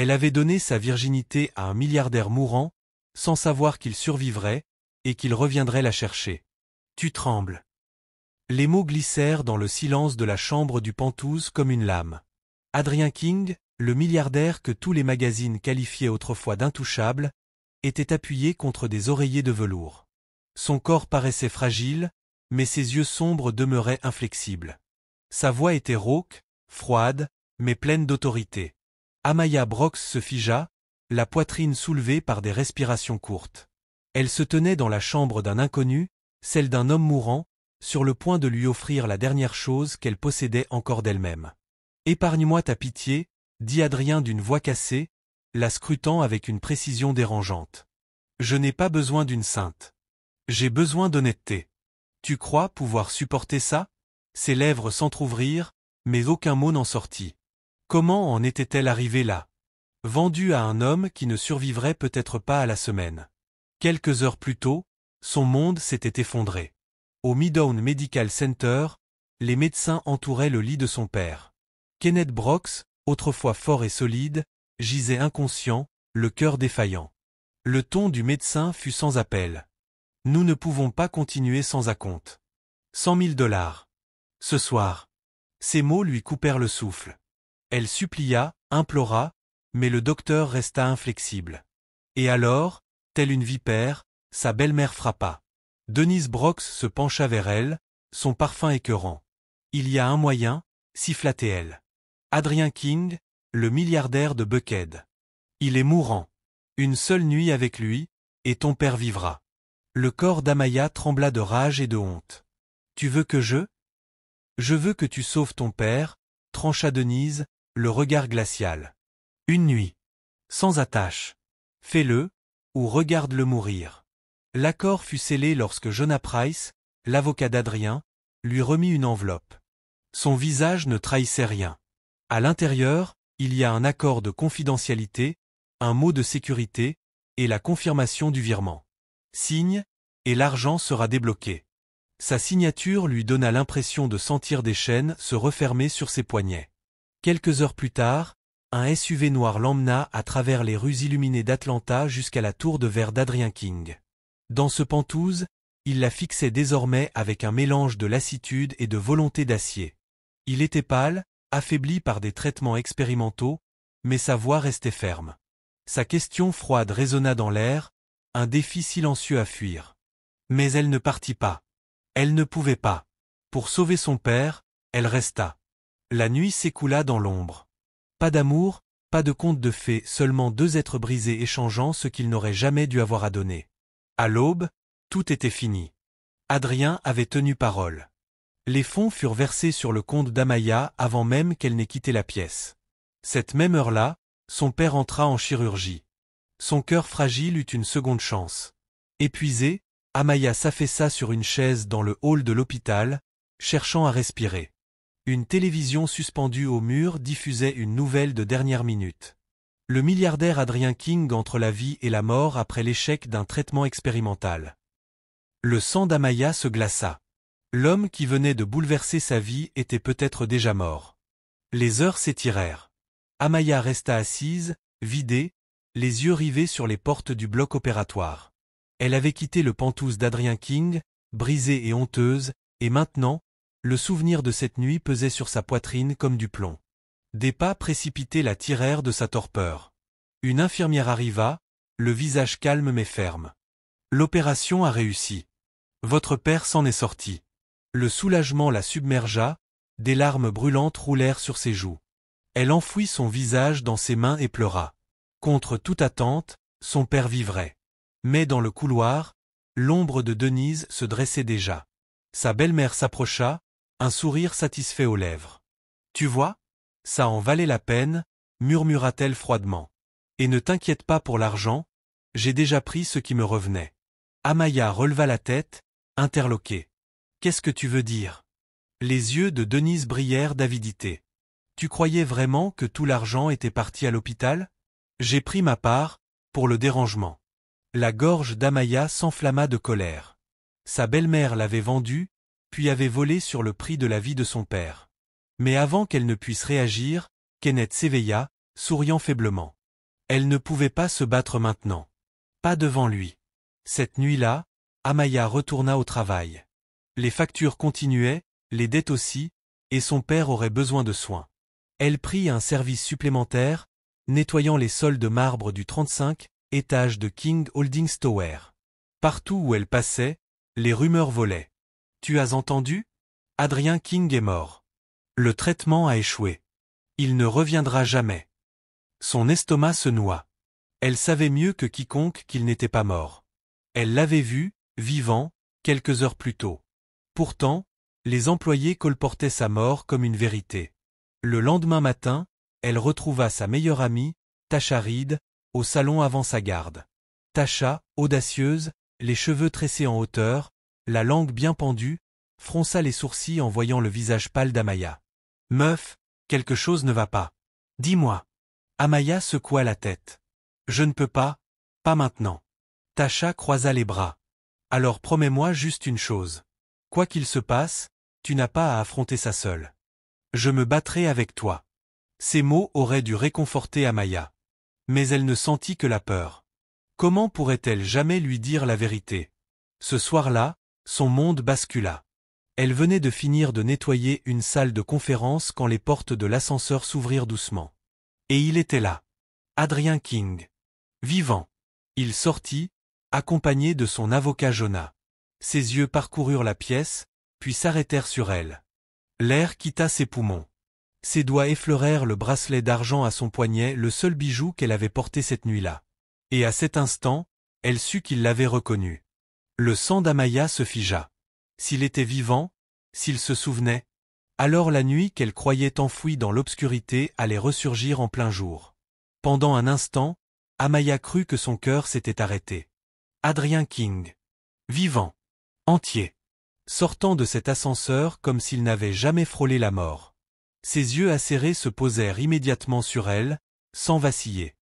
Elle avait donné sa virginité à un milliardaire mourant, sans savoir qu'il survivrait, et qu'il reviendrait la chercher. Tu trembles. Les mots glissèrent dans le silence de la chambre du Pentouse comme une lame. Adrien King, le milliardaire que tous les magazines qualifiaient autrefois d'intouchable, était appuyé contre des oreillers de velours. Son corps paraissait fragile, mais ses yeux sombres demeuraient inflexibles. Sa voix était rauque, froide, mais pleine d'autorité. Amaya Brox se figea, la poitrine soulevée par des respirations courtes. Elle se tenait dans la chambre d'un inconnu, celle d'un homme mourant, sur le point de lui offrir la dernière chose qu'elle possédait encore d'elle-même. « Épargne-moi ta pitié », dit Adrien d'une voix cassée, la scrutant avec une précision dérangeante. « Je n'ai pas besoin d'une sainte. J'ai besoin d'honnêteté. Tu crois pouvoir supporter ça ?» Ses lèvres s'entr'ouvrirent, mais aucun mot n'en sortit. Comment en était-elle arrivée là? Vendue à un homme qui ne survivrait peut-être pas à la semaine. Quelques heures plus tôt, son monde s'était effondré. Au Midtown Medical Center, les médecins entouraient le lit de son père. Kenneth Brox, autrefois fort et solide, gisait inconscient, le cœur défaillant. Le ton du médecin fut sans appel. « Nous ne pouvons pas continuer sans acompte. 100 000 $. Ce soir. » Ces mots lui coupèrent le souffle. Elle supplia, implora, mais le docteur resta inflexible. Et alors, telle une vipère, sa belle-mère frappa. Denise Brox se pencha vers elle, son parfum écœurant. « Il y a un moyen, » siffla-t-elle. Adrien King, le milliardaire de Buckhead. Il est mourant. Une seule nuit avec lui, et ton père vivra. Le corps d'Amaya trembla de rage et de honte. « Tu veux que je ? » « Je veux que tu sauves ton père, » trancha Denise, le regard glacial. « Une nuit. Sans attache. Fais-le, ou regarde-le mourir. » L'accord fut scellé lorsque Jonah Price, l'avocat d'Adrien, lui remit une enveloppe. Son visage ne trahissait rien. À l'intérieur, il y a un accord de confidentialité, un mot de sécurité, et la confirmation du virement. Signe, et l'argent sera débloqué. Sa signature lui donna l'impression de sentir des chaînes se refermer sur ses poignets. Quelques heures plus tard, un SUV noir l'emmena à travers les rues illuminées d'Atlanta jusqu'à la tour de verre d'Adrien King. Dans ce Pentouse, il la fixait désormais avec un mélange de lassitude et de volonté d'acier. Il était pâle, affaibli par des traitements expérimentaux, mais sa voix restait ferme. Sa question froide résonna dans l'air, un défi silencieux à fuir. Mais elle ne partit pas. Elle ne pouvait pas. Pour sauver son père, elle resta. La nuit s'écoula dans l'ombre. Pas d'amour, pas de conte de fées, seulement deux êtres brisés échangeant ce qu'ils n'auraient jamais dû avoir à donner. À l'aube, tout était fini. Adrien avait tenu parole. Les fonds furent versés sur le compte d'Amaya avant même qu'elle n'ait quitté la pièce. Cette même heure-là, son père entra en chirurgie. Son cœur fragile eut une seconde chance. Épuisée, Amaya s'affaissa sur une chaise dans le hall de l'hôpital, cherchant à respirer. Une télévision suspendue au mur diffusait une nouvelle de dernière minute. Le milliardaire Adrien King entre la vie et la mort après l'échec d'un traitement expérimental. Le sang d'Amaya se glaça. L'homme qui venait de bouleverser sa vie était peut-être déjà mort. Les heures s'étirèrent. Amaya resta assise, vidée, les yeux rivés sur les portes du bloc opératoire. Elle avait quitté le Pentouse d'Adrien King, brisée et honteuse, et maintenant, le souvenir de cette nuit pesait sur sa poitrine comme du plomb. Des pas précipités la tirèrent de sa torpeur. Une infirmière arriva, le visage calme mais ferme. L'opération a réussi. Votre père s'en est sorti. Le soulagement la submergea, des larmes brûlantes roulèrent sur ses joues. Elle enfouit son visage dans ses mains et pleura. Contre toute attente, son père vivrait. Mais dans le couloir, l'ombre de Denise se dressait déjà. Sa belle-mère s'approcha, un sourire satisfait aux lèvres. « Tu vois, ça en valait la peine » murmura-t-elle froidement. « Et ne t'inquiète pas pour l'argent, j'ai déjà pris ce qui me revenait. » Amaya releva la tête, interloquée. « Qu'est-ce que tu veux dire ?» Les yeux de Denise brillèrent d'avidité. « Tu croyais vraiment que tout l'argent était parti à l'hôpital ? J'ai pris ma part, pour le dérangement. » La gorge d'Amaya s'enflamma de colère. Sa belle-mère l'avait vendue, puis avait volé sur le prix de la vie de son père. Mais avant qu'elle ne puisse réagir, Kenneth s'éveilla, souriant faiblement. Elle ne pouvait pas se battre maintenant. Pas devant lui. Cette nuit-là, Amaya retourna au travail. Les factures continuaient, les dettes aussi, et son père aurait besoin de soins. Elle prit un service supplémentaire, nettoyant les sols de marbre du 35 étage de King Holdings Tower. Partout où elle passait, les rumeurs volaient. Tu as entendu? Adrien King est mort. Le traitement a échoué. Il ne reviendra jamais. Son estomac se noua. Elle savait mieux que quiconque qu'il n'était pas mort. Elle l'avait vu, vivant, quelques heures plus tôt. Pourtant, les employés colportaient sa mort comme une vérité. Le lendemain matin, elle retrouva sa meilleure amie, Tasha Reed, au salon avant sa garde. Tasha, audacieuse, les cheveux tressés en hauteur, la langue bien pendue, fronça les sourcils en voyant le visage pâle d'Amaya. « Meuf, quelque chose ne va pas. Dis-moi. » Amaya secoua la tête. « Je ne peux pas, pas maintenant. » Tasha croisa les bras. « Alors promets-moi juste une chose. Quoi qu'il se passe, tu n'as pas à affronter ça seule. Je me battrai avec toi. » Ces mots auraient dû réconforter Amaya. Mais elle ne sentit que la peur. Comment pourrait-elle jamais lui dire la vérité? Ce soir-là, son monde bascula. Elle venait de finir de nettoyer une salle de conférence quand les portes de l'ascenseur s'ouvrirent doucement. Et il était là. Adrien King. Vivant. Il sortit, accompagné de son avocat Jonah. Ses yeux parcoururent la pièce, puis s'arrêtèrent sur elle. L'air quitta ses poumons. Ses doigts effleurèrent le bracelet d'argent à son poignet, le seul bijou qu'elle avait porté cette nuit-là. Et à cet instant, elle sut qu'il l'avait reconnu. Le sang d'Amaya se figea. S'il était vivant, s'il se souvenait, alors la nuit qu'elle croyait enfouie dans l'obscurité allait ressurgir en plein jour. Pendant un instant, Amaya crut que son cœur s'était arrêté. Adrien King. Vivant. Entier. Sortant de cet ascenseur comme s'il n'avait jamais frôlé la mort. Ses yeux acérés se posèrent immédiatement sur elle, sans vaciller.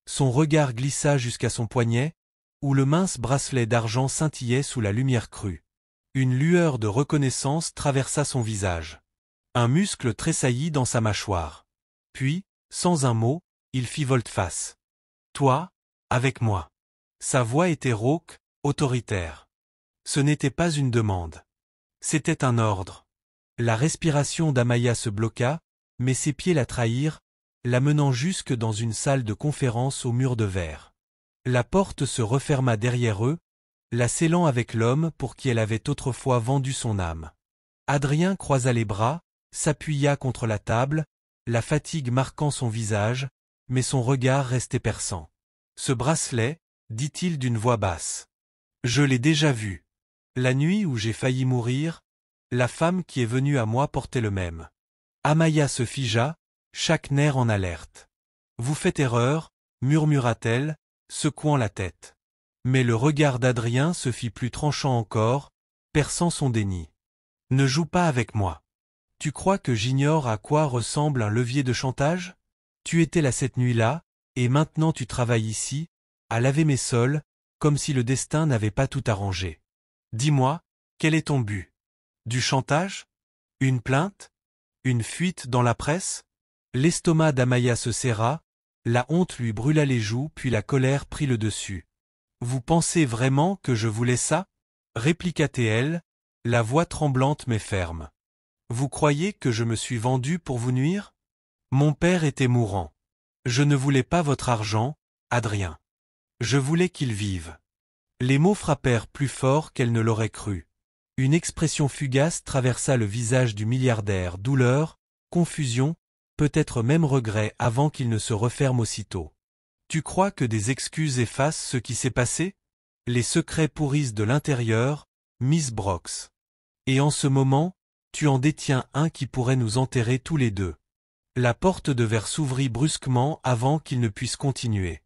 Son regard glissa jusqu'à son poignet, où le mince bracelet d'argent scintillait sous la lumière crue. Une lueur de reconnaissance traversa son visage. Un muscle tressaillit dans sa mâchoire. Puis, sans un mot, il fit volte-face. « Toi, avec moi. » Sa voix était rauque, autoritaire. Ce n'était pas une demande. C'était un ordre. La respiration d'Amaya se bloqua, mais ses pieds la trahirent, la menant jusque dans une salle de conférence au mur de verre. La porte se referma derrière eux, la scellant avec l'homme pour qui elle avait autrefois vendu son âme. Adrien croisa les bras, s'appuya contre la table, la fatigue marquant son visage, mais son regard restait perçant. « Ce bracelet, dit-il d'une voix basse. Je l'ai déjà vu. La nuit où j'ai failli mourir, la femme qui est venue à moi portait le même. » Amaya se figea, chaque nerf en alerte. « Vous faites erreur, » murmura-t-elle, secouant la tête. Mais le regard d'Adrien se fit plus tranchant encore, perçant son déni. « Ne joue pas avec moi. Tu crois que j'ignore à quoi ressemble un levier de chantage? Tu étais là cette nuit-là, et maintenant tu travailles ici, à laver mes sols, comme si le destin n'avait pas tout arrangé. Dis-moi, quel est ton but? Du chantage? Une plainte? Une fuite dans la presse? » L'estomac d'Amaya se serra, la honte lui brûla les joues puis la colère prit le dessus. « Vous pensez vraiment que je voulais ça? » répliqua-t-elle, la voix tremblante mais ferme. « Vous croyez que je me suis vendue pour vous nuire? Mon père était mourant. Je ne voulais pas votre argent, Adrien. Je voulais qu'il vive. » Les mots frappèrent plus fort qu'elle ne l'aurait cru. Une expression fugace traversa le visage du milliardaire, douleur, confusion, peut-être même regret avant qu'il ne se referme aussitôt. « Tu crois que des excuses effacent ce qui s'est passé? Les secrets pourrissent de l'intérieur, Miss Brox. Et en ce moment, tu en détiens un qui pourrait nous enterrer tous les deux. » La porte de verre s'ouvrit brusquement avant qu'il ne puisse continuer.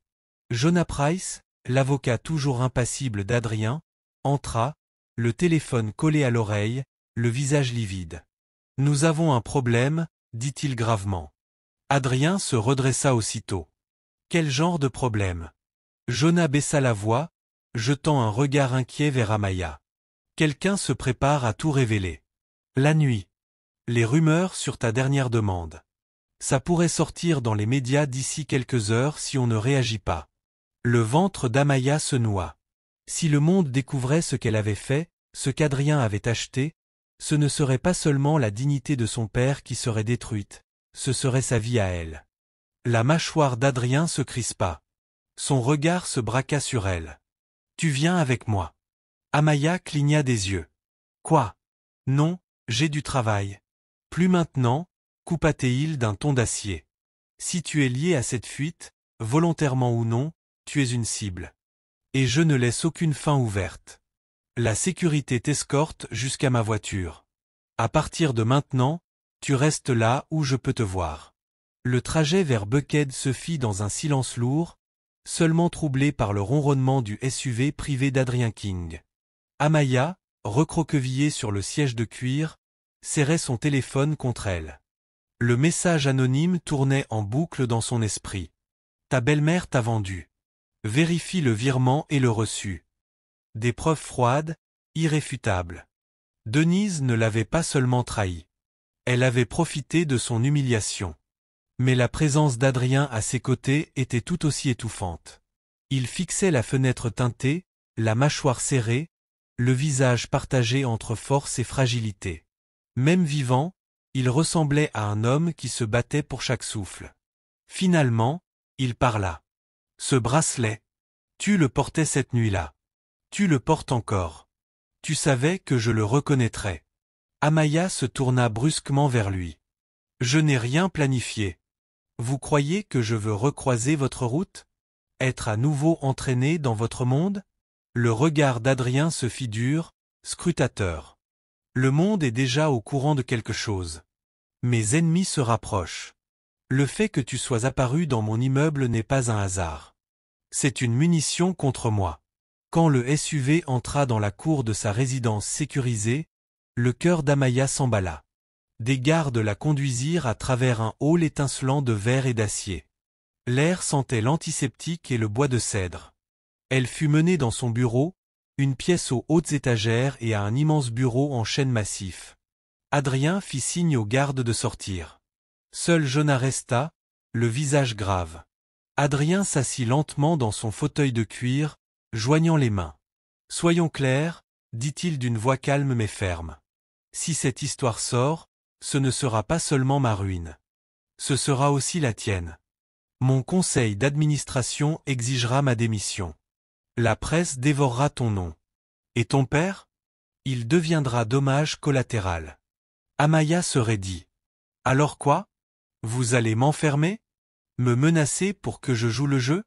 Jonah Price, l'avocat toujours impassible d'Adrien, entra, le téléphone collé à l'oreille, le visage livide. « Nous avons un problème, » dit-il gravement. Adrien se redressa aussitôt. « Quel genre de problème? » Jonah baissa la voix, jetant un regard inquiet vers Amaya. « Quelqu'un se prépare à tout révéler. La nuit. Les rumeurs sur ta dernière demande. » Ça pourrait sortir dans les médias d'ici quelques heures si on ne réagit pas. Le ventre d'Amaya se noua. Si le monde découvrait ce qu'elle avait fait, ce qu'Adrien avait acheté, ce ne serait pas seulement la dignité de son père qui serait détruite, ce serait sa vie à elle. La mâchoire d'Adrien se crispa. Son regard se braqua sur elle. « Tu viens avec moi. » Amaya cligna des yeux. « Quoi ? Non, j'ai du travail. »« Plus maintenant, » coupa-t-il d'un ton d'acier. « Si tu es lié à cette fuite, volontairement ou non, tu es une cible. Et je ne laisse aucune fin ouverte. La sécurité t'escorte jusqu'à ma voiture. À partir de maintenant, tu restes là où je peux te voir. » Le trajet vers Buckhead se fit dans un silence lourd, seulement troublé par le ronronnement du SUV privé d'Adrien King. Amaya, recroquevillée sur le siège de cuir, serrait son téléphone contre elle. Le message anonyme tournait en boucle dans son esprit. « Ta belle-mère t'a vendu. Vérifie le virement et le reçu. » Des preuves froides, irréfutables. Denise ne l'avait pas seulement trahi. Elle avait profité de son humiliation. Mais la présence d'Adrien à ses côtés était tout aussi étouffante. Il fixait la fenêtre teintée, la mâchoire serrée, le visage partagé entre force et fragilité. Même vivant, il ressemblait à un homme qui se battait pour chaque souffle. Finalement, il parla. « Ce bracelet, tu le portais cette nuit-là. Tu le portes encore. Tu savais que je le reconnaîtrais. » Amaya se tourna brusquement vers lui. « Je n'ai rien planifié. Vous croyez que je veux recroiser votre route? Être à nouveau entraîné dans votre monde? » Le regard d'Adrien se fit dur, scrutateur. « Le monde est déjà au courant de quelque chose. Mes ennemis se rapprochent. Le fait que tu sois apparu dans mon immeuble n'est pas un hasard. C'est une munition contre moi. » Quand le SUV entra dans la cour de sa résidence sécurisée, le cœur d'Amaya s'emballa. Des gardes la conduisirent à travers un hall étincelant de verre et d'acier. L'air sentait l'antiseptique et le bois de cèdre. Elle fut menée dans son bureau, une pièce aux hautes étagères et à un immense bureau en chêne massif. Adrien fit signe aux gardes de sortir. Seul Jonah resta, le visage grave. Adrien s'assit lentement dans son fauteuil de cuir, joignant les mains. « Soyons clairs, » dit-il d'une voix calme mais ferme. « Si cette histoire sort, ce ne sera pas seulement ma ruine. Ce sera aussi la tienne. Mon conseil d'administration exigera ma démission. La presse dévorera ton nom. Et ton père? Il deviendra dommage collatéral. » Amaya se raidit. « Alors quoi? Vous allez m'enfermer? Me menacer pour que je joue le jeu? »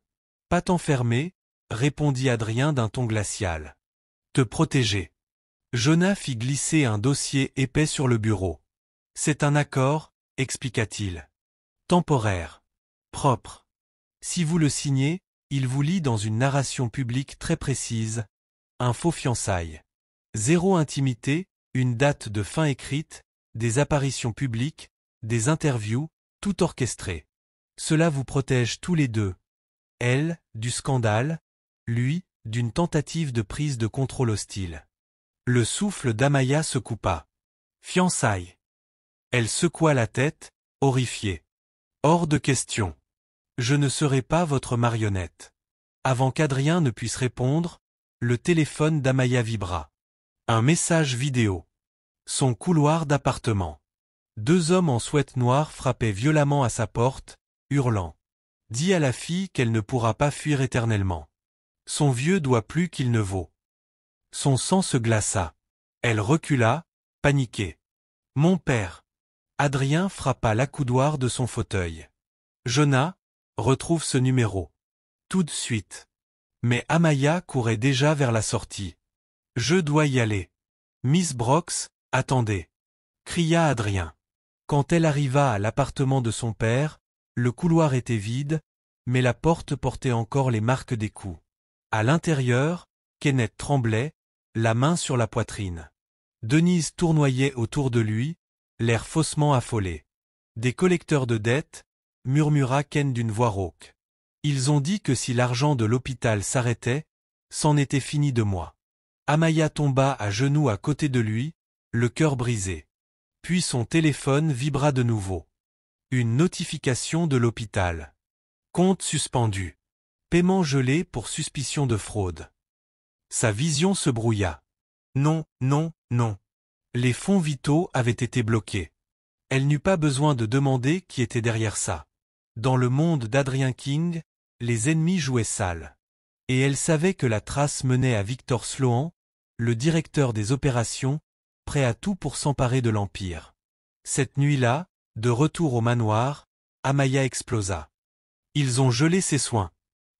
« Pas t'enfermer, » répondit Adrien d'un ton glacial. « Te protéger. » Jonah fit glisser un dossier épais sur le bureau. « C'est un accord, » expliqua-t-il. « Temporaire. Propre. Si vous le signez, il vous lie dans une narration publique très précise. Un faux fiançailles. Zéro intimité, une date de fin écrite, des apparitions publiques, des interviews, tout orchestré. Cela vous protège tous les deux. Elle, du scandale, lui, d'une tentative de prise de contrôle hostile. Le souffle d'Amaya se coupa. Fiançailles. Elle secoua la tête, horrifiée. Hors de question. Je ne serai pas votre marionnette. Avant qu'Adrien ne puisse répondre, le téléphone d'Amaya vibra. Un message vidéo. Son couloir d'appartement. Deux hommes en sweat noir frappaient violemment à sa porte, hurlant. Dis à la fille qu'elle ne pourra pas fuir éternellement. Son vieux doit plus qu'il ne vaut. Son sang se glaça. Elle recula, paniquée. Mon père. Adrien frappa l'accoudoir de son fauteuil. Jonah, retrouve ce numéro. Tout de suite. Mais Amaya courait déjà vers la sortie. Je dois y aller. Miss Brox, attendez. Cria Adrien. Quand elle arriva à l'appartement de son père, le couloir était vide, mais la porte portait encore les marques des coups. À l'intérieur, Kenneth tremblait, la main sur la poitrine. Denise tournoyait autour de lui, l'air faussement affolé. Des collecteurs de dettes, murmura Ken d'une voix rauque. Ils ont dit que si l'argent de l'hôpital s'arrêtait, c'en était fini de moi. Amaya tomba à genoux à côté de lui, le cœur brisé. Puis son téléphone vibra de nouveau. Une notification de l'hôpital. Compte suspendu. Paiement gelé pour suspicion de fraude. Sa vision se brouilla. Non, non, non. Les fonds vitaux avaient été bloqués. Elle n'eut pas besoin de demander qui était derrière ça. Dans le monde d'Adrien King, les ennemis jouaient sale. Et elle savait que la trace menait à Victor Sloan, le directeur des opérations, prêt à tout pour s'emparer de l'Empire. Cette nuit-là, de retour au manoir, Amaya explosa. « Ils ont gelé ses soins !»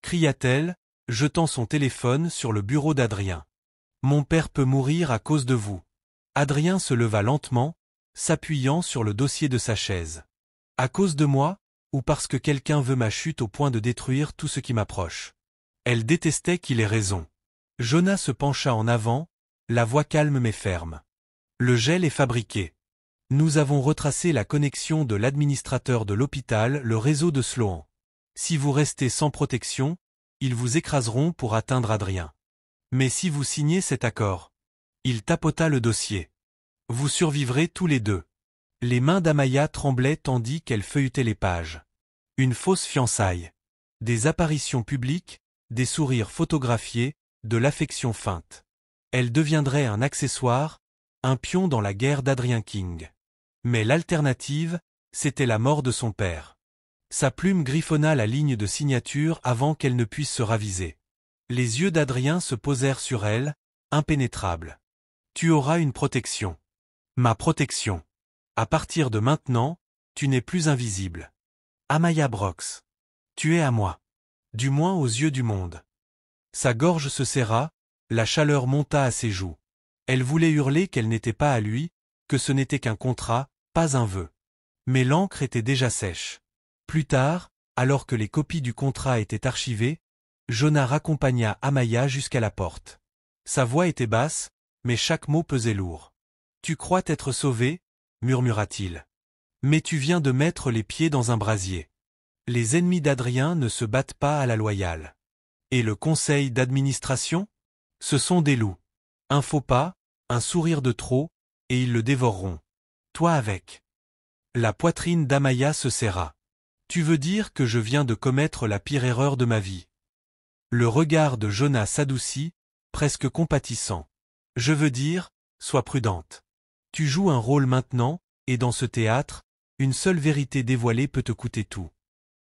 cria-t-elle, jetant son téléphone sur le bureau d'Adrien. « Mon père peut mourir à cause de vous. » Adrien se leva lentement, s'appuyant sur le dossier de sa chaise. « À cause de moi, ou parce que quelqu'un veut ma chute au point de détruire tout ce qui m'approche ?» Elle détestait qu'il ait raison. Jonas se pencha en avant, la voix calme mais ferme. « Le gel est fabriqué. Nous avons retracé la connexion de l'administrateur de l'hôpital, le réseau de Sloan. Si vous restez sans protection, ils vous écraseront pour atteindre Adrien. Mais si vous signez cet accord, il tapota le dossier. Vous survivrez tous les deux. » Les mains d'Amaya tremblaient tandis qu'elle feuilletait les pages. Une fausse fiançaille. Des apparitions publiques, des sourires photographiés, de l'affection feinte. Elle deviendrait un accessoire, un pion dans la guerre d'Adrien King. Mais l'alternative, c'était la mort de son père. Sa plume griffonna la ligne de signature avant qu'elle ne puisse se raviser. Les yeux d'Adrien se posèrent sur elle, impénétrables. « Tu auras une protection. Ma protection. À partir de maintenant, tu n'es plus invisible. Amaya Brox. Tu es à moi. Du moins aux yeux du monde. » Sa gorge se serra, la chaleur monta à ses joues. Elle voulait hurler qu'elle n'était pas à lui, que ce n'était qu'un contrat, pas un vœu. Mais l'encre était déjà sèche. Plus tard, alors que les copies du contrat étaient archivées, Jonas raccompagna Amaya jusqu'à la porte. Sa voix était basse, mais chaque mot pesait lourd. « Tu crois t'être sauvé ?» murmura-t-il. « Mais tu viens de mettre les pieds dans un brasier. Les ennemis d'Adrien ne se battent pas à la loyale. Et le conseil d'administration ? Ce sont des loups. Un faux pas, un sourire de trop, et ils le dévoreront. Toi avec. » La poitrine d'Amaya se serra. « Tu veux dire que je viens de commettre la pire erreur de ma vie ?» Le regard de Jonas s'adoucit, presque compatissant. « Je veux dire, sois prudente. Tu joues un rôle maintenant, et dans ce théâtre, une seule vérité dévoilée peut te coûter tout. »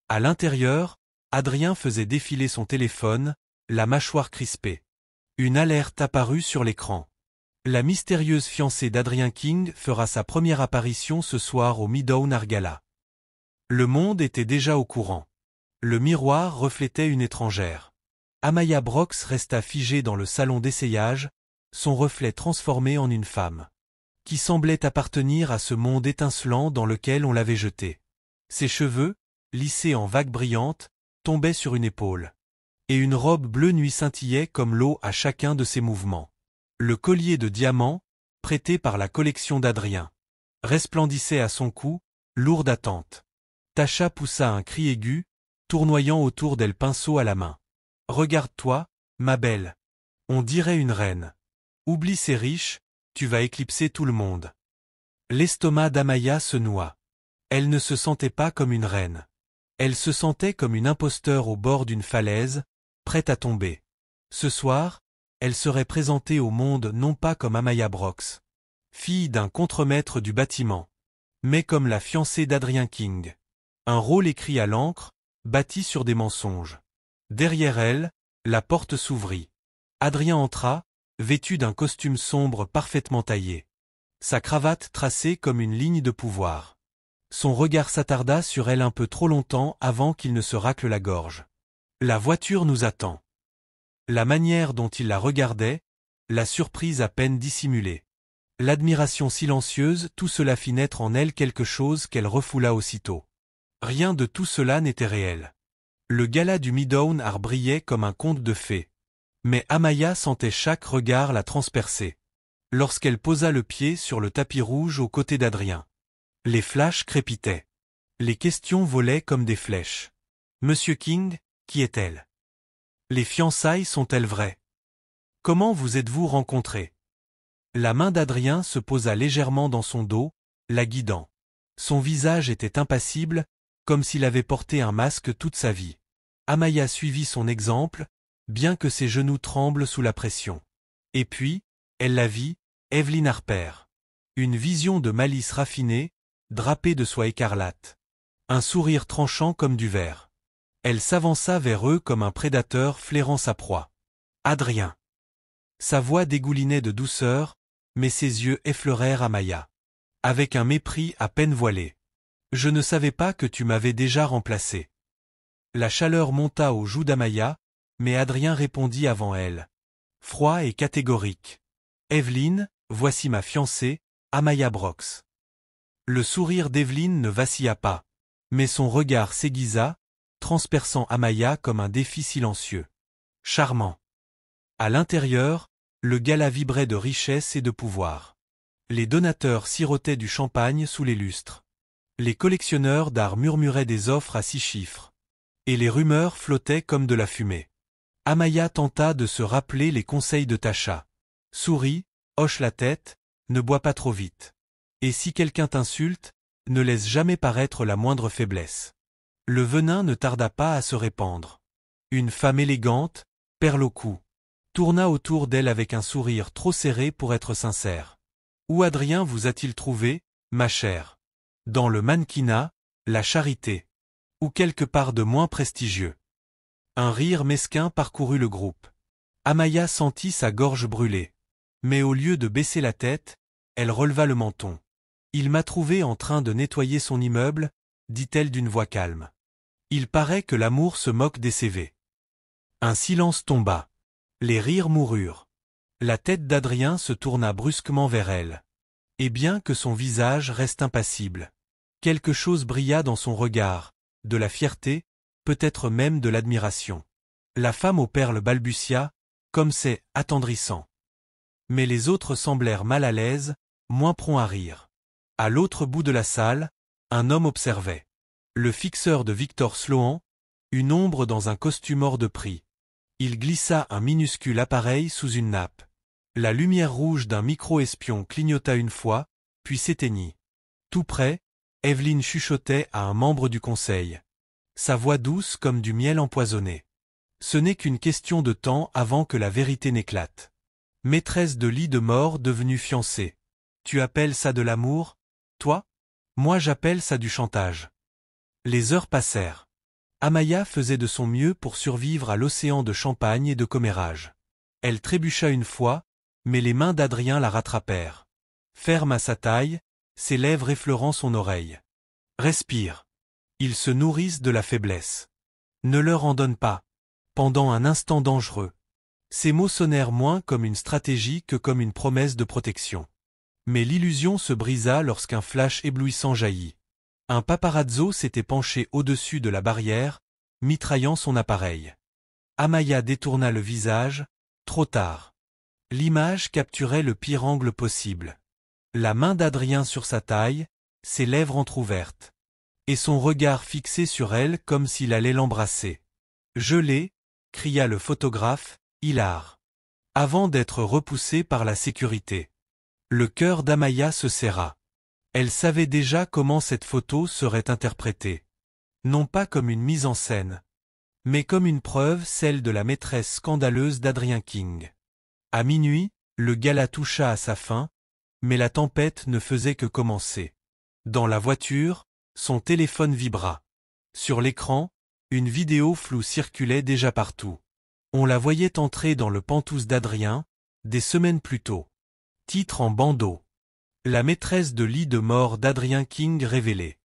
À l'intérieur, Adrien faisait défiler son téléphone, la mâchoire crispée. Une alerte apparut sur l'écran. La mystérieuse fiancée d'Adrien King fera sa première apparition ce soir au Midownar Gala. Le monde était déjà au courant. Le miroir reflétait une étrangère. Amaya Brox resta figée dans le salon d'essayage, son reflet transformé en une femme, qui semblait appartenir à ce monde étincelant dans lequel on l'avait jetée. Ses cheveux, lissés en vagues brillantes, tombaient sur une épaule. Et une robe bleu nuit scintillait comme l'eau à chacun de ses mouvements. Le collier de diamants, prêté par la collection d'Adrien, resplendissait à son cou, lourd d'attente. Tasha poussa un cri aigu, tournoyant autour d'elle pinceau à la main. « Regarde-toi, ma belle. On dirait une reine. Oublie ces riches, tu vas éclipser tout le monde. » L'estomac d'Amaya se noua. Elle ne se sentait pas comme une reine. Elle se sentait comme une imposteur au bord d'une falaise, prête à tomber. Ce soir, elle serait présentée au monde non pas comme Amaya Brox, fille d'un contremaître du bâtiment, mais comme la fiancée d'Adrien King. Un rôle écrit à l'encre, bâti sur des mensonges. Derrière elle, la porte s'ouvrit. Adrien entra, vêtu d'un costume sombre parfaitement taillé. Sa cravate tracée comme une ligne de pouvoir. Son regard s'attarda sur elle un peu trop longtemps avant qu'il ne se racle la gorge. « La voiture nous attend. » La manière dont il la regardait, la surprise à peine dissimulée. L'admiration silencieuse, tout cela fit naître en elle quelque chose qu'elle refoula aussitôt. Rien de tout cela n'était réel. Le gala du Midownar brillait comme un conte de fées. Mais Amaya sentait chaque regard la transpercer. Lorsqu'elle posa le pied sur le tapis rouge aux côtés d'Adrien. Les flashs crépitaient. Les questions volaient comme des flèches. « Monsieur King, qui est-elle? Les fiançailles sont-elles vraies? Comment vous êtes-vous rencontrés ?» La main d'Adrien se posa légèrement dans son dos, la guidant. Son visage était impassible, comme s'il avait porté un masque toute sa vie. Amaya suivit son exemple, bien que ses genoux tremblent sous la pression. Et puis, elle la vit, Evelyn Harper. Une vision de malice raffinée, drapée de soie écarlate. Un sourire tranchant comme du verre. Elle s'avança vers eux comme un prédateur flairant sa proie. Adrien. Sa voix dégoulinait de douceur, mais ses yeux effleurèrent Amaya. Avec un mépris à peine voilé. Je ne savais pas que tu m'avais déjà remplacé. La chaleur monta aux joues d'Amaya, mais Adrien répondit avant elle. Froid et catégorique. Evelyn, voici ma fiancée, Amaya Brox. Le sourire d'Evelyn ne vacilla pas, mais son regard s'aiguisa, transperçant Amaya comme un défi silencieux. Charmant. À l'intérieur, le gala vibrait de richesse et de pouvoir. Les donateurs sirotaient du champagne sous les lustres. Les collectionneurs d'art murmuraient des offres à 6 chiffres. Et les rumeurs flottaient comme de la fumée. Amaya tenta de se rappeler les conseils de Tasha. Souris, hoche la tête, ne bois pas trop vite. Et si quelqu'un t'insulte, ne laisse jamais paraître la moindre faiblesse. Le venin ne tarda pas à se répandre. Une femme élégante, perle au cou, tourna autour d'elle avec un sourire trop serré pour être sincère. Où Adrien vous a-t-il trouvé, ma chère? Dans le mannequinat, la charité. Ou quelque part de moins prestigieux. Un rire mesquin parcourut le groupe. Amaya sentit sa gorge brûler. Mais au lieu de baisser la tête, elle releva le menton. Il m'a trouvé en train de nettoyer son immeuble, dit-elle d'une voix calme. Il paraît que l'amour se moque des CV. Un silence tomba. Les rires moururent. La tête d'Adrien se tourna brusquement vers elle. Et bien que son visage reste impassible, quelque chose brilla dans son regard, de la fierté, peut-être même de l'admiration. La femme aux perles balbutia, comme c'est attendrissant. Mais les autres semblèrent mal à l'aise, moins prompts à rire. À l'autre bout de la salle, un homme observait. Le fixeur de Victor Sloan, une ombre dans un costume hors de prix. Il glissa un minuscule appareil sous une nappe. La lumière rouge d'un micro-espion clignota une fois, puis s'éteignit. Tout près, Evelyn chuchotait à un membre du conseil. Sa voix douce comme du miel empoisonné. Ce n'est qu'une question de temps avant que la vérité n'éclate. Maîtresse de lit de mort devenue fiancée. Tu appelles ça de l'amour, toi? Moi j'appelle ça du chantage. Les heures passèrent. Amaya faisait de son mieux pour survivre à l'océan de champagne et de commérage. Elle trébucha une fois, mais les mains d'Adrien la rattrapèrent. Ferme à sa taille, ses lèvres effleurant son oreille. Respire. Ils se nourrissent de la faiblesse. Ne leur en donne pas. Pendant un instant dangereux. Ces mots sonnèrent moins comme une stratégie que comme une promesse de protection. Mais l'illusion se brisa lorsqu'un flash éblouissant jaillit. Un paparazzo s'était penché au-dessus de la barrière, mitraillant son appareil. Amaya détourna le visage, trop tard. L'image capturait le pire angle possible. La main d'Adrien sur sa taille, ses lèvres entr'ouvertes. Et son regard fixé sur elle comme s'il allait l'embrasser. « Je l'ai !» cria le photographe, hilar. Avant d'être repoussé par la sécurité. Le cœur d'Amaya se serra. Elle savait déjà comment cette photo serait interprétée. Non pas comme une mise en scène, mais comme une preuve, celle de la maîtresse scandaleuse d'Adrien King. À minuit, le gala toucha à sa fin, mais la tempête ne faisait que commencer. Dans la voiture, son téléphone vibra. Sur l'écran, une vidéo floue circulait déjà partout. On la voyait entrer dans le Penthouse d'Adrien, des semaines plus tôt. Titre en bandeau. La maîtresse de lit de mort d'Adrien King révélée.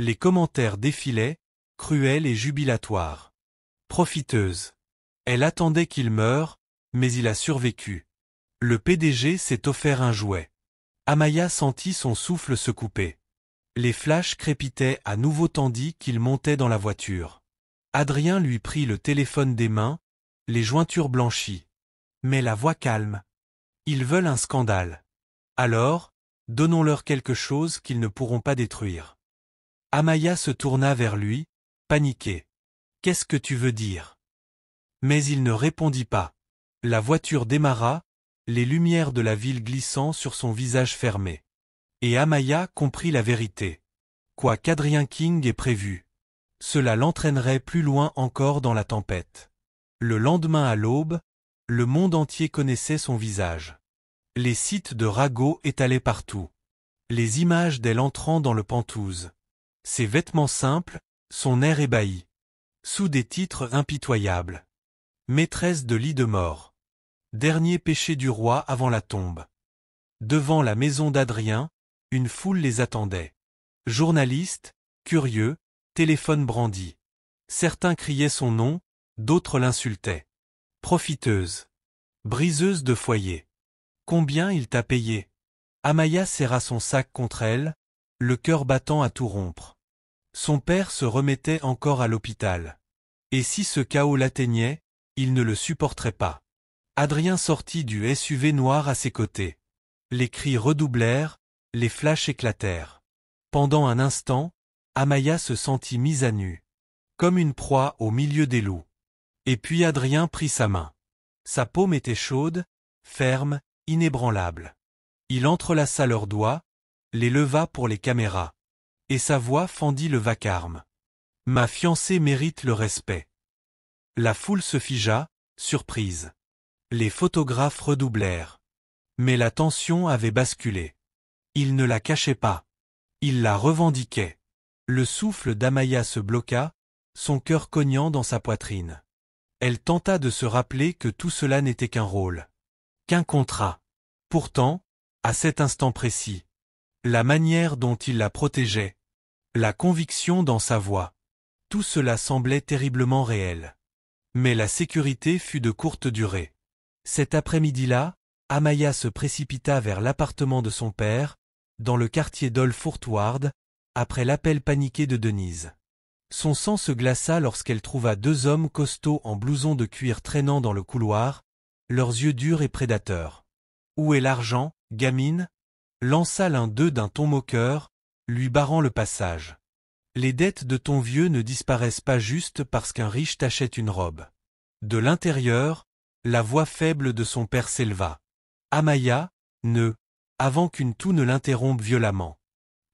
Les commentaires défilaient, cruels et jubilatoires. Profiteuse. Elle attendait qu'il meure, mais il a survécu. Le PDG s'est offert un jouet. Amaya sentit son souffle se couper. Les flashs crépitaient à nouveau tandis qu'il montait dans la voiture. Adrien lui prit le téléphone des mains, les jointures blanchies. Mais la voix calme. Ils veulent un scandale. Alors, donnons-leur quelque chose qu'ils ne pourront pas détruire. Amaya se tourna vers lui, paniquée. Qu'est-ce que tu veux dire? Mais il ne répondit pas. La voiture démarra, les lumières de la ville glissant sur son visage fermé. Et Amaya comprit la vérité. Quoi qu'Adrien King ait prévu, cela l'entraînerait plus loin encore dans la tempête. Le lendemain à l'aube, le monde entier connaissait son visage. Les sites de ragots étalés partout. Les images d'elle entrant dans le Penthouse. Ses vêtements simples, son air ébahi. Sous des titres impitoyables. Maîtresse de lit de mort. Dernier péché du roi avant la tombe. Devant la maison d'Adrien, une foule les attendait. Journalistes, curieux, téléphone brandi. Certains criaient son nom, d'autres l'insultaient. Profiteuse. Briseuse de foyer. Combien il t'a payé? Amaya serra son sac contre elle, le cœur battant à tout rompre. Son père se remettait encore à l'hôpital. Et si ce chaos l'atteignait, il ne le supporterait pas. Adrien sortit du SUV noir à ses côtés. Les cris redoublèrent, les flashs éclatèrent. Pendant un instant, Amaya se sentit mise à nu. Comme une proie au milieu des loups. Et puis Adrien prit sa main. Sa paume était chaude, ferme, inébranlable. Il entrelaça leurs doigts, les leva pour les caméras. Et sa voix fendit le vacarme. Ma fiancée mérite le respect. La foule se figea, surprise. Les photographes redoublèrent. Mais la tension avait basculé. Il ne la cachait pas. Il la revendiquait. Le souffle d'Amaya se bloqua, son cœur cognant dans sa poitrine. Elle tenta de se rappeler que tout cela n'était qu'un rôle. Qu'un contrat. Pourtant, à cet instant précis, la manière dont il la protégeait, la conviction dans sa voix, tout cela semblait terriblement réel. Mais la sécurité fut de courte durée. Cet après-midi-là, Amaya se précipita vers l'appartement de son père, dans le quartier d'Old-Fort-Ward, après l'appel paniqué de Denise. Son sang se glaça lorsqu'elle trouva deux hommes costauds en blouson de cuir traînant dans le couloir, leurs yeux durs et prédateurs. « Où est l'argent, gamine ?» lança l'un d'eux d'un ton moqueur, lui barrant le passage. « Les dettes de ton vieux ne disparaissent pas juste parce qu'un riche t'achète une robe. » De l'intérieur, la voix faible de son père s'éleva. Amaya, ne, avant qu'une toux ne l'interrompe violemment.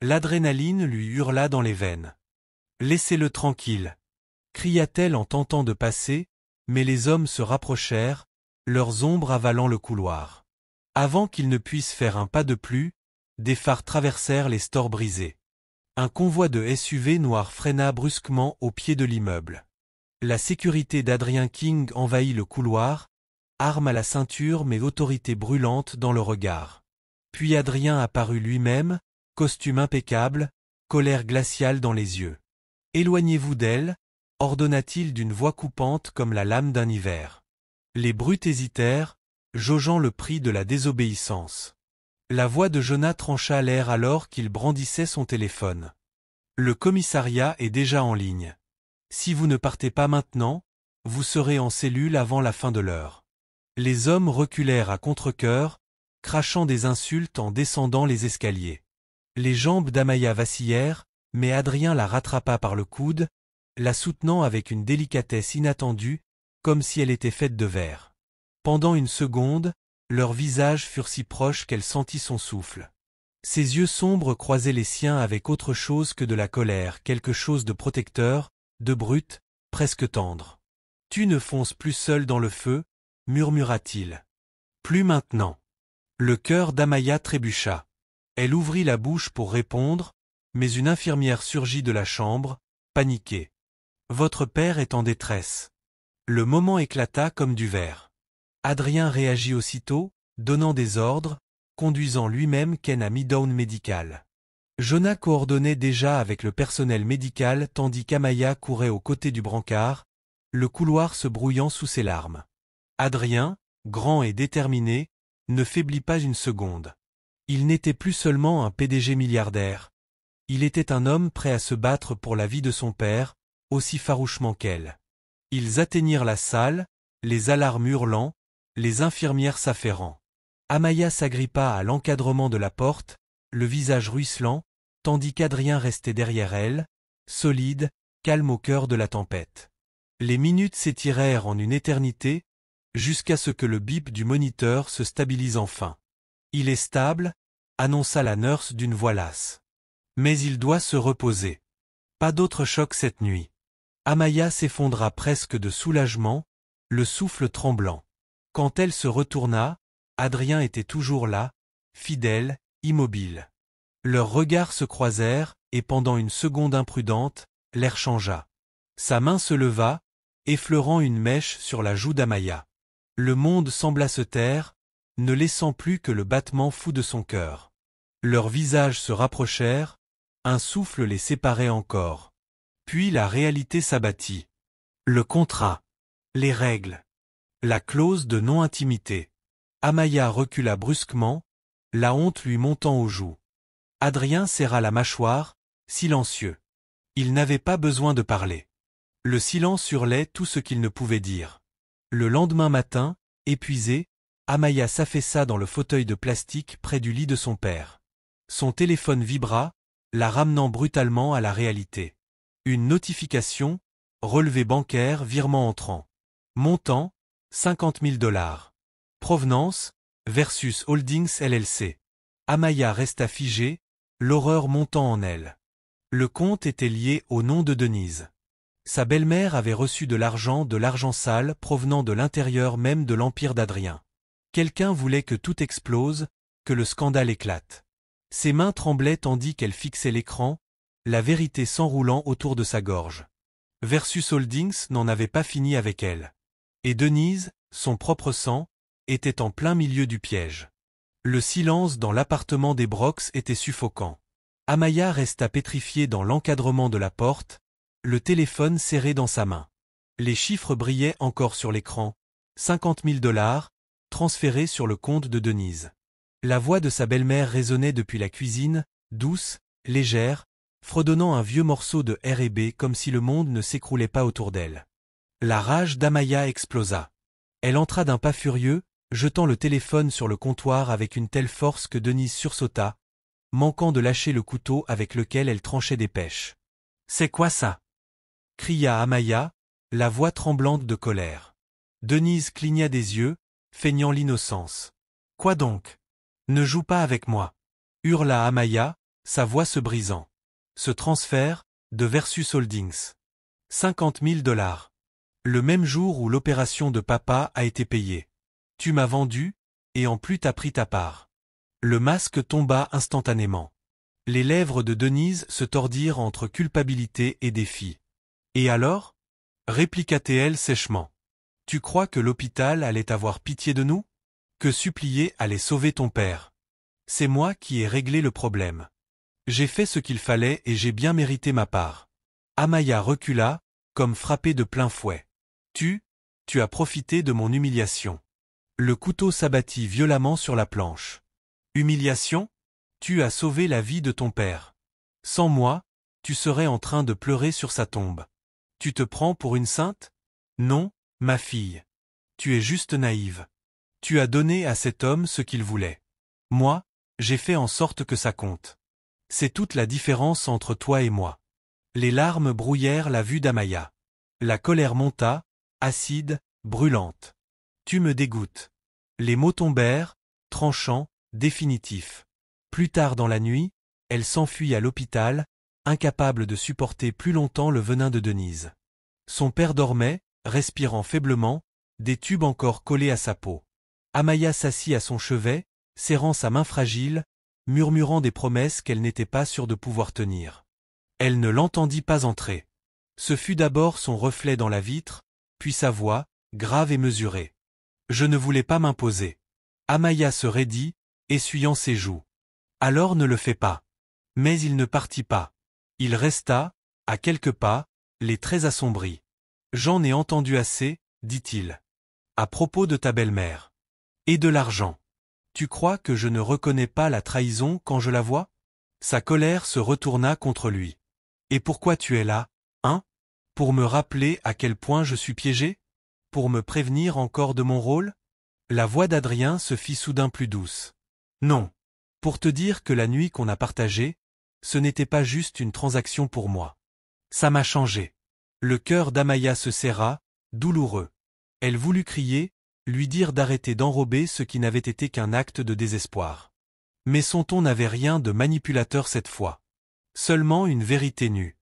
L'adrénaline lui hurla dans les veines. Laissez-le tranquille, cria-t-elle en tentant de passer, mais les hommes se rapprochèrent, leurs ombres avalant le couloir. Avant qu'ils ne puissent faire un pas de plus, des phares traversèrent les stores brisés. Un convoi de SUV noir freina brusquement au pied de l'immeuble. La sécurité d'Adrien King envahit le couloir, arme à la ceinture mais autorité brûlante dans le regard. Puis Adrien apparut lui-même, costume impeccable, colère glaciale dans les yeux. « Éloignez-vous d'elle » ordonna-t-il d'une voix coupante comme la lame d'un hiver. Les brutes hésitèrent, jaugeant le prix de la désobéissance. La voix de Jonah trancha l'air alors qu'il brandissait son téléphone. « Le commissariat est déjà en ligne. Si vous ne partez pas maintenant, vous serez en cellule avant la fin de l'heure. » Les hommes reculèrent à contre-cœur, crachant des insultes en descendant les escaliers. Les jambes d'Amaya vacillèrent, mais Adrien la rattrapa par le coude, la soutenant avec une délicatesse inattendue, comme si elle était faite de verre. Pendant une seconde, leurs visages furent si proches qu'elle sentit son souffle. Ses yeux sombres croisaient les siens avec autre chose que de la colère, quelque chose de protecteur, de brut, presque tendre. « Tu ne fonces plus seul dans le feu » murmura-t-il. « Plus maintenant. » Le cœur d'Amaya trébucha. Elle ouvrit la bouche pour répondre, mais une infirmière surgit de la chambre, paniquée. « Votre père est en détresse. » Le moment éclata comme du verre. Adrien réagit aussitôt, donnant des ordres, conduisant lui-même Ken à Midtown Medical. Jonah coordonnait déjà avec le personnel médical tandis qu'Amaya courait aux côtés du brancard, le couloir se brouillant sous ses larmes. Adrien, grand et déterminé, ne faiblit pas une seconde. Il n'était plus seulement un PDG milliardaire. Il était un homme prêt à se battre pour la vie de son père, aussi farouchement qu'elle. Ils atteignirent la salle, les alarmes hurlant, les infirmières s'affairant. Amaya s'agrippa à l'encadrement de la porte, le visage ruisselant, tandis qu'Adrien restait derrière elle, solide, calme au cœur de la tempête. Les minutes s'étirèrent en une éternité, jusqu'à ce que le bip du moniteur se stabilise enfin. « Il est stable » annonça la nurse d'une voix lasse. Mais il doit se reposer. Pas d'autre choc cette nuit. Amaya s'effondra presque de soulagement, le souffle tremblant. Quand elle se retourna, Adrien était toujours là, fidèle, immobile. Leurs regards se croisèrent, et pendant une seconde imprudente, l'air changea. Sa main se leva, effleurant une mèche sur la joue d'Amaya. Le monde sembla se taire, ne laissant plus que le battement fou de son cœur. Leurs visages se rapprochèrent, un souffle les séparait encore. Puis la réalité s'abattit. Le contrat. Les règles. La clause de non-intimité. Amaya recula brusquement, la honte lui montant aux joues. Adrien serra la mâchoire, silencieux. Il n'avait pas besoin de parler. Le silence hurlait tout ce qu'il ne pouvait dire. Le lendemain matin, épuisée, Amaya s'affaissa dans le fauteuil de plastique près du lit de son père. Son téléphone vibra, la ramenant brutalement à la réalité. Une notification, relevé bancaire, virement entrant. Montant, 50 000 $. Provenance, Versus Holdings LLC. Amaya resta figée, l'horreur montant en elle. Le compte était lié au nom de Denise. Sa belle-mère avait reçu de l'argent sale provenant de l'intérieur même de l'empire d'Adrien. Quelqu'un voulait que tout explose, que le scandale éclate. Ses mains tremblaient tandis qu'elle fixait l'écran, la vérité s'enroulant autour de sa gorge. Versus Holdings n'en avait pas fini avec elle. Et Denise, son propre sang, était en plein milieu du piège. Le silence dans l'appartement des Brox était suffocant. Amaya resta pétrifiée dans l'encadrement de la porte, le téléphone serré dans sa main. Les chiffres brillaient encore sur l'écran. 50 000 $, transférés sur le compte de Denise. La voix de sa belle-mère résonnait depuis la cuisine, douce, légère, fredonnant un vieux morceau de R&B comme si le monde ne s'écroulait pas autour d'elle. La rage d'Amaya explosa. Elle entra d'un pas furieux, jetant le téléphone sur le comptoir avec une telle force que Denise sursauta, manquant de lâcher le couteau avec lequel elle tranchait des pêches. « C'est quoi ça ?» cria Amaya, la voix tremblante de colère. Denise cligna des yeux, feignant l'innocence. « Quoi donc ? Ne joue pas avec moi !» hurla Amaya, sa voix se brisant. Ce transfert, de Versus Holdings. 50 000 $. Le même jour où l'opération de papa a été payée. Tu m'as vendu, et en plus t'as pris ta part. Le masque tomba instantanément. Les lèvres de Denise se tordirent entre culpabilité et défi. Et alors ? Répliqua-t-elle sèchement. Tu crois que l'hôpital allait avoir pitié de nous ? Que supplier allait sauver ton père ? C'est moi qui ai réglé le problème. J'ai fait ce qu'il fallait et j'ai bien mérité ma part. Amaya recula, comme frappée de plein fouet. Tu as profité de mon humiliation. Le couteau s'abattit violemment sur la planche. Humiliation ? Tu as sauvé la vie de ton père. Sans moi, tu serais en train de pleurer sur sa tombe. Tu te prends pour une sainte ? Non, ma fille. Tu es juste naïve. Tu as donné à cet homme ce qu'il voulait. Moi, j'ai fait en sorte que ça compte. C'est toute la différence entre toi et moi. Les larmes brouillèrent la vue d'Amaya. La colère monta, acide, brûlante. Tu me dégoûtes. Les mots tombèrent, tranchants, définitifs. Plus tard dans la nuit, elle s'enfuit à l'hôpital, incapable de supporter plus longtemps le venin de Denise. Son père dormait, respirant faiblement, des tubes encore collés à sa peau. Amaya s'assit à son chevet, serrant sa main fragile, murmurant des promesses qu'elle n'était pas sûre de pouvoir tenir. Elle ne l'entendit pas entrer. Ce fut d'abord son reflet dans la vitre, puis sa voix, grave et mesurée. Je ne voulais pas m'imposer. Amaya se raidit, essuyant ses joues. Alors ne le fais pas. Mais il ne partit pas. Il resta, à quelques pas, les traits assombris. J'en ai entendu assez, dit-il. À propos de ta belle-mère. Et de l'argent. Tu crois que je ne reconnais pas la trahison quand je la vois ? Sa colère se retourna contre lui. Et pourquoi tu es là, hein ? Pour me rappeler à quel point je suis piégé ? Pour me prévenir encore de mon rôle ? La voix d'Adrien se fit soudain plus douce. Non. Pour te dire que la nuit qu'on a partagée, ce n'était pas juste une transaction pour moi. Ça m'a changé. Le cœur d'Amaya se serra, douloureux. Elle voulut crier, lui dire d'arrêter d'enrober ce qui n'avait été qu'un acte de désespoir. Mais son ton n'avait rien de manipulateur cette fois. Seulement une vérité nue.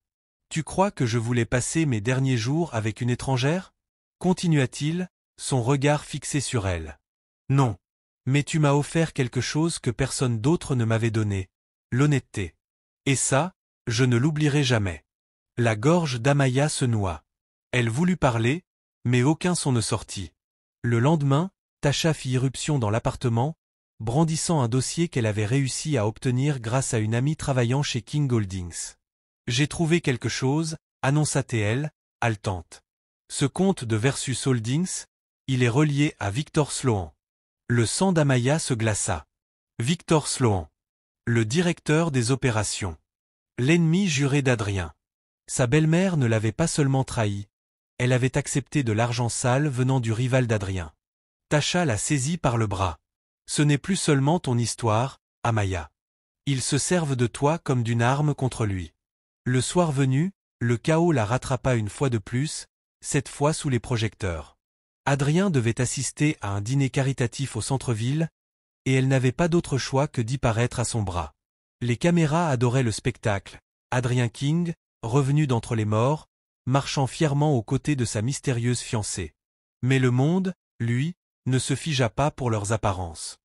Tu crois que je voulais passer mes derniers jours avec une étrangère? Continua-t-il, son regard fixé sur elle. Non. Mais tu m'as offert quelque chose que personne d'autre ne m'avait donné. L'honnêteté. Et ça, je ne l'oublierai jamais. La gorge d'Amaya se noua. Elle voulut parler, mais aucun son ne sortit. Le lendemain, Tasha fit irruption dans l'appartement, brandissant un dossier qu'elle avait réussi à obtenir grâce à une amie travaillant chez King Holdings. « J'ai trouvé quelque chose », annonça-t-elle, haletante. Ce compte de Versus Holdings, il est relié à Victor Sloan. Le sang d'Amaya se glaça. Victor Sloan. Le directeur des opérations. L'ennemi juré d'Adrien. Sa belle-mère ne l'avait pas seulement trahi, elle avait accepté de l'argent sale venant du rival d'Adrien. Tasha la saisit par le bras. Ce n'est plus seulement ton histoire, Amaya. Ils se servent de toi comme d'une arme contre lui. Le soir venu, le chaos la rattrapa une fois de plus, cette fois sous les projecteurs. Adrien devait assister à un dîner caritatif au centre-ville, et elle n'avait pas d'autre choix que d'y paraître à son bras. Les caméras adoraient le spectacle. Adrien King, revenu d'entre les morts, marchant fièrement aux côtés de sa mystérieuse fiancée. Mais le monde, lui, ne se figea pas pour leurs apparences.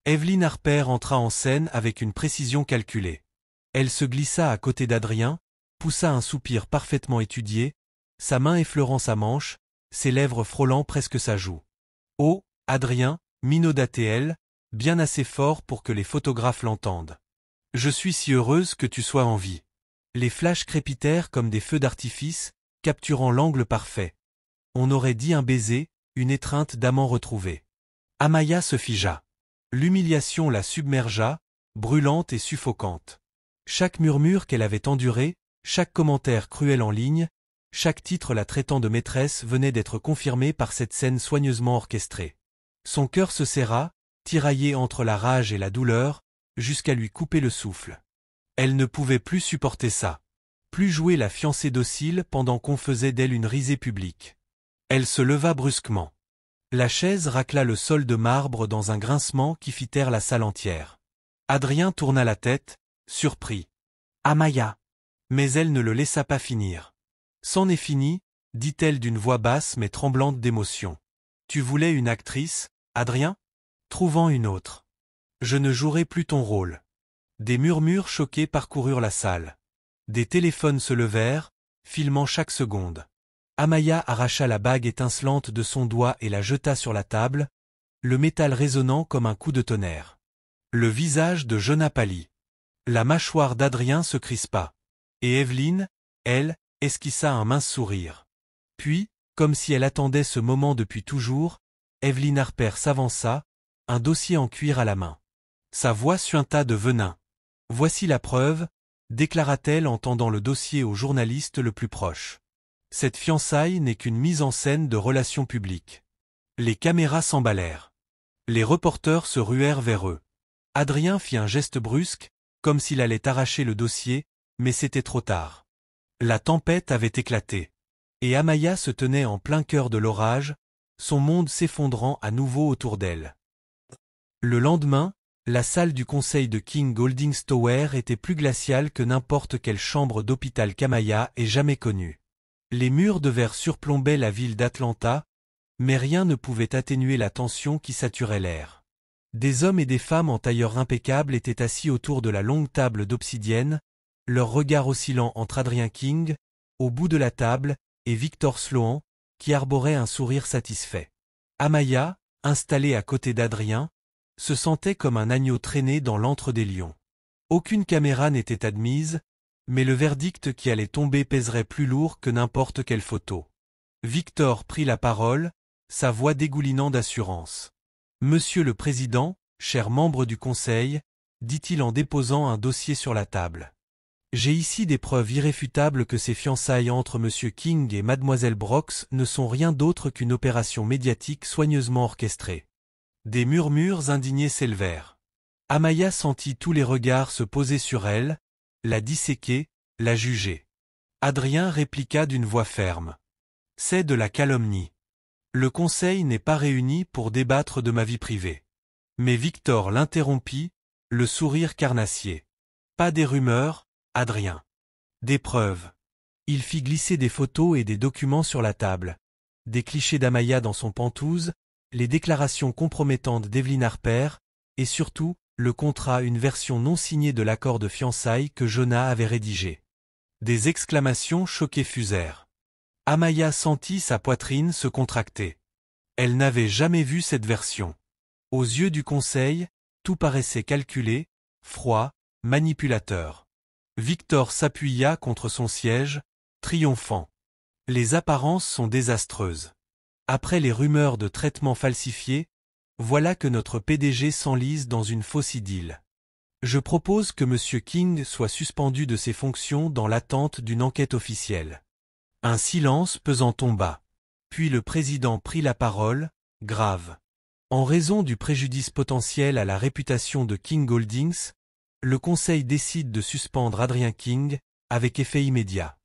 Evelyn Harper entra en scène avec une précision calculée. Elle se glissa à côté d'Adrien, poussa un soupir parfaitement étudié, sa main effleurant sa manche, ses lèvres frôlant presque sa joue. « Oh, Adrien » minauda-t-elle, bien assez fort pour que les photographes l'entendent. « Je suis si heureuse que tu sois en vie. » Les flashs crépitèrent comme des feux d'artifice, capturant l'angle parfait. On aurait dit un baiser, une étreinte d'amant retrouvé. Amaya se figea. L'humiliation la submergea, brûlante et suffocante. Chaque murmure qu'elle avait enduré, chaque commentaire cruel en ligne, chaque titre la traitant de maîtresse venait d'être confirmé par cette scène soigneusement orchestrée. Son cœur se serra, tiraillé entre la rage et la douleur, jusqu'à lui couper le souffle. Elle ne pouvait plus supporter ça. Plus jouer la fiancée docile pendant qu'on faisait d'elle une risée publique. Elle se leva brusquement. La chaise racla le sol de marbre dans un grincement qui fit taire la salle entière. Adrien tourna la tête, surpris. « Amaya !» Mais elle ne le laissa pas finir. « C'en est fini », dit-elle d'une voix basse mais tremblante d'émotion. « Tu voulais une actrice, Adrien ? Trouvant une autre. Je ne jouerai plus ton rôle. » Des murmures choqués parcoururent la salle. Des téléphones se levèrent, filmant chaque seconde. Amaya arracha la bague étincelante de son doigt et la jeta sur la table, le métal résonnant comme un coup de tonnerre. Le visage de Jonah pâlit. La mâchoire d'Adrien se crispa. Et Evelyn, elle, esquissa un mince sourire. Puis, comme si elle attendait ce moment depuis toujours, Evelyn Harper s'avança, un dossier en cuir à la main. Sa voix suinta de venin. « Voici la preuve », déclara-t-elle en tendant le dossier au journaliste le plus proche. Cette fiançaille n'est qu'une mise en scène de relations publiques. Les caméras s'emballèrent. Les reporters se ruèrent vers eux. Adrien fit un geste brusque, comme s'il allait arracher le dossier, mais c'était trop tard. La tempête avait éclaté. Et Amaya se tenait en plein cœur de l'orage, son monde s'effondrant à nouveau autour d'elle. Le lendemain, la salle du conseil de King Holdings Tower était plus glaciale que n'importe quelle chambre d'hôpital qu'Amaya ait jamais connue. Les murs de verre surplombaient la ville d'Atlanta, mais rien ne pouvait atténuer la tension qui saturait l'air. Des hommes et des femmes en tailleur impeccable étaient assis autour de la longue table d'obsidienne, leurs regards oscillant entre Adrien King, au bout de la table, et Victor Sloan, qui arborait un sourire satisfait. Amaya, installée à côté d'Adrien, se sentait comme un agneau traîné dans l'antre des lions. Aucune caméra n'était admise, mais le verdict qui allait tomber pèserait plus lourd que n'importe quelle photo. Victor prit la parole, sa voix dégoulinant d'assurance. « Monsieur le Président, cher membre du Conseil, » dit-il en déposant un dossier sur la table. « J'ai ici des preuves irréfutables que ces fiançailles entre M. King et Mademoiselle Brox ne sont rien d'autre qu'une opération médiatique soigneusement orchestrée. » Des murmures indignés s'élevèrent. Amaya sentit tous les regards se poser sur elle, la disséquer, la juger. Adrien répliqua d'une voix ferme. « C'est de la calomnie. Le conseil n'est pas réuni pour débattre de ma vie privée. » Mais Victor l'interrompit, le sourire carnassier. Pas des rumeurs, Adrien. Des preuves. Il fit glisser des photos et des documents sur la table. Des clichés d'Amaya dans son pantouse, les déclarations compromettantes d'Evelyn Harper, et surtout, le contrat, une version non signée de l'accord de fiançailles que Jonah avait rédigé. Des exclamations choquées fusèrent. Amaya sentit sa poitrine se contracter. Elle n'avait jamais vu cette version. Aux yeux du conseil, tout paraissait calculé, froid, manipulateur. Victor s'appuya contre son siège, triomphant. Les apparences sont désastreuses. Après les rumeurs de traitements falsifiés, voilà que notre PDG s'enlise dans une fausse idylle. Je propose que M. King soit suspendu de ses fonctions dans l'attente d'une enquête officielle. Un silence pesant tomba. Puis le président prit la parole, grave. En raison du préjudice potentiel à la réputation de King Holdings, le conseil décide de suspendre Adrien King, avec effet immédiat.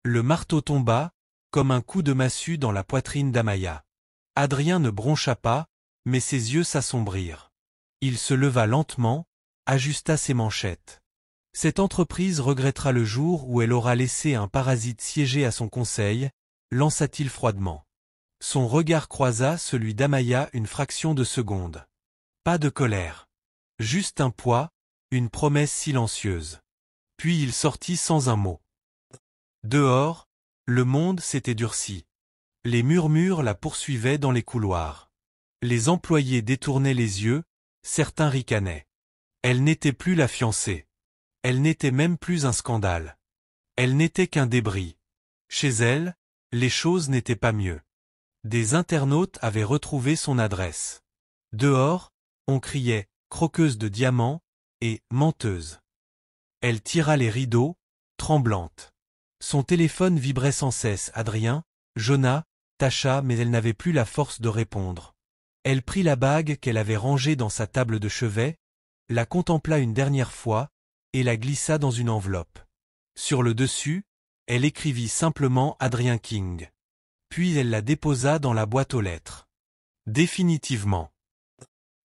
Le marteau tomba, comme un coup de massue dans la poitrine d'Amaya. Adrien ne broncha pas, mais ses yeux s'assombrirent. Il se leva lentement, ajusta ses manchettes. Cette entreprise regrettera le jour où elle aura laissé un parasite siéger à son conseil, lança-t-il froidement. Son regard croisa celui d'Amaya une fraction de seconde. Pas de colère. Juste un poids, une promesse silencieuse. Puis il sortit sans un mot. Dehors, le monde s'était durci. Les murmures la poursuivaient dans les couloirs. Les employés détournaient les yeux, certains ricanaient. Elle n'était plus la fiancée. Elle n'était même plus un scandale. Elle n'était qu'un débris. Chez elle, les choses n'étaient pas mieux. Des internautes avaient retrouvé son adresse. Dehors, on criait « croqueuse de diamants » et « menteuse ». Elle tira les rideaux, tremblante. Son téléphone vibrait sans cesse. Adrien, Jonah, Tasha, mais elle n'avait plus la force de répondre. Elle prit la bague qu'elle avait rangée dans sa table de chevet, la contempla une dernière fois, et la glissa dans une enveloppe. Sur le dessus, elle écrivit simplement Adrien King. Puis elle la déposa dans la boîte aux lettres. Définitivement.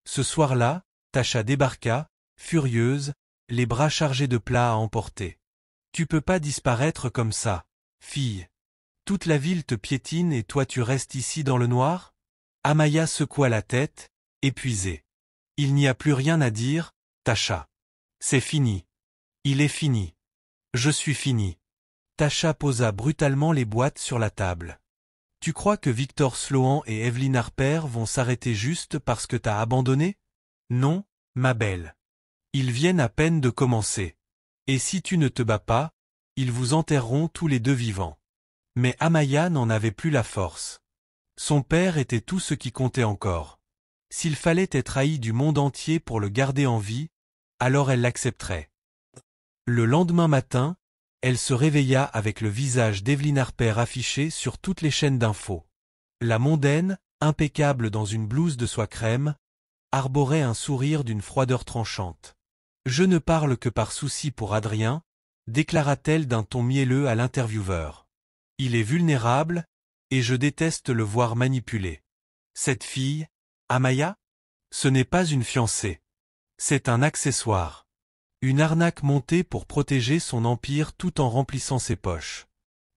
Ce soir-là, Tasha débarqua, furieuse, les bras chargés de plats à emporter. Tu peux pas disparaître comme ça, fille. Toute la ville te piétine et toi tu restes ici dans le noir? Amaya secoua la tête, épuisée. Il n'y a plus rien à dire, Tasha. C'est fini. Il est fini. Je suis fini. Tasha posa brutalement les boîtes sur la table. Tu crois que Victor Sloan et Evelyn Harper vont s'arrêter juste parce que t'as abandonné? Non, ma belle. Ils viennent à peine de commencer. Et si tu ne te bats pas, ils vous enterreront tous les deux vivants. Mais Amaya n'en avait plus la force. Son père était tout ce qui comptait encore. S'il fallait être haï du monde entier pour le garder en vie, alors elle l'accepterait. Le lendemain matin, elle se réveilla avec le visage d'Evelyn Harper affiché sur toutes les chaînes d'infos. La mondaine, impeccable dans une blouse de soie crème, arborait un sourire d'une froideur tranchante. « Je ne parle que par souci pour Adrien », déclara-t-elle d'un ton mielleux à l'intervieweur. « Il est vulnérable, et je déteste le voir manipulé. Cette fille, Amaya? Ce n'est pas une fiancée. C'est un accessoire. Une arnaque montée pour protéger son empire tout en remplissant ses poches. »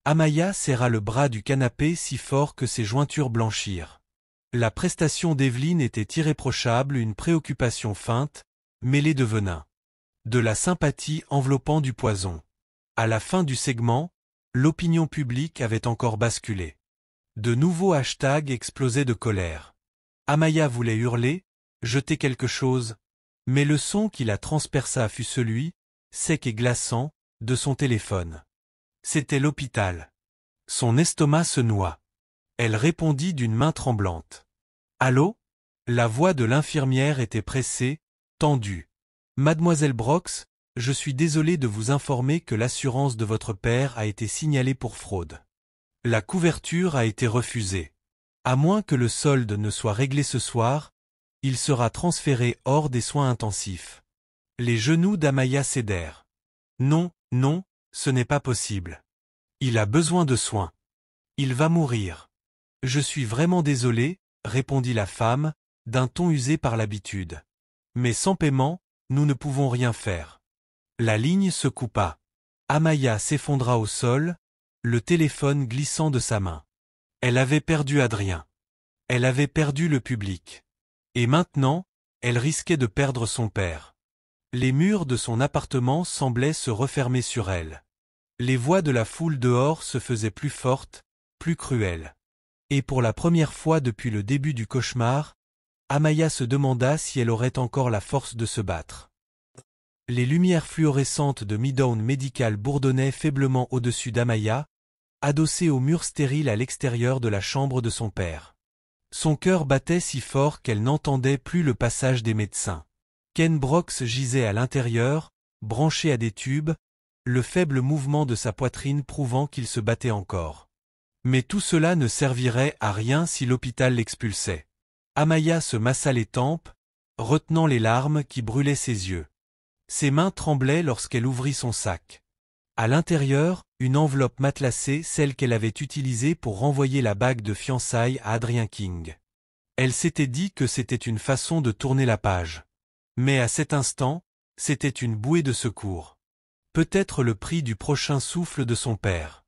Amaya serra le bras du canapé si fort que ses jointures blanchirent. La prestation d'Evelyn était irréprochable, une préoccupation feinte, mêlée de venin. De la sympathie enveloppant du poison. À la fin du segment, l'opinion publique avait encore basculé. De nouveaux hashtags explosaient de colère. Amaya voulait hurler, jeter quelque chose, mais le son qui la transperça fut celui, sec et glaçant, de son téléphone. C'était l'hôpital. Son estomac se noua. Elle répondit d'une main tremblante. « Allô ?» La voix de l'infirmière était pressée, tendue. « Mademoiselle Brox, je suis désolé de vous informer que l'assurance de votre père a été signalée pour fraude. La couverture a été refusée. À moins que le solde ne soit réglé ce soir, il sera transféré hors des soins intensifs. » Les genoux d'Amaya cédèrent. « Non, non, ce n'est pas possible. Il a besoin de soins. Il va mourir. »« Je suis vraiment désolé, » répondit la femme, d'un ton usé par l'habitude. « Mais sans paiement, nous ne pouvons rien faire. La ligne se coupa. Amaya s'effondra au sol, le téléphone glissant de sa main. Elle avait perdu Adrien. Elle avait perdu le public. Et maintenant, elle risquait de perdre son père. Les murs de son appartement semblaient se refermer sur elle. Les voix de la foule dehors se faisaient plus fortes, plus cruelles. Et pour la première fois depuis le début du cauchemar, Amaya se demanda si elle aurait encore la force de se battre. Les lumières fluorescentes de Midtown Medical bourdonnaient faiblement au-dessus d'Amaya, adossée au mur stérile à l'extérieur de la chambre de son père. Son cœur battait si fort qu'elle n'entendait plus le passage des médecins. Ken Brox gisait à l'intérieur, branché à des tubes, le faible mouvement de sa poitrine prouvant qu'il se battait encore. Mais tout cela ne servirait à rien si l'hôpital l'expulsait. Amaya se massa les tempes, retenant les larmes qui brûlaient ses yeux. Ses mains tremblaient lorsqu'elle ouvrit son sac. À l'intérieur, une enveloppe matelassée, celle qu'elle avait utilisée pour renvoyer la bague de fiançailles à Adrien King. Elle s'était dit que c'était une façon de tourner la page. Mais à cet instant, c'était une bouée de secours. Peut-être le prix du prochain souffle de son père.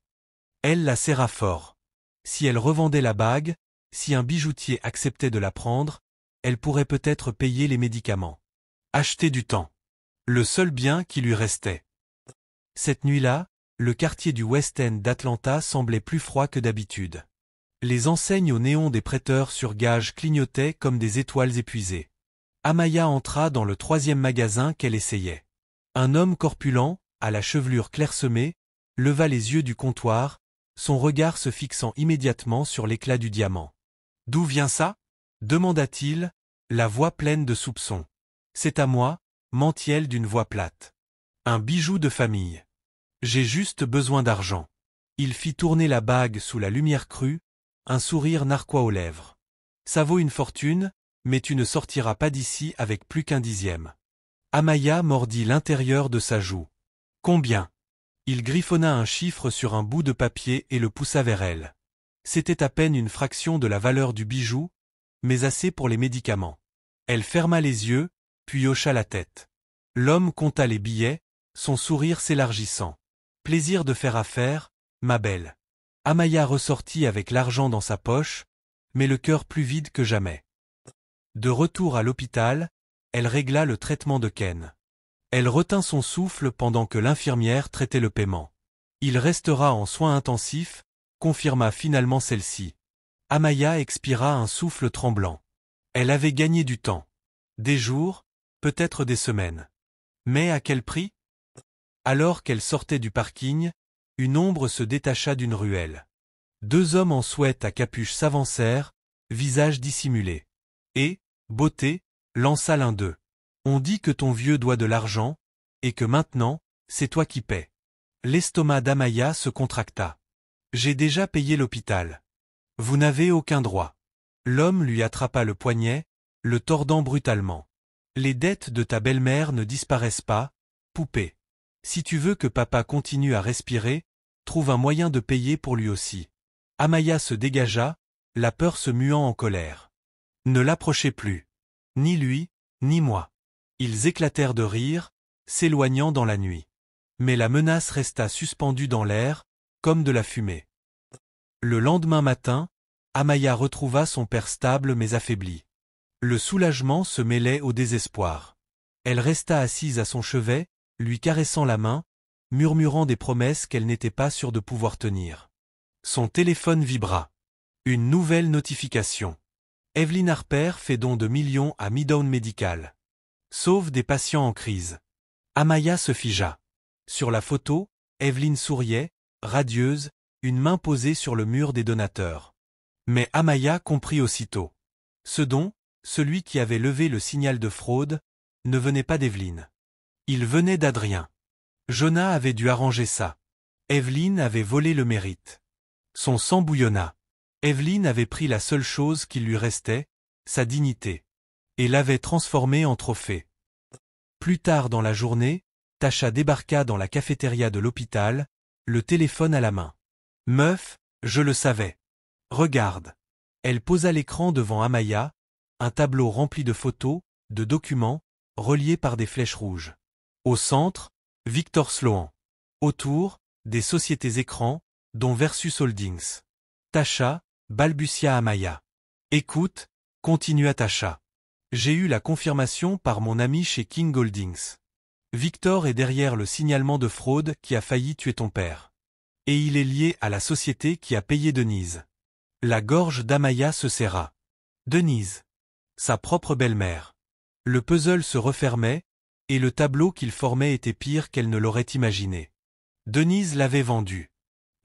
Elle la serra fort. Si elle revendait la bague, si un bijoutier acceptait de la prendre, elle pourrait peut-être payer les médicaments. Acheter du temps. Le seul bien qui lui restait. Cette nuit-là, le quartier du West End d'Atlanta semblait plus froid que d'habitude. Les enseignes au néon des prêteurs sur gage clignotaient comme des étoiles épuisées. Amaya entra dans le 3e magasin qu'elle essayait. Un homme corpulent, à la chevelure clairsemée, leva les yeux du comptoir, son regard se fixant immédiatement sur l'éclat du diamant. « D'où vient ça » demanda-t-il, la voix pleine de soupçons. « C'est à moi » mentit-elle d'une voix plate. « Un bijou de famille. J'ai juste besoin d'argent. » Il fit tourner la bague sous la lumière crue, un sourire narquois aux lèvres. « Ça vaut une fortune, mais tu ne sortiras pas d'ici avec plus qu'1 dixième. » Amaya mordit l'intérieur de sa joue. « Combien » Il griffonna un chiffre sur un bout de papier et le poussa vers elle. C'était à peine une fraction de la valeur du bijou, mais assez pour les médicaments. Elle ferma les yeux, puis hocha la tête. L'homme compta les billets, son sourire s'élargissant. « Plaisir de faire affaire, ma belle. » Amaya ressortit avec l'argent dans sa poche, mais le cœur plus vide que jamais. De retour à l'hôpital, elle régla le traitement de Ken. Elle retint son souffle pendant que l'infirmière traitait le paiement. « Il restera en soins intensifs », confirma finalement celle-ci. Amaya expira un souffle tremblant. Elle avait gagné du temps. Des jours, peut-être des semaines. Mais à quel prix ? Alors qu'elle sortait du parking, une ombre se détacha d'une ruelle. 2 hommes en sweat à capuche s'avancèrent, visage dissimulé. Et, beauté, lança l'un d'eux. « On dit que ton vieux doit de l'argent, et que maintenant, c'est toi qui paies. » L'estomac d'Amaya se contracta. « J'ai déjà payé l'hôpital. Vous n'avez aucun droit. » L'homme lui attrapa le poignet, le tordant brutalement. « Les dettes de ta belle-mère ne disparaissent pas, poupée. Si tu veux que papa continue à respirer, trouve un moyen de payer pour lui aussi. » Amaya se dégagea, la peur se muant en colère. « Ne l'approchez plus. Ni lui, ni moi. » Ils éclatèrent de rire, s'éloignant dans la nuit. Mais la menace resta suspendue dans l'air, comme de la fumée. Le lendemain matin, Amaya retrouva son père stable mais affaibli. Le soulagement se mêlait au désespoir. Elle resta assise à son chevet, lui caressant la main, murmurant des promesses qu'elle n'était pas sûre de pouvoir tenir. Son téléphone vibra. Une nouvelle notification. Evelyn Harper fait don de millions à Midtown Medical. Sauve des patients en crise. Amaya se figea. Sur la photo, Evelyn souriait, radieuse, une main posée sur le mur des donateurs. Mais Amaya comprit aussitôt. Ce don, celui qui avait levé le signal de fraude, ne venait pas d'Evelyn. Il venait d'Adrien. Jonah avait dû arranger ça. Evelyn avait volé le mérite. Son sang bouillonna. Evelyn avait pris la seule chose qui lui restait, sa dignité, et l'avait transformée en trophée. Plus tard dans la journée, Tasha débarqua dans la cafétéria de l'hôpital, le téléphone à la main. « Meuf, je le savais. Regarde. » Elle posa l'écran devant Amaya, un tableau rempli de photos, de documents, reliés par des flèches rouges. Au centre, Victor Sloan. Autour, des sociétés écrans, dont Versus Holdings. Tasha, balbutia Amaya. Écoute, continua Tasha. J'ai eu la confirmation par mon ami chez King Holdings. Victor est derrière le signalement de fraude qui a failli tuer ton père. Et il est lié à la société qui a payé Denise. La gorge d'Amaya se serra. Denise. Sa propre belle-mère. Le puzzle se refermait, et le tableau qu'il formait était pire qu'elle ne l'aurait imaginé. Denise l'avait vendu.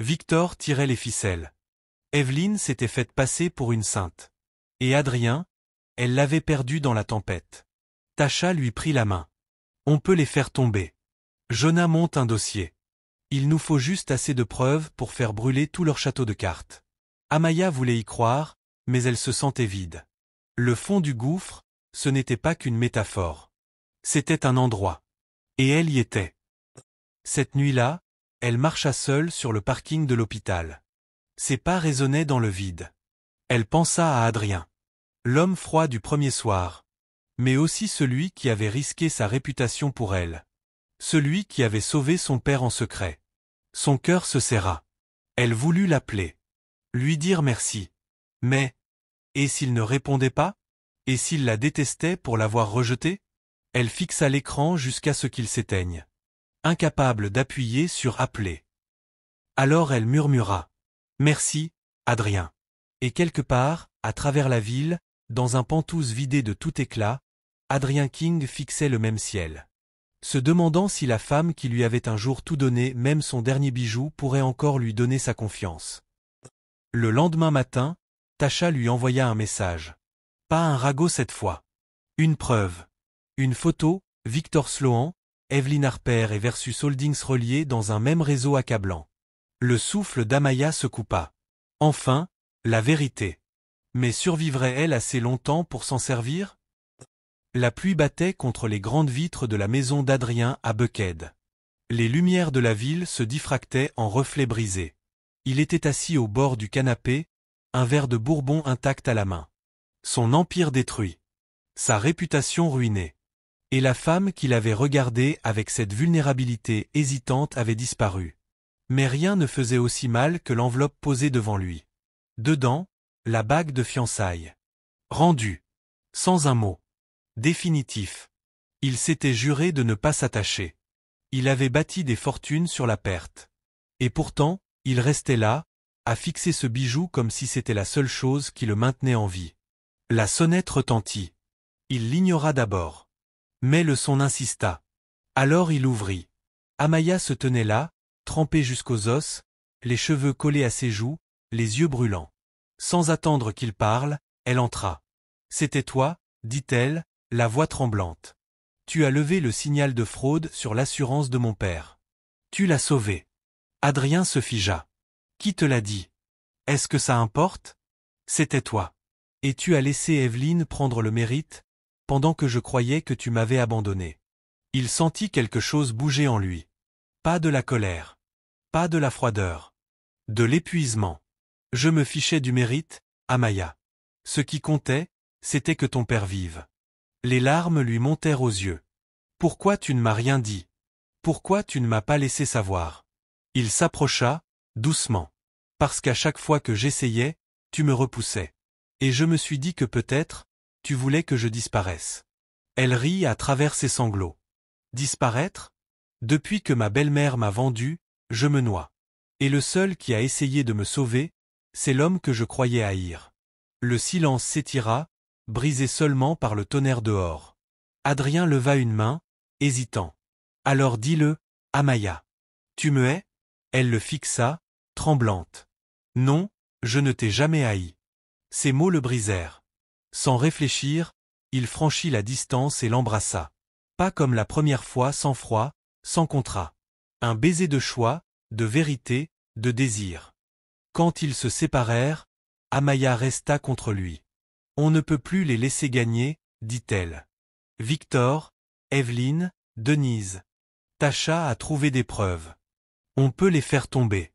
Victor tirait les ficelles. Evelyne s'était faite passer pour une sainte. Et Adrien, elle l'avait perdu dans la tempête. Tasha lui prit la main. On peut les faire tomber. Jonah monte un dossier. Il nous faut juste assez de preuves pour faire brûler tout leur château de cartes. Amaya voulait y croire, mais elle se sentait vide. Le fond du gouffre, ce n'était pas qu'une métaphore. C'était un endroit. Et elle y était. Cette nuit-là, elle marcha seule sur le parking de l'hôpital. Ses pas résonnaient dans le vide. Elle pensa à Adrien. L'homme froid du premier soir. Mais aussi celui qui avait risqué sa réputation pour elle. Celui qui avait sauvé son père en secret. Son cœur se serra. Elle voulut l'appeler. Lui dire merci. Mais, et s'il ne répondait pas? Et s'il la détestait pour l'avoir rejetée? Elle fixa l'écran jusqu'à ce qu'il s'éteigne. Incapable d'appuyer sur appeler. Alors elle murmura. Merci, Adrien. Et quelque part, à travers la ville, dans un Penthouse vidé de tout éclat, Adrien King fixait le même ciel. Se demandant si la femme qui lui avait un jour tout donné, même son dernier bijou, pourrait encore lui donner sa confiance. Le lendemain matin, Tasha lui envoya un message. Pas un ragot cette fois. Une preuve. Une photo, Victor Sloan, Evelyne Harper et Versus Holdings reliés dans un même réseau accablant. Le souffle d'Amaya se coupa. Enfin, la vérité. Mais survivrait-elle assez longtemps pour s'en servir? La pluie battait contre les grandes vitres de la maison d'Adrien à Buckhead. Les lumières de la ville se diffractaient en reflets brisés. Il était assis au bord du canapé, un verre de bourbon intact à la main. Son empire détruit. Sa réputation ruinée. Et la femme qu'il avait regardée avec cette vulnérabilité hésitante avait disparu. Mais rien ne faisait aussi mal que l'enveloppe posée devant lui. Dedans, la bague de fiançailles. Rendue. Sans un mot. Définitif. Il s'était juré de ne pas s'attacher. Il avait bâti des fortunes sur la perte. Et pourtant, il restait là, à fixer ce bijou comme si c'était la seule chose qui le maintenait en vie. La sonnette retentit. Il l'ignora d'abord. Mais le son insista. Alors il ouvrit. Amaya se tenait là, trempée jusqu'aux os, les cheveux collés à ses joues, les yeux brûlants. Sans attendre qu'il parle, elle entra. « C'était toi, dit-elle, la voix tremblante. Tu as levé le signal de fraude sur l'assurance de mon père. Tu l'as sauvé. » Adrien se figea. « Qui te l'a dit? Est-ce que ça importe? C'était toi. Et tu as laissé Evelyne prendre le mérite, pendant que je croyais que tu m'avais abandonné. » Il sentit quelque chose bouger en lui. Pas de la colère. Pas de la froideur. De l'épuisement. Je me fichais du mérite, Amaya. Ce qui comptait, c'était que ton père vive. Les larmes lui montèrent aux yeux. Pourquoi tu ne m'as rien dit? Pourquoi tu ne m'as pas laissé savoir? Il s'approcha, doucement. Parce qu'à chaque fois que j'essayais, tu me repoussais. Et je me suis dit que peut-être, tu voulais que je disparaisse. Elle rit à travers ses sanglots. Disparaître? Depuis que ma belle-mère m'a vendu, je me noie. Et le seul qui a essayé de me sauver, c'est l'homme que je croyais haïr. Le silence s'étira, brisé seulement par le tonnerre dehors. Adrien leva une main, hésitant. Alors dis-le, Amaya. Tu me hais? Elle le fixa, tremblante. Non, je ne t'ai jamais haï. Ces mots le brisèrent. Sans réfléchir, il franchit la distance et l'embrassa. Pas comme la première fois, sans froid, sans contrat. Un baiser de choix, de vérité, de désir. Quand ils se séparèrent, Amaya resta contre lui. On ne peut plus les laisser gagner, dit-elle. Victor, Evelyne, Denise. Tasha a trouvé des preuves. On peut les faire tomber.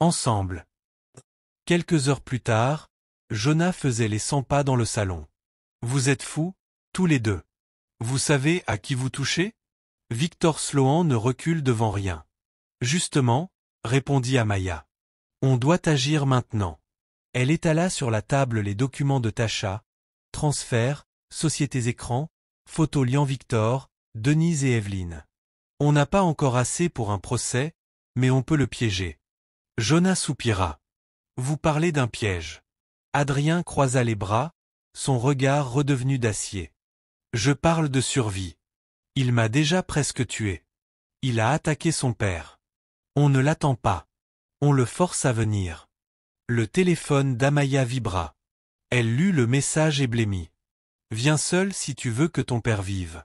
Ensemble. Quelques heures plus tard, Jonah faisait les 100 pas dans le salon. Vous êtes fous, tous les deux. Vous savez à qui vous touchez? Victor Sloan ne recule devant rien. Justement, répondit Amaya. On doit agir maintenant. Elle étala sur la table les documents de Tasha, transferts, sociétés écrans, photos liant Victor, Denise et Evelyne. On n'a pas encore assez pour un procès, mais on peut le piéger. Jonah soupira. Vous parlez d'un piège. Adrien croisa les bras, son regard redevenu d'acier. Je parle de survie. Il m'a déjà presque tué. Il a attaqué son père. On ne l'attend pas. On le force à venir. Le téléphone d'Amaya vibra. Elle lut le message et blêmit. Viens seul si tu veux que ton père vive.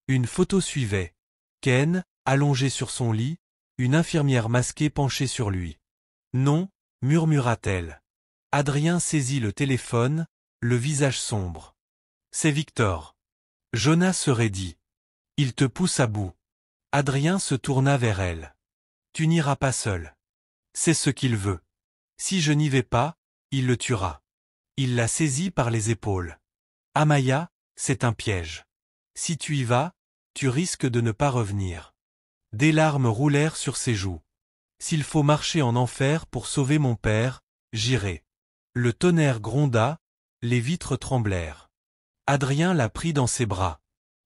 Une photo suivait. Ken, allongé sur son lit, une infirmière masquée penchée sur lui. Non, murmura-t-elle. Adrien saisit le téléphone, le visage sombre. C'est Victor. Jonah se raidit. Il te pousse à bout. Adrien se tourna vers elle. Tu n'iras pas seul. C'est ce qu'il veut. Si je n'y vais pas, il le tuera. Il la saisit par les épaules. Amaya, c'est un piège. Si tu y vas, tu risques de ne pas revenir. Des larmes roulèrent sur ses joues. S'il faut marcher en enfer pour sauver mon père, j'irai. Le tonnerre gronda, les vitres tremblèrent. Adrien la prit dans ses bras.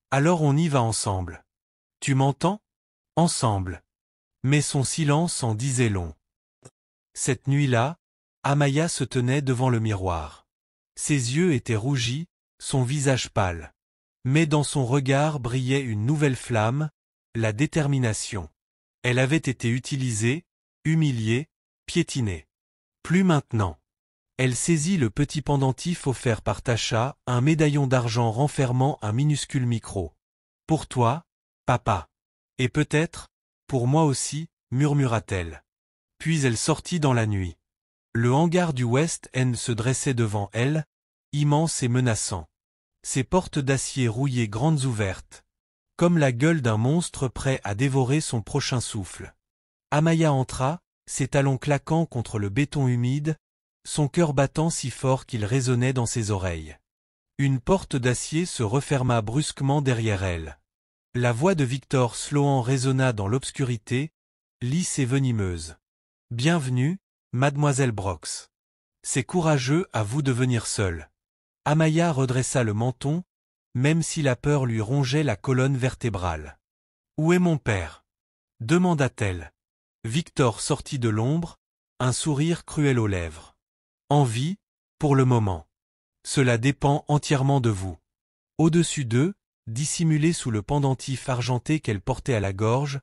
Alors on y va ensemble. Tu m'entends? Ensemble. Mais son silence en disait long. Cette nuit-là, Amaya se tenait devant le miroir. Ses yeux étaient rougis, son visage pâle. Mais dans son regard brillait une nouvelle flamme, la détermination. Elle avait été utilisée, humiliée, piétinée. Plus maintenant. Elle saisit le petit pendentif offert par Tasha, un médaillon d'argent renfermant un minuscule micro. Pour toi, papa. Et peut-être, pour moi aussi, murmura-t-elle. Puis elle sortit dans la nuit. Le hangar du West End se dressait devant elle, immense et menaçant. Ses portes d'acier rouillé grandes ouvertes, comme la gueule d'un monstre prêt à dévorer son prochain souffle. Amaya entra, ses talons claquant contre le béton humide, son cœur battant si fort qu'il résonnait dans ses oreilles. Une porte d'acier se referma brusquement derrière elle. La voix de Victor Sloan résonna dans l'obscurité, lisse et venimeuse. « Bienvenue, mademoiselle Brox. C'est courageux à vous de venir seule. » Amaya redressa le menton, même si la peur lui rongeait la colonne vertébrale. « Où est mon père ?» demanda-t-elle. Victor sortit de l'ombre, un sourire cruel aux lèvres. « En vie, pour le moment. Cela dépend entièrement de vous. » Au-dessus d'eux, dissimulé sous le pendentif argenté qu'elle portait à la gorge,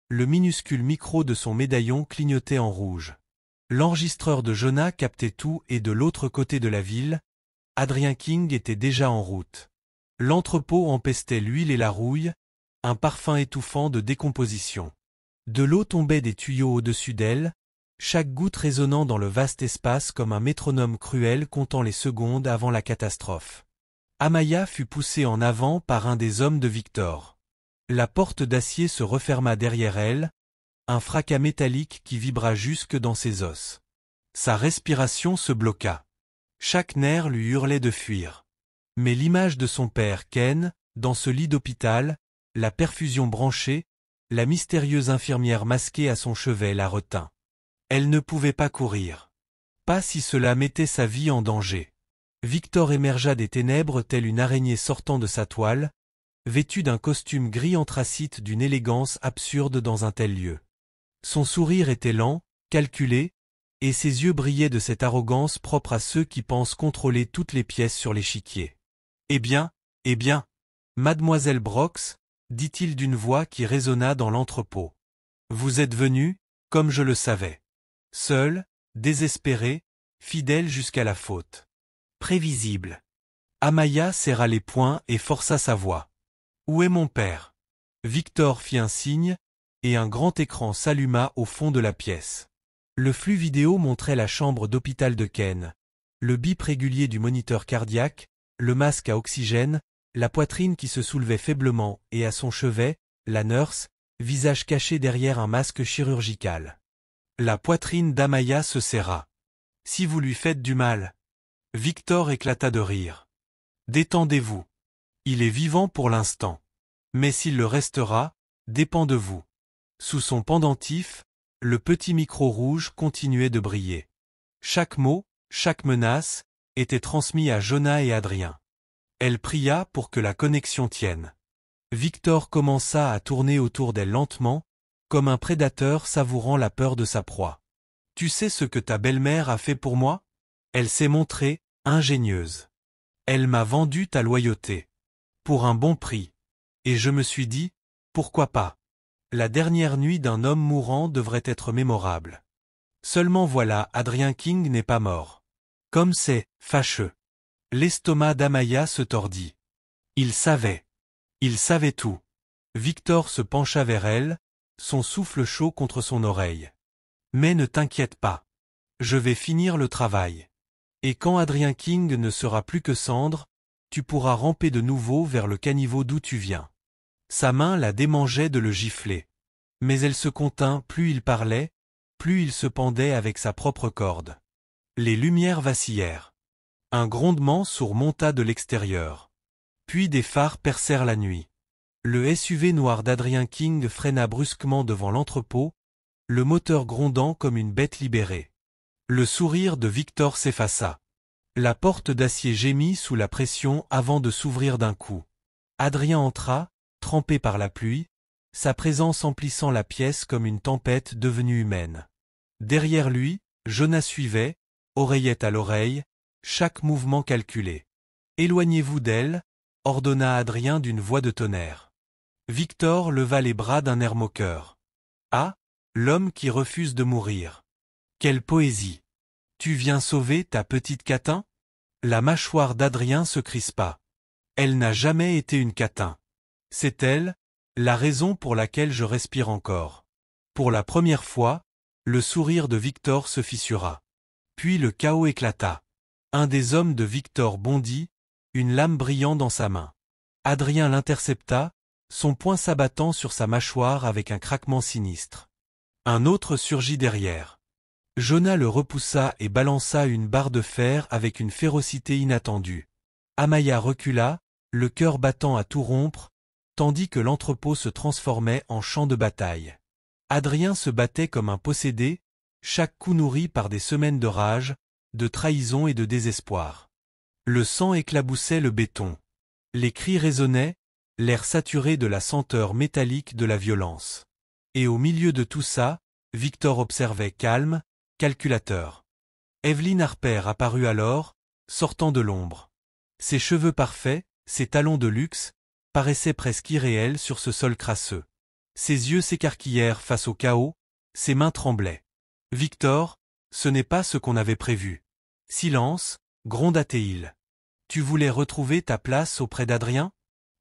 le minuscule micro de son médaillon clignotait en rouge. L'enregistreur de Jonah captait tout et de l'autre côté de la ville, Adrien King était déjà en route. L'entrepôt empestait l'huile et la rouille, un parfum étouffant de décomposition. De l'eau tombait des tuyaux au-dessus d'elle, chaque goutte résonnant dans le vaste espace comme un métronome cruel comptant les secondes avant la catastrophe. Amaya fut poussée en avant par un des hommes de Victor. La porte d'acier se referma derrière elle, un fracas métallique qui vibra jusque dans ses os. Sa respiration se bloqua. Chaque nerf lui hurlait de fuir. Mais l'image de son père Ken, dans ce lit d'hôpital, la perfusion branchée, la mystérieuse infirmière masquée à son chevet la retint. Elle ne pouvait pas courir. Pas si cela mettait sa vie en danger. Victor émergea des ténèbres telle une araignée sortant de sa toile, vêtu d'un costume gris anthracite d'une élégance absurde dans un tel lieu. Son sourire était lent, calculé, et ses yeux brillaient de cette arrogance propre à ceux qui pensent contrôler toutes les pièces sur l'échiquier. « Eh bien, mademoiselle Brox, dit-il d'une voix qui résonna dans l'entrepôt. Vous êtes venue, comme je le savais. Seule, désespérée, fidèle jusqu'à la faute. Prévisible. » Amaya serra les poings et força sa voix. « Où est mon père ?» Victor fit un signe, et un grand écran s'alluma au fond de la pièce. Le flux vidéo montrait la chambre d'hôpital de Ken, le bip régulier du moniteur cardiaque, le masque à oxygène, la poitrine qui se soulevait faiblement et à son chevet, la nurse, visage caché derrière un masque chirurgical. La poitrine d'Amaya se serra. « Si vous lui faites du mal !» Victor éclata de rire. « Détendez-vous. Il est vivant pour l'instant. Mais s'il le restera, dépend de vous. Sous son pendentif, le petit micro rouge continuait de briller. Chaque mot, chaque menace, était transmis à Jonah et Adrien. Elle pria pour que la connexion tienne. Victor commença à tourner autour d'elle lentement, comme un prédateur savourant la peur de sa proie. « Tu sais ce que ta belle-mère a fait pour moi ? Elle s'est montrée ingénieuse. Elle m'a vendu ta loyauté. Pour un bon prix. Et je me suis dit, pourquoi pas ? La dernière nuit d'un homme mourant devrait être mémorable. Seulement voilà, Adrien King n'est pas mort. Comme c'est fâcheux. » L'estomac d'Amaya se tordit. Il savait. Il savait tout. Victor se pencha vers elle, son souffle chaud contre son oreille. Mais ne t'inquiète pas. Je vais finir le travail. Et quand Adrien King ne sera plus que cendre, tu pourras ramper de nouveau vers le caniveau d'où tu viens. Sa main la démangeait de le gifler. Mais elle se contint, plus il parlait, plus il se pendait avec sa propre corde. Les lumières vacillèrent. Un grondement sourd monta de l'extérieur. Puis des phares percèrent la nuit. Le SUV noir d'Adrien King freina brusquement devant l'entrepôt, le moteur grondant comme une bête libérée. Le sourire de Victor s'effaça. La porte d'acier gémit sous la pression avant de s'ouvrir d'un coup. Adrien entra, trempé par la pluie, sa présence emplissant la pièce comme une tempête devenue humaine. Derrière lui, Jonah suivait, oreillette à l'oreille, chaque mouvement calculé. « Éloignez-vous d'elle » ordonna Adrien d'une voix de tonnerre. Victor leva les bras d'un air moqueur. « Ah, l'homme qui refuse de mourir. Quelle poésie. Tu viens sauver ta petite catin ?» La mâchoire d'Adrien se crispa. Elle n'a jamais été une catin. C'est elle, la raison pour laquelle je respire encore. Pour la première fois, le sourire de Victor se fissura. Puis le chaos éclata. Un des hommes de Victor bondit, une lame brillant dans sa main. Adrien l'intercepta, son poing s'abattant sur sa mâchoire avec un craquement sinistre. Un autre surgit derrière. Jonah le repoussa et balança une barre de fer avec une férocité inattendue. Amaya recula, le cœur battant à tout rompre, tandis que l'entrepôt se transformait en champ de bataille. Adrien se battait comme un possédé, chaque coup nourri par des semaines de rage, de trahison et de désespoir. Le sang éclaboussait le béton. Les cris résonnaient, l'air saturé de la senteur métallique de la violence. Et au milieu de tout ça, Victor observait calme, calculateur. Evelyn Harper apparut alors, sortant de l'ombre. Ses cheveux parfaits, ses talons de luxe, paraissaient presque irréels sur ce sol crasseux. Ses yeux s'écarquillèrent face au chaos, ses mains tremblaient. « Victor, ce n'est pas ce qu'on avait prévu. » « Silence » gronda-t-il. « Tu voulais retrouver ta place auprès d'Adrien ?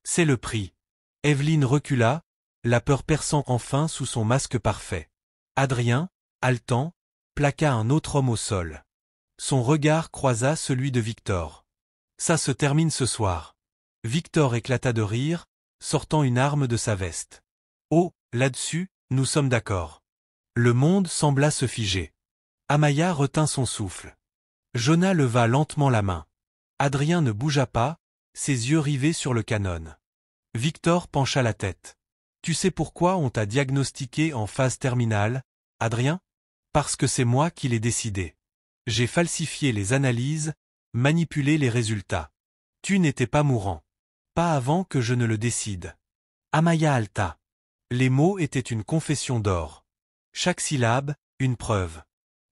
C'est le prix. » Evelyn recula, la peur perçant enfin sous son masque parfait. Adrien, haletant, plaqua un autre homme au sol. Son regard croisa celui de Victor. « Ça se termine ce soir. » Victor éclata de rire, sortant une arme de sa veste. « Oh, là-dessus, nous sommes d'accord. » Le monde sembla se figer. Amaya retint son souffle. Jonah leva lentement la main. Adrien ne bougea pas, ses yeux rivés sur le canon. Victor pencha la tête. « Tu sais pourquoi on t'a diagnostiqué en phase terminale, Adrien ? Parce que c'est moi qui l'ai décidé. J'ai falsifié les analyses, manipulé les résultats. Tu n'étais pas mourant. Pas avant que je ne le décide. » Amaya haleta. Les mots étaient une confession d'or. Chaque syllabe, une preuve.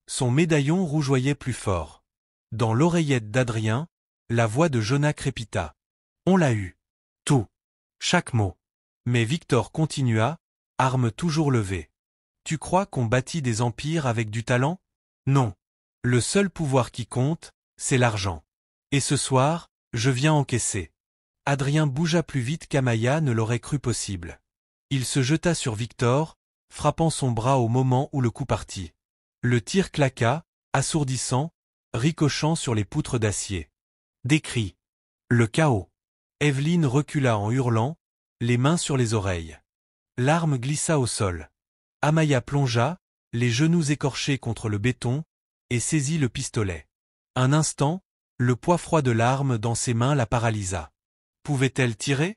Son médaillon rougeoyait plus fort. Dans l'oreillette d'Adrien, la voix de Jonah crépita. « On l'a eu. Tout. Chaque mot. » Mais Victor continua, arme toujours levée. « Tu crois qu'on bâtit des empires avec du talent ? Non. Le seul pouvoir qui compte, c'est l'argent. Et ce soir, je viens encaisser. » Adrien bougea plus vite qu'Amaya ne l'aurait cru possible. Il se jeta sur Victor, frappant son bras au moment où le coup partit. Le tir claqua, assourdissant, ricochant sur les poutres d'acier. Des cris. Le chaos. Evelyn recula en hurlant, les mains sur les oreilles. L'arme glissa au sol. Amaya plongea, les genoux écorchés contre le béton, et saisit le pistolet. Un instant, le poids froid de l'arme dans ses mains la paralysa. Pouvait-elle tirer?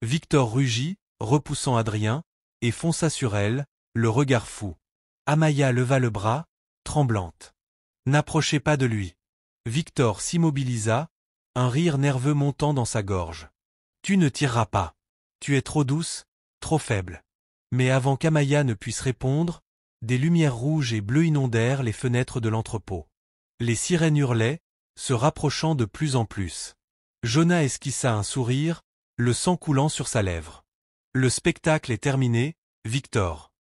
Victor rugit, repoussant Adrien, et fonça sur elle, le regard fou. Amaya leva le bras, tremblante. N'approchez pas de lui. Victor s'immobilisa, un rire nerveux montant dans sa gorge. Tu ne tireras pas. Tu es trop douce, trop faible. Mais avant qu'Amaya ne puisse répondre, des lumières rouges et bleues inondèrent les fenêtres de l'entrepôt. Les sirènes hurlaient, se rapprochant de plus en plus. Jonah esquissa un sourire, le sang coulant sur sa lèvre. Le spectacle est terminé, Victor.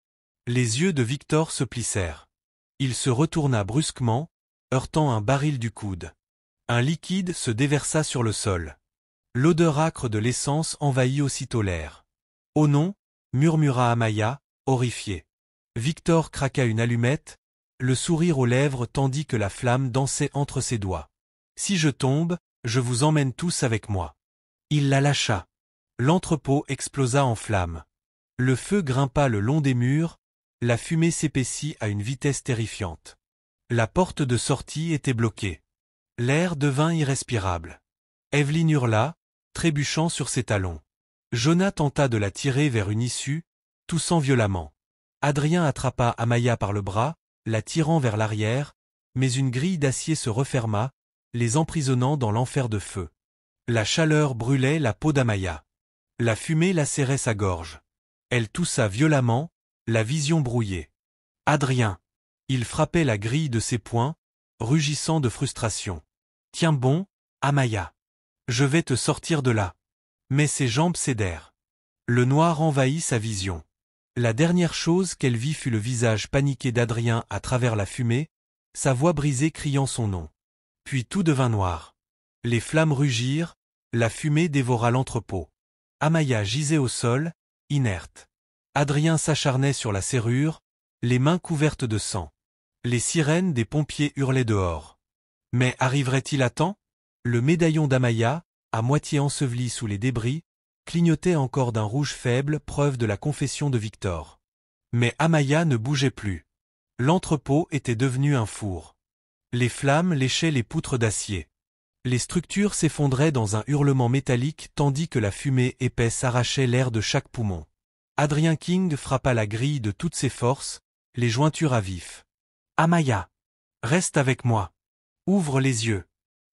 Les yeux de Victor se plissèrent. Il se retourna brusquement, heurtant un baril du coude. Un liquide se déversa sur le sol. L'odeur âcre de l'essence envahit aussitôt l'air. « Oh non !» murmura Amaya, horrifiée. Victor craqua une allumette, le sourire aux lèvres tandis que la flamme dansait entre ses doigts. « Si je tombe, je vous emmène tous avec moi. » Il la lâcha. L'entrepôt explosa en flammes. Le feu grimpa le long des murs, la fumée s'épaissit à une vitesse terrifiante. La porte de sortie était bloquée. L'air devint irrespirable. Evelyne hurla, trébuchant sur ses talons. Jonah tenta de la tirer vers une issue, toussant violemment. Adrien attrapa Amaya par le bras, la tirant vers l'arrière, mais une grille d'acier se referma, les emprisonnant dans l'enfer de feu. La chaleur brûlait la peau d'Amaya. La fumée lacérait sa gorge. Elle toussa violemment, la vision brouillée. « Adrien !» Il frappait la grille de ses poings, rugissant de frustration. « Tiens bon, Amaya. Je vais te sortir de là. » Mais ses jambes cédèrent. Le noir envahit sa vision. La dernière chose qu'elle vit fut le visage paniqué d'Adrien à travers la fumée, sa voix brisée criant son nom. Puis tout devint noir. Les flammes rugirent, la fumée dévora l'entrepôt. Amaya gisait au sol, inerte. Adrien s'acharnait sur la serrure, les mains couvertes de sang. Les sirènes des pompiers hurlaient dehors. Mais arriverait-il à temps? Le médaillon d'Amaya, à moitié enseveli sous les débris, clignotait encore d'un rouge faible, preuve de la confession de Victor. Mais Amaya ne bougeait plus. L'entrepôt était devenu un four. Les flammes léchaient les poutres d'acier. Les structures s'effondraient dans un hurlement métallique tandis que la fumée épaisse arrachait l'air de chaque poumon. Adrien King frappa la grille de toutes ses forces, les jointures à vif. « Amaya! Reste avec moi! Ouvre les yeux !»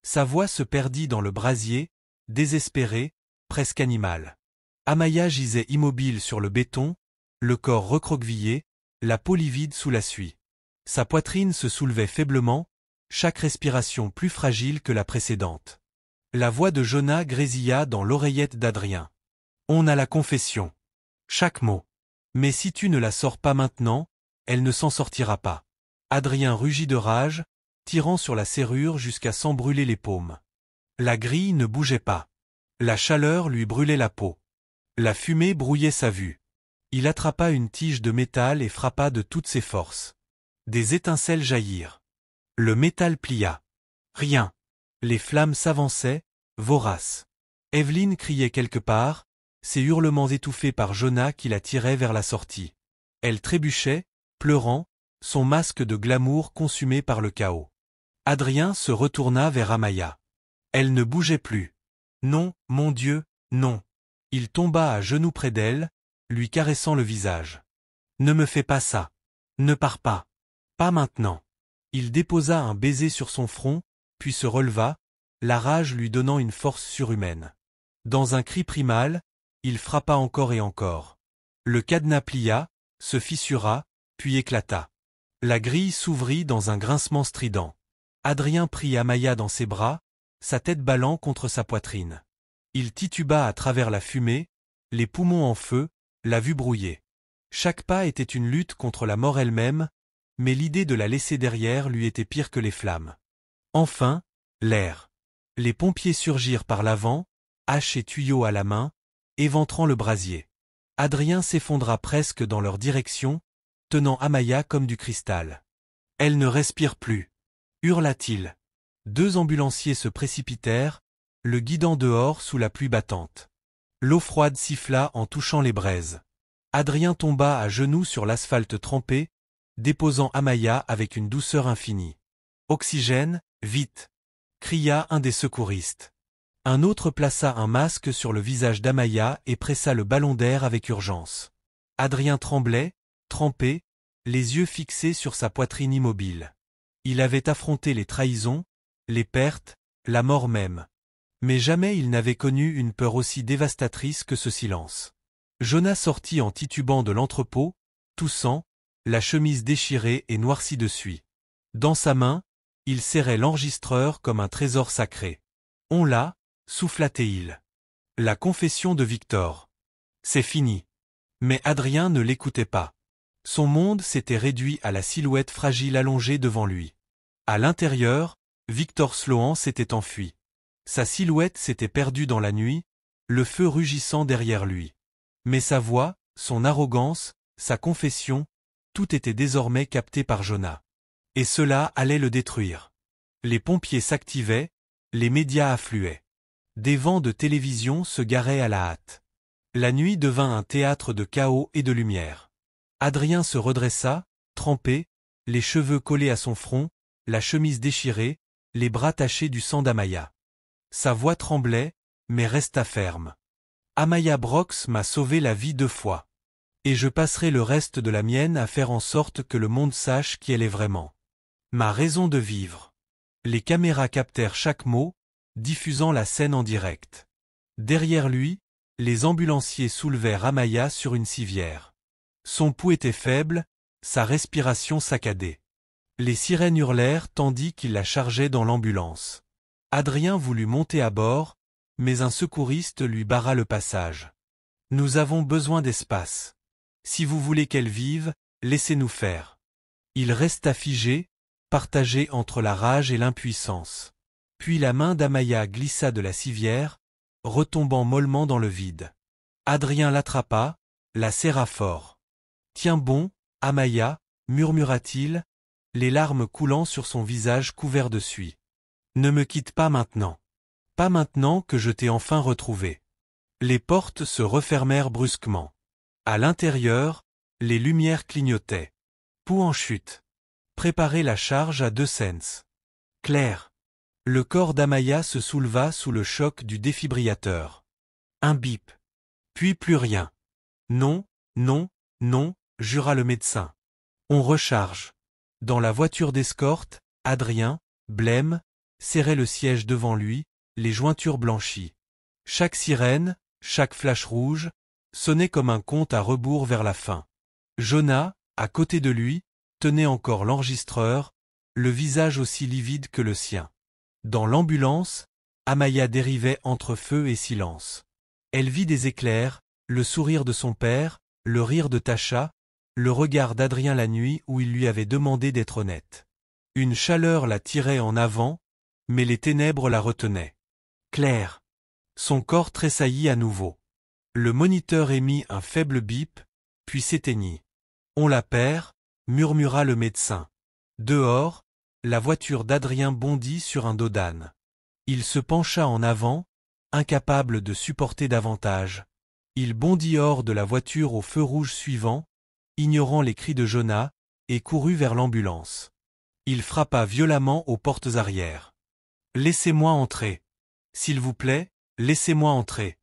Sa voix se perdit dans le brasier, désespérée, presque animale. Amaya gisait immobile sur le béton, le corps recroquevillé, la peau livide sous la suie. Sa poitrine se soulevait faiblement, chaque respiration plus fragile que la précédente. La voix de Jonah grésilla dans l'oreillette d'Adrien. « On a la confession. Chaque mot. Mais si tu ne la sors pas maintenant, elle ne s'en sortira pas. » Adrien rugit de rage, tirant sur la serrure jusqu'à s'en brûler les paumes. La grille ne bougeait pas. La chaleur lui brûlait la peau. La fumée brouillait sa vue. Il attrapa une tige de métal et frappa de toutes ses forces. Des étincelles jaillirent. Le métal plia. Rien. Les flammes s'avançaient, voraces. Evelyne criait quelque part, ses hurlements étouffés par Jonah qui la tirait vers la sortie. Elle trébuchait, pleurant, son masque de glamour consumé par le chaos. Adrien se retourna vers Amaya. Elle ne bougeait plus. Non, mon Dieu, non. Il tomba à genoux près d'elle, lui caressant le visage. Ne me fais pas ça. Ne pars pas. Pas maintenant. Il déposa un baiser sur son front, puis se releva, la rage lui donnant une force surhumaine. Dans un cri primal, il frappa encore et encore. Le cadenas plia, se fissura, puis éclata. La grille s'ouvrit dans un grincement strident. Adrien prit Amaya dans ses bras, sa tête ballant contre sa poitrine. Il tituba à travers la fumée, les poumons en feu, la vue brouillée. Chaque pas était une lutte contre la mort elle-même, mais l'idée de la laisser derrière lui était pire que les flammes. Enfin, l'air. Les pompiers surgirent par l'avant, hache et tuyaux à la main, éventrant le brasier. Adrien s'effondra presque dans leur direction, tenant Amaya comme du cristal. « Elle ne respire plus !» hurla-t-il. 2 ambulanciers se précipitèrent, le guidant dehors sous la pluie battante. L'eau froide siffla en touchant les braises. Adrien tomba à genoux sur l'asphalte trempé, déposant Amaya avec une douceur infinie. « Oxygène, vite !» cria un des secouristes. Un autre plaça un masque sur le visage d'Amaya et pressa le ballon d'air avec urgence. Adrien tremblait, trempé, les yeux fixés sur sa poitrine immobile. Il avait affronté les trahisons, les pertes, la mort même. Mais jamais il n'avait connu une peur aussi dévastatrice que ce silence. Jonas sortit en titubant de l'entrepôt, toussant, la chemise déchirée et noircie de suie. Dans sa main, il serrait l'enregistreur comme un trésor sacré. « On l'a » souffla-t-il. La confession de Victor. C'est fini. Mais Adrien ne l'écoutait pas. Son monde s'était réduit à la silhouette fragile allongée devant lui. À l'intérieur, Victor Sloan s'était enfui. Sa silhouette s'était perdue dans la nuit, le feu rugissant derrière lui. Mais sa voix, son arrogance, sa confession, tout était désormais capté par Jonas. Et cela allait le détruire. Les pompiers s'activaient, les médias affluaient. Des vents de télévision se garaient à la hâte. La nuit devint un théâtre de chaos et de lumière. Adrien se redressa, trempé, les cheveux collés à son front, la chemise déchirée, les bras tachés du sang d'Amaya. Sa voix tremblait, mais resta ferme. Amaya Brox m'a sauvé la vie 2 fois. Et je passerai le reste de la mienne à faire en sorte que le monde sache qui elle est vraiment. Ma raison de vivre. Les caméras captèrent chaque mot, diffusant la scène en direct. Derrière lui, les ambulanciers soulevèrent Amaya sur une civière. Son pouls était faible, sa respiration saccadée. Les sirènes hurlèrent tandis qu'ils la chargeaient dans l'ambulance. Adrien voulut monter à bord, mais un secouriste lui barra le passage. « Nous avons besoin d'espace. Si vous voulez qu'elle vive, laissez-nous faire. » Il resta figé, partagé entre la rage et l'impuissance. Puis la main d'Amaya glissa de la civière, retombant mollement dans le vide. Adrien l'attrapa, la serra fort. « Tiens bon, Amaya, murmura-t-il, les larmes coulant sur son visage couvert de suie. Ne me quitte pas maintenant. Pas maintenant que je t'ai enfin retrouvé. » Les portes se refermèrent brusquement. À l'intérieur, les lumières clignotaient. Pouls en chute. Préparez la charge à 2 cents. Claire. Le corps d'Amaya se souleva sous le choc du défibrillateur. Un bip. Puis plus rien. Non, non, non, jura le médecin. On recharge. Dans la voiture d'escorte, Adrien, blême, serrait le siège devant lui, les jointures blanchies. Chaque sirène, chaque flash rouge, sonnait comme un compte à rebours vers la fin. Jonas, à côté de lui, tenait encore l'enregistreur, le visage aussi livide que le sien. Dans l'ambulance, Amaya dérivait entre feu et silence. Elle vit des éclairs, le sourire de son père, le rire de Tasha, le regard d'Adrien la nuit où il lui avait demandé d'être honnête. Une chaleur la tirait en avant, mais les ténèbres la retenaient. Claire. Son corps tressaillit à nouveau. Le moniteur émit un faible bip, puis s'éteignit. « On la perd » murmura le médecin. Dehors, la voiture d'Adrien bondit sur un dos d'âne. Il se pencha en avant, incapable de supporter davantage. Il bondit hors de la voiture au feu rouge suivant, ignorant les cris de Jonas, et courut vers l'ambulance. Il frappa violemment aux portes arrière. « Laissez-moi entrer. S'il vous plaît, laissez-moi entrer. »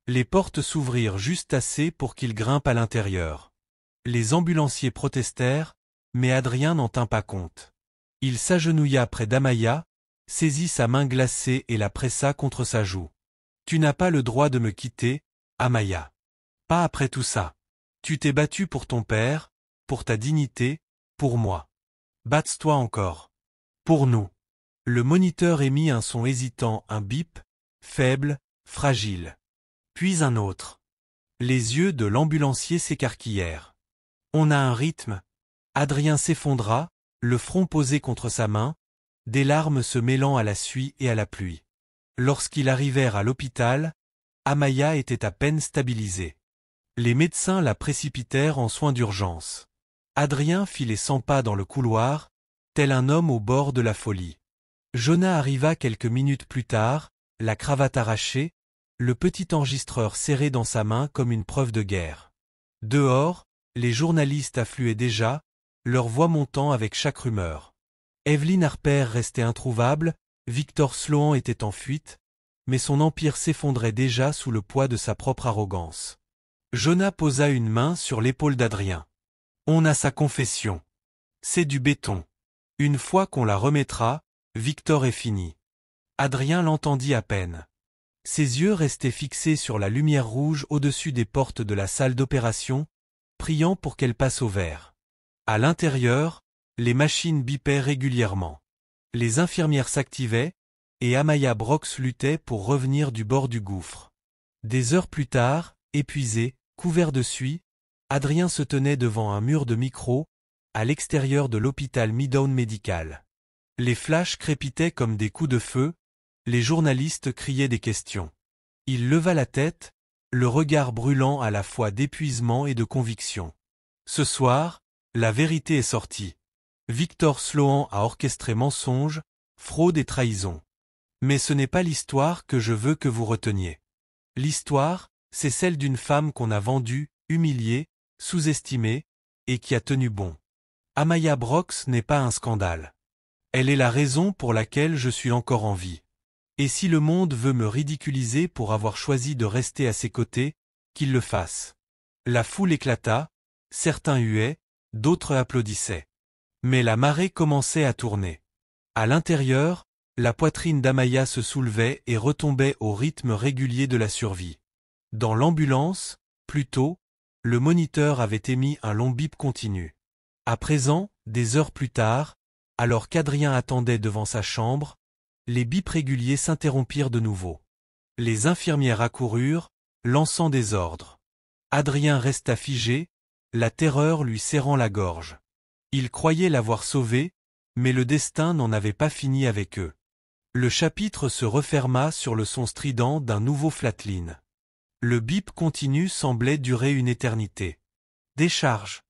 Les portes s'ouvrirent juste assez pour qu'il grimpe à l'intérieur. Les ambulanciers protestèrent, mais Adrien n'en tint pas compte. Il s'agenouilla près d'Amaya, saisit sa main glacée et la pressa contre sa joue. « Tu n'as pas le droit de me quitter, Amaya. Pas après tout ça. Tu t'es battu pour ton père, pour ta dignité, pour moi. Batte-toi encore. Pour nous. » Le moniteur émit un son hésitant, un bip, faible, fragile. Puis un autre. Les yeux de l'ambulancier s'écarquillèrent. « On a un rythme. » Adrien s'effondra, le front posé contre sa main, des larmes se mêlant à la suie et à la pluie. Lorsqu'ils arrivèrent à l'hôpital, Amaya était à peine stabilisée. Les médecins la précipitèrent en soins d'urgence. Adrien fit les 100 pas dans le couloir, tel un homme au bord de la folie. Jonas arriva quelques minutes plus tard, la cravate arrachée, le petit enregistreur serré dans sa main comme une preuve de guerre. Dehors, les journalistes affluaient déjà, leur voix montant avec chaque rumeur. Evelyn Harper restait introuvable, Victor Sloan était en fuite, mais son empire s'effondrait déjà sous le poids de sa propre arrogance. Jonah posa une main sur l'épaule d'Adrien. On a sa confession. C'est du béton. Une fois qu'on la remettra, Victor est fini. Adrien l'entendit à peine. Ses yeux restaient fixés sur la lumière rouge au-dessus des portes de la salle d'opération, priant pour qu'elle passe au vert. À l'intérieur, les machines bipaient régulièrement. Les infirmières s'activaient, et Amaya Brox luttait pour revenir du bord du gouffre. Des heures plus tard, épuisé, couvert de suie, Adrien se tenait devant un mur de micros, à l'extérieur de l'hôpital Midtown Medical. Les flashs crépitaient comme des coups de feu, les journalistes criaient des questions. Il leva la tête, le regard brûlant à la fois d'épuisement et de conviction. Ce soir, la vérité est sortie. Victor Sloan a orchestré mensonges, fraude et trahison. Mais ce n'est pas l'histoire que je veux que vous reteniez. L'histoire, c'est celle d'une femme qu'on a vendue, humiliée, sous-estimée, et qui a tenu bon. Amaya Brox n'est pas un scandale. Elle est la raison pour laquelle je suis encore en vie. Et si le monde veut me ridiculiser pour avoir choisi de rester à ses côtés, qu'il le fasse. La foule éclata, certains huaient, d'autres applaudissaient. Mais la marée commençait à tourner. À l'intérieur, la poitrine d'Amaya se soulevait et retombait au rythme régulier de la survie. Dans l'ambulance, plus tôt, le moniteur avait émis un long bip continu. À présent, des heures plus tard, alors qu'Adrien attendait devant sa chambre, les bips réguliers s'interrompirent de nouveau. Les infirmières accoururent, lançant des ordres. Adrien resta figé, la terreur lui serrant la gorge. Il croyait l'avoir sauvé, mais le destin n'en avait pas fini avec eux. Le chapitre se referma sur le son strident d'un nouveau flatline. Le bip continu semblait durer une éternité. « Décharge !»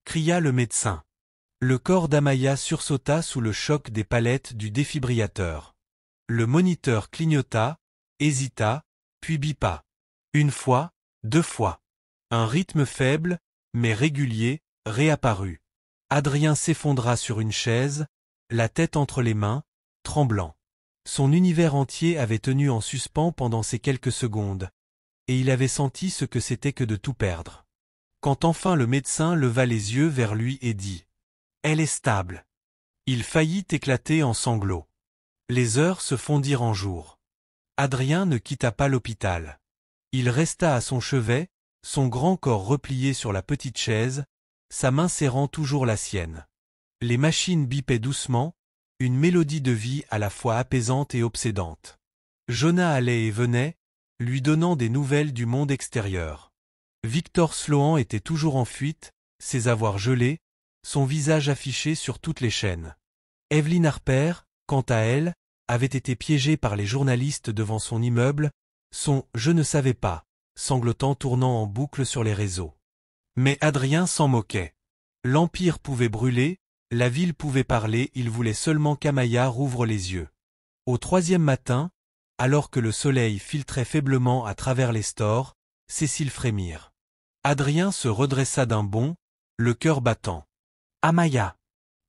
cria le médecin. Le corps d'Amaya sursauta sous le choc des palettes du défibrillateur. Le moniteur clignota, hésita, puis bipa. Une fois, 2 fois. Un rythme faible, mais régulier, réapparut. Adrien s'effondra sur une chaise, la tête entre les mains, tremblant. Son univers entier avait tenu en suspens pendant ces quelques secondes, et il avait senti ce que c'était que de tout perdre. Quand enfin le médecin leva les yeux vers lui et dit « Elle est stable », il faillit éclater en sanglots. Les heures se fondirent en jours. Adrien ne quitta pas l'hôpital. Il resta à son chevet, son grand corps replié sur la petite chaise, sa main serrant toujours la sienne. Les machines bipaient doucement, une mélodie de vie à la fois apaisante et obsédante. Jonah allait et venait, lui donnant des nouvelles du monde extérieur. Victor Sloan était toujours en fuite, ses avoirs gelés, son visage affiché sur toutes les chaînes. Evelyn Harper, quant à elle, avait été piégée par les journalistes devant son immeuble, son « je ne savais pas » sanglotant tournant en boucle sur les réseaux. Mais Adrien s'en moquait. L'Empire pouvait brûler, la ville pouvait parler, il voulait seulement qu'Amaya rouvre les yeux. Au 3e matin, alors que le soleil filtrait faiblement à travers les stores, Cécile frémir. Adrien se redressa d'un bond, le cœur battant. « Amaya !»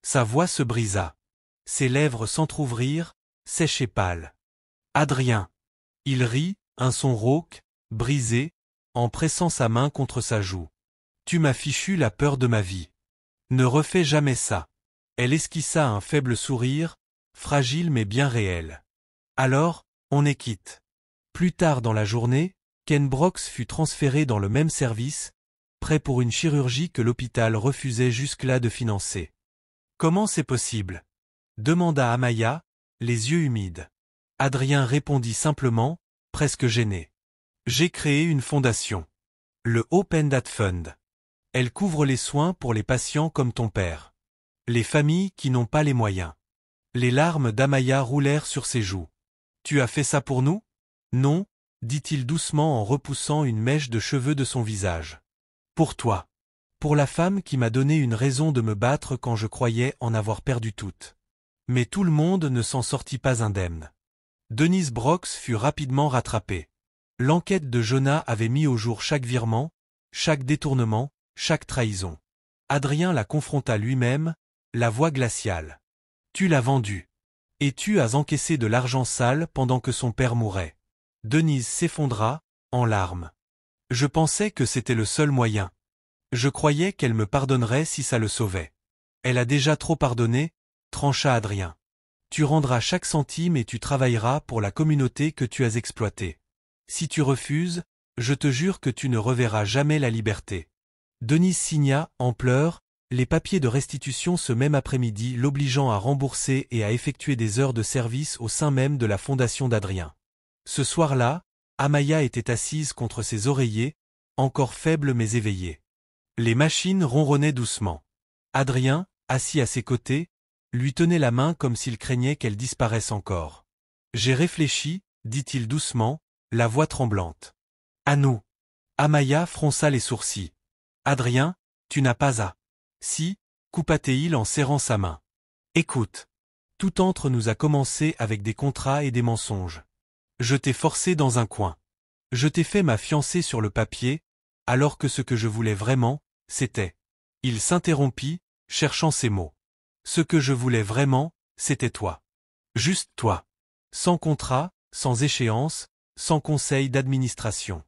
Sa voix se brisa. Ses lèvres s'entr'ouvrirent, sèches et pâles. « Adrien !» Il rit, un son rauque, brisé, en pressant sa main contre sa joue. « Tu m'as fichu la peur de ma vie. Ne refais jamais ça. » Elle esquissa un faible sourire, fragile mais bien réel. « Alors, on est quitte. » Plus tard dans la journée, Ken Brox fut transféré dans le même service, prêt pour une chirurgie que l'hôpital refusait jusque-là de financer. « Comment c'est possible ?» demanda Amaya, les yeux humides. Adrien répondit simplement, presque gêné. « J'ai créé une fondation. Le Open Dat Fund. Elle couvre les soins pour les patients comme ton père. Les familles qui n'ont pas les moyens. » Les larmes d'Amaya roulèrent sur ses joues. « Tu as fait ça pour nous ? » « Non, » dit-il doucement en repoussant une mèche de cheveux de son visage. « Pour toi. Pour la femme qui m'a donné une raison de me battre quand je croyais en avoir perdu toutes. » Mais tout le monde ne s'en sortit pas indemne. Denise Brox fut rapidement rattrapée. L'enquête de Jonah avait mis au jour chaque virement, chaque détournement, chaque trahison. Adrien la confronta lui-même, la voix glaciale. « Tu l'as vendu. Et tu as encaissé de l'argent sale pendant que son père mourait. Denise s'effondra, en larmes. Je pensais que c'était le seul moyen. Je croyais qu'elle me pardonnerait si ça le sauvait. Elle a déjà trop pardonné, trancha Adrien. Tu rendras chaque centime et tu travailleras pour la communauté que tu as exploitée. Si tu refuses, je te jure que tu ne reverras jamais la liberté. Denise signa, en pleurs, les papiers de restitution ce même après-midi l'obligeant à rembourser et à effectuer des heures de service au sein même de la fondation d'Adrien. Ce soir-là, Amaya était assise contre ses oreillers, encore faible mais éveillée. Les machines ronronnaient doucement. Adrien, assis à ses côtés, lui tenait la main comme s'il craignait qu'elle disparaisse encore. J'ai réfléchi, dit-il doucement, la voix tremblante. À nous. Amaya fronça les sourcils. Adrien, tu n'as pas à. Si, coupa-t-il en serrant sa main. Écoute. Tout entre nous a commencé avec des contrats et des mensonges. Je t'ai forcé dans un coin. Je t'ai fait ma fiancée sur le papier, alors que ce que je voulais vraiment, c'était. Il s'interrompit, cherchant ses mots. Ce que je voulais vraiment, c'était toi. Juste toi. Sans contrat, sans échéance, sans conseil d'administration.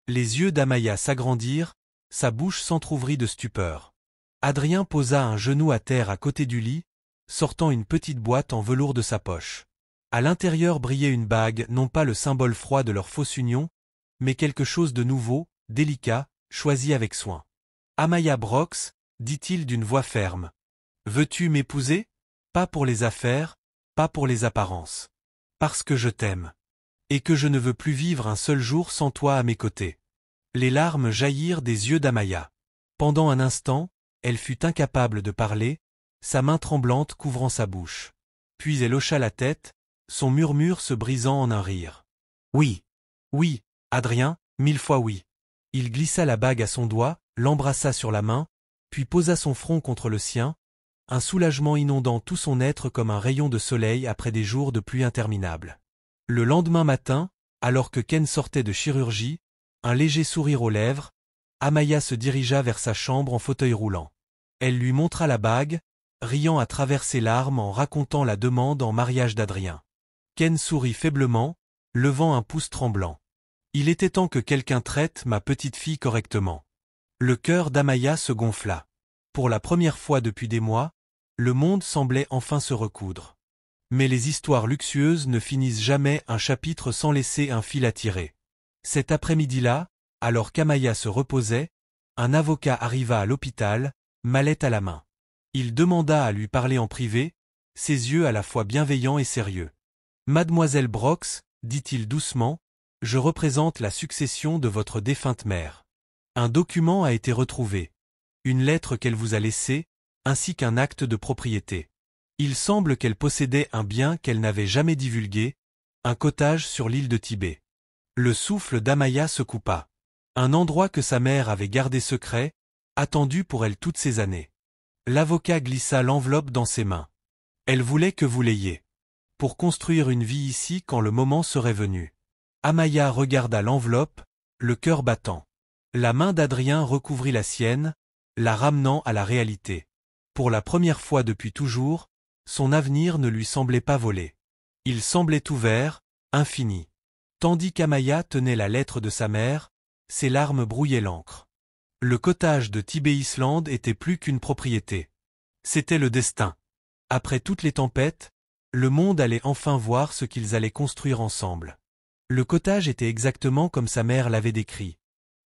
Les yeux d'Amaya s'agrandirent, sa bouche s'entr'ouvrit de stupeur. Adrien posa un genou à terre à côté du lit, sortant une petite boîte en velours de sa poche. À l'intérieur brillait une bague, non pas le symbole froid de leur fausse union, mais quelque chose de nouveau, délicat, choisi avec soin. Amaya Brox, dit-il d'une voix ferme. Veux-tu m'épouser? Pas pour les affaires, pas pour les apparences. Parce que je t'aime. Et que je ne veux plus vivre un seul jour sans toi à mes côtés. Les larmes jaillirent des yeux d'Amaya. Pendant un instant, elle fut incapable de parler, sa main tremblante couvrant sa bouche. Puis elle hocha la tête, son murmure se brisant en un rire. Oui. Oui, Adrien, 1000 fois oui. Il glissa la bague à son doigt, l'embrassa sur la main, puis posa son front contre le sien, un soulagement inondant tout son être comme un rayon de soleil après des jours de pluie interminable. Le lendemain matin, alors que Ken sortait de chirurgie, un léger sourire aux lèvres, Amaya se dirigea vers sa chambre en fauteuil roulant. Elle lui montra la bague, riant à travers ses larmes en racontant la demande en mariage d'Adrien. Ken sourit faiblement, levant un pouce tremblant. Il était temps que quelqu'un traite ma petite fille correctement. Le cœur d'Amaya se gonfla. Pour la première fois depuis des mois, le monde semblait enfin se recoudre. Mais les histoires luxueuses ne finissent jamais un chapitre sans laisser un fil à tirer. Cet après-midi-là, alors qu'Amaya se reposait, un avocat arriva à l'hôpital, mallette à la main. Il demanda à lui parler en privé, ses yeux à la fois bienveillants et sérieux. Mademoiselle Brox, dit-il doucement, je représente la succession de votre défunte mère. Un document a été retrouvé. Une lettre qu'elle vous a laissée, ainsi qu'un acte de propriété. Il semble qu'elle possédait un bien qu'elle n'avait jamais divulgué, un cottage sur l'île de Tibet. Le souffle d'Amaya se coupa. Un endroit que sa mère avait gardé secret, attendu pour elle toutes ces années. L'avocat glissa l'enveloppe dans ses mains. Elle voulait que vous l'ayez. Pour construire une vie ici quand le moment serait venu. Amaya regarda l'enveloppe, le cœur battant. La main d'Adrien recouvrit la sienne, la ramenant à la réalité. Pour la première fois depuis toujours, son avenir ne lui semblait pas volé. Il semblait ouvert, infini. Tandis qu'Amaya tenait la lettre de sa mère, ses larmes brouillaient l'encre. Le cottage de Tibet-Islande était plus qu'une propriété. C'était le destin. Après toutes les tempêtes, le monde allait enfin voir ce qu'ils allaient construire ensemble. Le cottage était exactement comme sa mère l'avait décrit.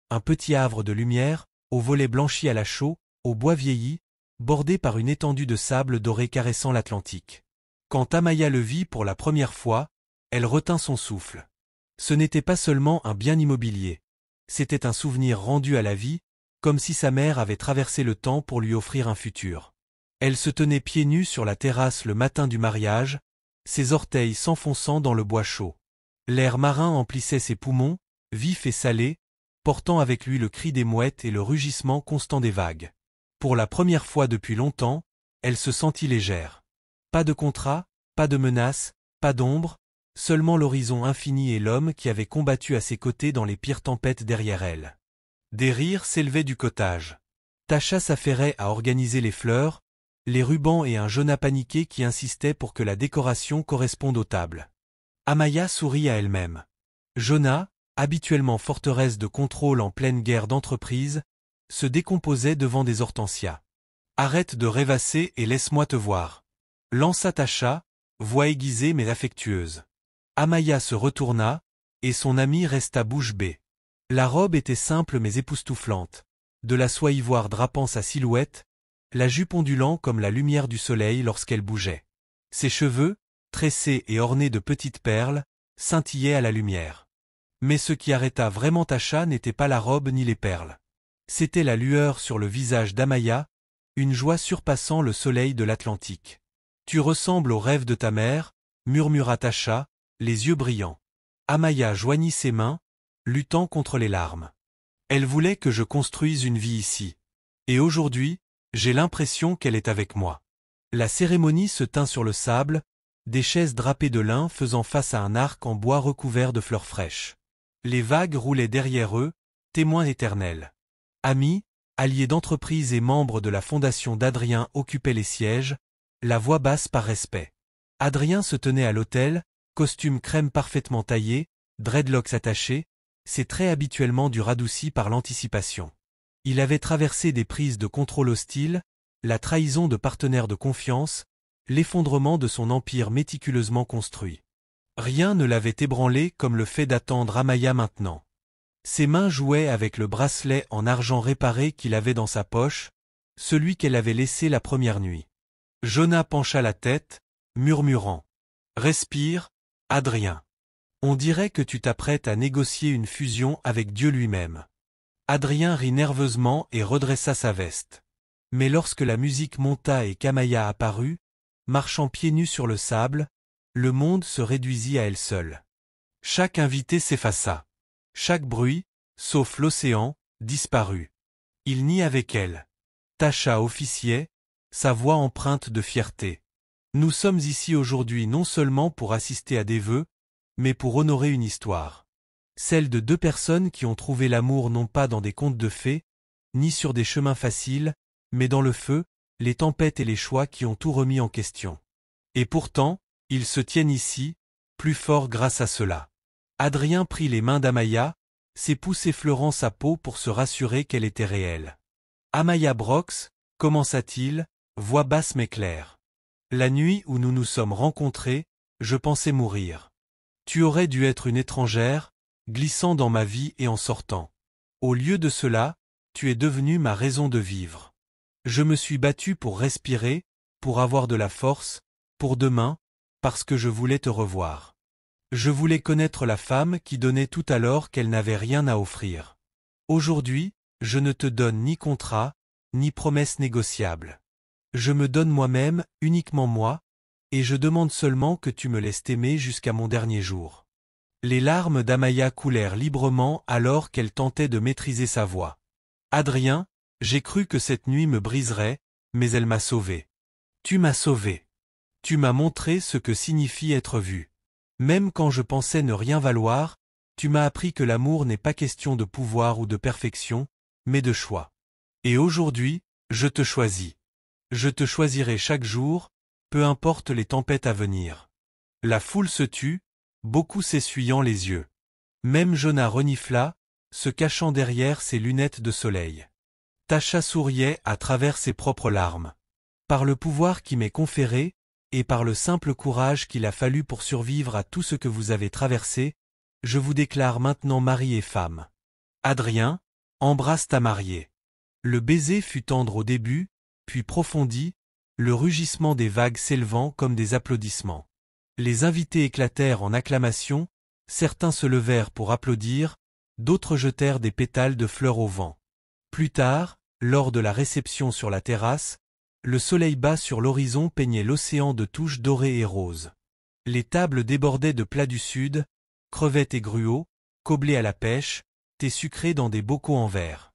Un petit havre de lumière, aux volets blanchis à la chaux, au bois vieilli, bordé par une étendue de sable doré caressant l'Atlantique. Quand Amaya le vit pour la première fois, elle retint son souffle. Ce n'était pas seulement un bien immobilier. C'était un souvenir rendu à la vie, comme si sa mère avait traversé le temps pour lui offrir un futur. Elle se tenait pieds nus sur la terrasse le matin du mariage, ses orteils s'enfonçant dans le bois chaud. L'air marin emplissait ses poumons, vif et salé, portant avec lui le cri des mouettes et le rugissement constant des vagues. Pour la première fois depuis longtemps, elle se sentit légère. Pas de contrat, pas de menace, pas d'ombre, seulement l'horizon infini et l'homme qui avait combattu à ses côtés dans les pires tempêtes derrière elle. Des rires s'élevaient du cottage. Tacha s'affairait à organiser les fleurs, les rubans et un Jonah paniqué qui insistait pour que la décoration corresponde aux tables. Amaya sourit à elle-même. Jonah, habituellement forteresse de contrôle en pleine guerre d'entreprise, se décomposait devant des hortensias. Arrête de rêvasser et laisse-moi te voir. Lança Tasha, voix aiguisée mais affectueuse. Amaya se retourna, et son amie resta bouche bée. La robe était simple mais époustouflante. De la soie ivoire drapant sa silhouette, la jupe ondulant comme la lumière du soleil lorsqu'elle bougeait. Ses cheveux, tressés et ornés de petites perles, scintillaient à la lumière. Mais ce qui arrêta vraiment Tasha n'était pas la robe ni les perles. C'était la lueur sur le visage d'Amaya, une joie surpassant le soleil de l'Atlantique. « Tu ressembles au rêve de ta mère » murmura Tasha, les yeux brillants. Amaya joignit ses mains, luttant contre les larmes. Elle voulait que je construise une vie ici. Et aujourd'hui, j'ai l'impression qu'elle est avec moi. La cérémonie se tint sur le sable, des chaises drapées de lin faisant face à un arc en bois recouvert de fleurs fraîches. Les vagues roulaient derrière eux, témoins éternels. Amis, alliés d'entreprise et membres de la fondation d'Adrien occupaient les sièges, la voix basse par respect. Adrien se tenait à l'autel, costume crème parfaitement taillé, dreadlocks attachés, ses traits habituellement du radoucis par l'anticipation. Il avait traversé des prises de contrôle hostiles, la trahison de partenaires de confiance, l'effondrement de son empire méticuleusement construit. Rien ne l'avait ébranlé comme le fait d'attendre Amaya maintenant. Ses mains jouaient avec le bracelet en argent réparé qu'il avait dans sa poche, celui qu'elle avait laissé la première nuit. Jonah pencha la tête, murmurant « Respire, Adrien. On dirait que tu t'apprêtes à négocier une fusion avec Dieu lui-même. » Adrien rit nerveusement et redressa sa veste. Mais lorsque la musique monta et qu'Amaya apparut, marchant pieds nus sur le sable, le monde se réduisit à elle seule. Chaque invité s'effaça. Chaque bruit, sauf l'océan, disparut. Il nie avec elle. Tasha officiait, sa voix empreinte de fierté. Nous sommes ici aujourd'hui non seulement pour assister à des vœux, mais pour honorer une histoire. Celle de deux personnes qui ont trouvé l'amour non pas dans des contes de fées, ni sur des chemins faciles, mais dans le feu, les tempêtes et les choix qui ont tout remis en question. Et pourtant, ils se tiennent ici, plus forts grâce à cela. Adrien prit les mains d'Amaya, ses pouces effleurant sa peau pour se rassurer qu'elle était réelle. Amaya Brox, commença-t-il, voix basse mais claire. La nuit où nous nous sommes rencontrés, je pensais mourir. Tu aurais dû être une étrangère, glissant dans ma vie et en sortant. Au lieu de cela, tu es devenue ma raison de vivre. Je me suis battu pour respirer, pour avoir de la force, pour demain, parce que je voulais te revoir. Je voulais connaître la femme qui donnait tout alors qu'elle n'avait rien à offrir. Aujourd'hui, je ne te donne ni contrat, ni promesse négociable. Je me donne moi-même, uniquement moi, et je demande seulement que tu me laisses t'aimer jusqu'à mon dernier jour. Les larmes d'Amaya coulèrent librement alors qu'elle tentait de maîtriser sa voix. Adrien, j'ai cru que cette nuit me briserait, mais elle m'a sauvé. Tu m'as sauvé. Tu m'as montré ce que signifie être vu. Même quand je pensais ne rien valoir, tu m'as appris que l'amour n'est pas question de pouvoir ou de perfection, mais de choix. Et aujourd'hui, je te choisis. Je te choisirai chaque jour, peu importe les tempêtes à venir. La foule se tut, beaucoup s'essuyant les yeux. Même Jonah renifla, se cachant derrière ses lunettes de soleil. Tasha souriait à travers ses propres larmes. Par le pouvoir qui m'est conféré, et par le simple courage qu'il a fallu pour survivre à tout ce que vous avez traversé, je vous déclare maintenant mari et femme. Adrien, embrasse ta mariée. Le baiser fut tendre au début, puis profondi, le rugissement des vagues s'élevant comme des applaudissements. Les invités éclatèrent en acclamations, certains se levèrent pour applaudir, d'autres jetèrent des pétales de fleurs au vent. Plus tard, lors de la réception sur la terrasse, le soleil bas sur l'horizon peignait l'océan de touches dorées et roses. Les tables débordaient de plats du sud, crevettes et gruaux, coblés à la pêche, thé sucré dans des bocaux en verre.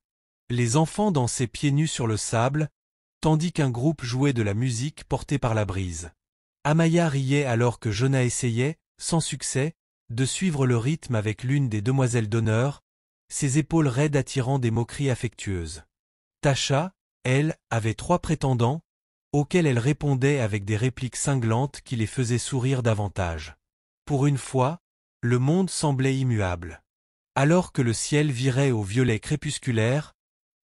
Les enfants dansaient pieds nus sur le sable, tandis qu'un groupe jouait de la musique portée par la brise. Amaya riait alors que Jonah essayait, sans succès, de suivre le rythme avec l'une des demoiselles d'honneur, ses épaules raides attirant des moqueries affectueuses. Tasha, elle, avait 3 prétendants, auxquels elle répondait avec des répliques cinglantes qui les faisaient sourire davantage. Pour une fois, le monde semblait immuable. Alors que le ciel virait au violet crépusculaire,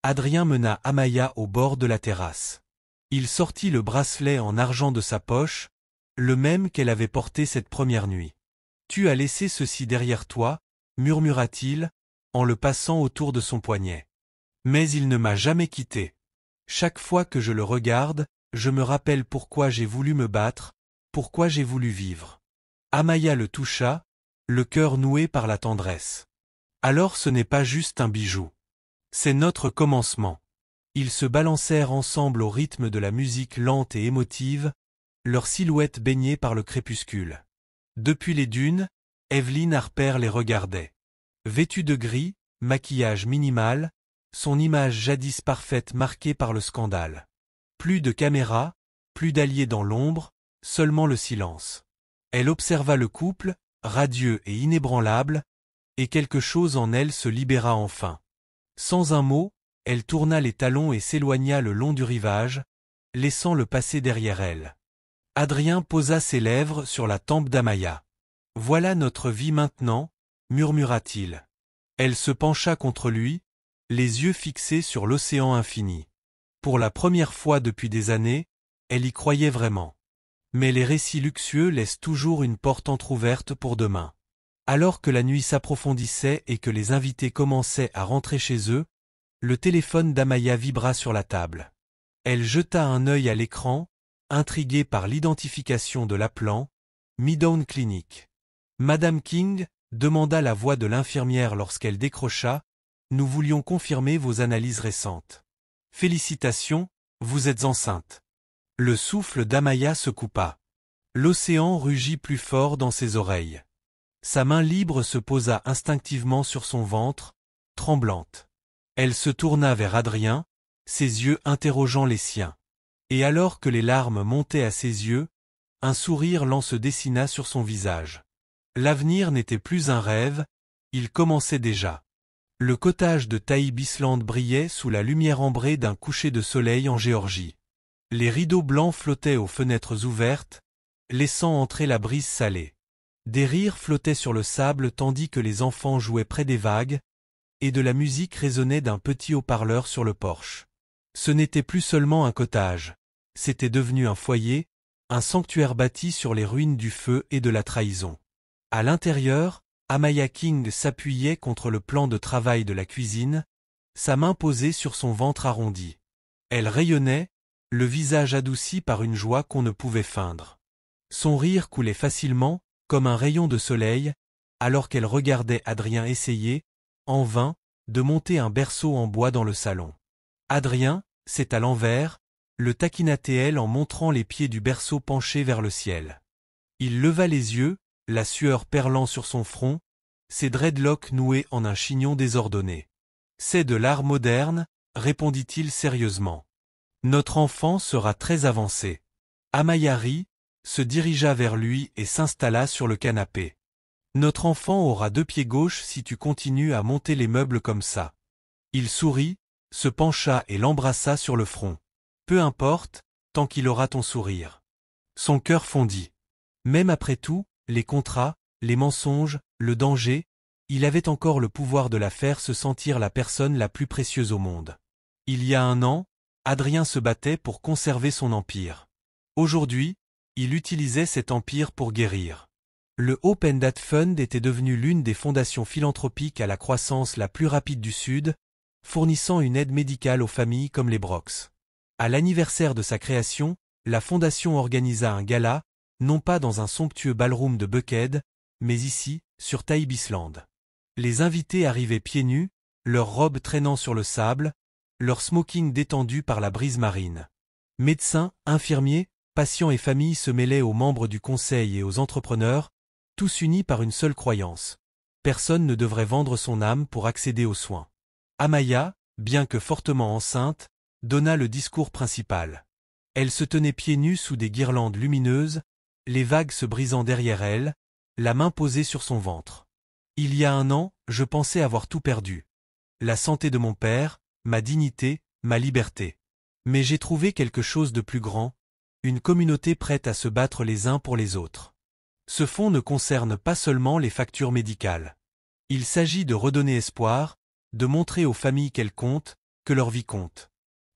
Adrien mena Amaya au bord de la terrasse. Il sortit le bracelet en argent de sa poche, le même qu'elle avait porté cette première nuit. « Tu as laissé ceci derrière toi » murmura-t-il, en le passant autour de son poignet. « Mais il ne m'a jamais quitté. Chaque fois que je le regarde, je me rappelle pourquoi j'ai voulu me battre, pourquoi j'ai voulu vivre. » Amaya le toucha, le cœur noué par la tendresse. « Alors ce n'est pas juste un bijou. C'est notre commencement. » Ils se balancèrent ensemble au rythme de la musique lente et émotive, leurs silhouettes baignées par le crépuscule. Depuis les dunes, Evelyn Harper les regardait. Vêtue de gris, maquillage minimal, son image jadis parfaite marquée par le scandale. Plus de caméra, plus d'alliés dans l'ombre, seulement le silence. Elle observa le couple, radieux et inébranlable, et quelque chose en elle se libéra enfin. Sans un mot, elle tourna les talons et s'éloigna le long du rivage, laissant le passé derrière elle. Adrien posa ses lèvres sur la tempe d'Amaya. « Voilà notre vie maintenant » murmura-t-il. Elle se pencha contre lui, les yeux fixés sur l'océan infini. Pour la première fois depuis des années, elle y croyait vraiment. Mais les récits luxueux laissent toujours une porte entr'ouverte pour demain. Alors que la nuit s'approfondissait et que les invités commençaient à rentrer chez eux, le téléphone d'Amaya vibra sur la table. Elle jeta un œil à l'écran, intriguée par l'identification de l'appelant, Midtown Clinic. « Madame King » demanda la voix de l'infirmière lorsqu'elle décrocha, « nous voulions confirmer vos analyses récentes. Félicitations, vous êtes enceinte. » Le souffle d'Amaya se coupa. L'océan rugit plus fort dans ses oreilles. Sa main libre se posa instinctivement sur son ventre, tremblante. Elle se tourna vers Adrien, ses yeux interrogeant les siens. Et alors que les larmes montaient à ses yeux, un sourire lent se dessina sur son visage. L'avenir n'était plus un rêve, il commençait déjà. Le cottage de Thaï Bisland brillait sous la lumière ambrée d'un coucher de soleil en Géorgie. Les rideaux blancs flottaient aux fenêtres ouvertes, laissant entrer la brise salée. Des rires flottaient sur le sable tandis que les enfants jouaient près des vagues, et de la musique résonnait d'un petit haut-parleur sur le porche. Ce n'était plus seulement un cottage, c'était devenu un foyer, un sanctuaire bâti sur les ruines du feu et de la trahison. À l'intérieur, Amaya King s'appuyait contre le plan de travail de la cuisine, sa main posée sur son ventre arrondi. Elle rayonnait, le visage adouci par une joie qu'on ne pouvait feindre. Son rire coulait facilement, comme un rayon de soleil, alors qu'elle regardait Adrien essayer, en vain, de monter un berceau en bois dans le salon. Adrien, c'est à l'envers, le taquina-t-elle en montrant les pieds du berceau penchés vers le ciel. Il leva les yeux, la sueur perlant sur son front, ses dreadlocks noués en un chignon désordonné. « C'est de l'art moderne » répondit-il sérieusement. « Notre enfant sera très avancé. » Amaya rit, se dirigea vers lui et s'installa sur le canapé. « Notre enfant aura 2 pieds gauches si tu continues à monter les meubles comme ça. » Il sourit, se pencha et l'embrassa sur le front. « Peu importe, tant qu'il aura ton sourire. » Son cœur fondit. Même après tout, les contrats, les mensonges, le danger, il avait encore le pouvoir de la faire se sentir la personne la plus précieuse au monde. Il y a un an, Adrien se battait pour conserver son empire. Aujourd'hui, il utilisait cet empire pour guérir. Le Hope and That Fund était devenu l'une des fondations philanthropiques à la croissance la plus rapide du Sud, fournissant une aide médicale aux familles comme les Brooks. À l'anniversaire de sa création, la fondation organisa un gala, non pas dans un somptueux ballroom de Buckhead, mais ici, sur Thaï Bisland. Les invités arrivaient pieds nus, leurs robes traînant sur le sable, leur smoking détendu par la brise marine. Médecins, infirmiers, patients et familles se mêlaient aux membres du conseil et aux entrepreneurs, tous unis par une seule croyance. Personne ne devrait vendre son âme pour accéder aux soins. Amaya, bien que fortement enceinte, donna le discours principal. Elle se tenait pieds nus sous des guirlandes lumineuses, les vagues se brisant derrière elle, la main posée sur son ventre. Il y a un an, je pensais avoir tout perdu. La santé de mon père, ma dignité, ma liberté. Mais j'ai trouvé quelque chose de plus grand, une communauté prête à se battre les uns pour les autres. Ce fonds ne concerne pas seulement les factures médicales. Il s'agit de redonner espoir, de montrer aux familles qu'elles comptent, que leur vie compte.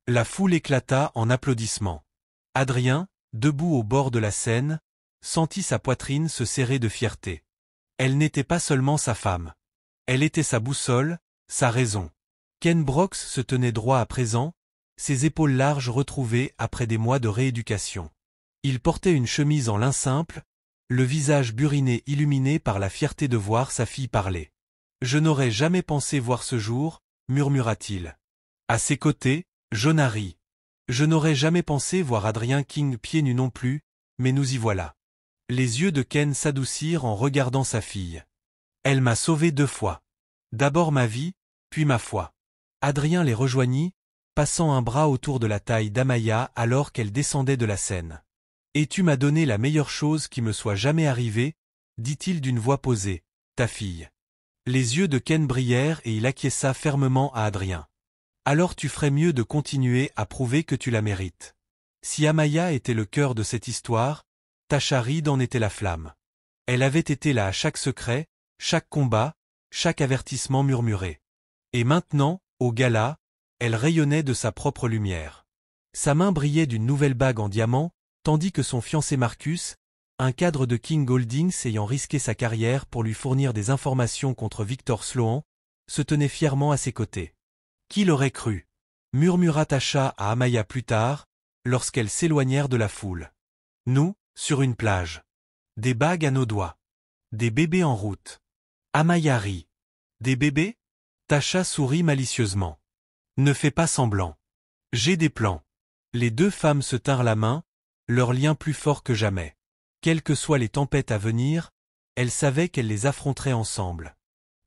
La foule éclata en applaudissements. Adrien, debout au bord de la Seine, sentit sa poitrine se serrer de fierté. Elle n'était pas seulement sa femme. Elle était sa boussole, sa raison. Ken Brox se tenait droit à présent, ses épaules larges retrouvées après des mois de rééducation. Il portait une chemise en lin simple, le visage buriné illuminé par la fierté de voir sa fille parler. « Je n'aurais jamais pensé voir ce jour », murmura-t-il. À ses côtés, Jonah rit. « Je n'aurais jamais pensé voir Adrien King pieds nus non plus, mais nous y voilà. » Les yeux de Ken s'adoucirent en regardant sa fille. « Elle m'a sauvé 2 fois. D'abord ma vie, puis ma foi. » Adrien les rejoignit, passant un bras autour de la taille d'Amaya alors qu'elle descendait de la Seine. « Et tu m'as donné la meilleure chose qui me soit jamais arrivée, dit-il d'une voix posée, ta fille. » Les yeux de Ken brillèrent et il acquiesça fermement à Adrien. « Alors tu ferais mieux de continuer à prouver que tu la mérites. » Si Amaya était le cœur de cette histoire, Tasha Reed en était la flamme. Elle avait été là à chaque secret, chaque combat, chaque avertissement murmuré. Et maintenant, au gala, elle rayonnait de sa propre lumière. Sa main brillait d'une nouvelle bague en diamant, tandis que son fiancé Marcus, un cadre de King Holdings ayant risqué sa carrière pour lui fournir des informations contre Victor Sloan, se tenait fièrement à ses côtés. Qui l'aurait cru? Murmura Tasha à Amaya plus tard, lorsqu'elles s'éloignèrent de la foule. Nous, sur une plage. Des bagues à nos doigts. Des bébés en route. Amaya rit. Des bébés? Tasha sourit malicieusement. Ne fais pas semblant. J'ai des plans. Les 2 femmes se tinrent la main, leur lien plus fort que jamais. Quelles que soient les tempêtes à venir, elles savaient qu'elles les affronteraient ensemble.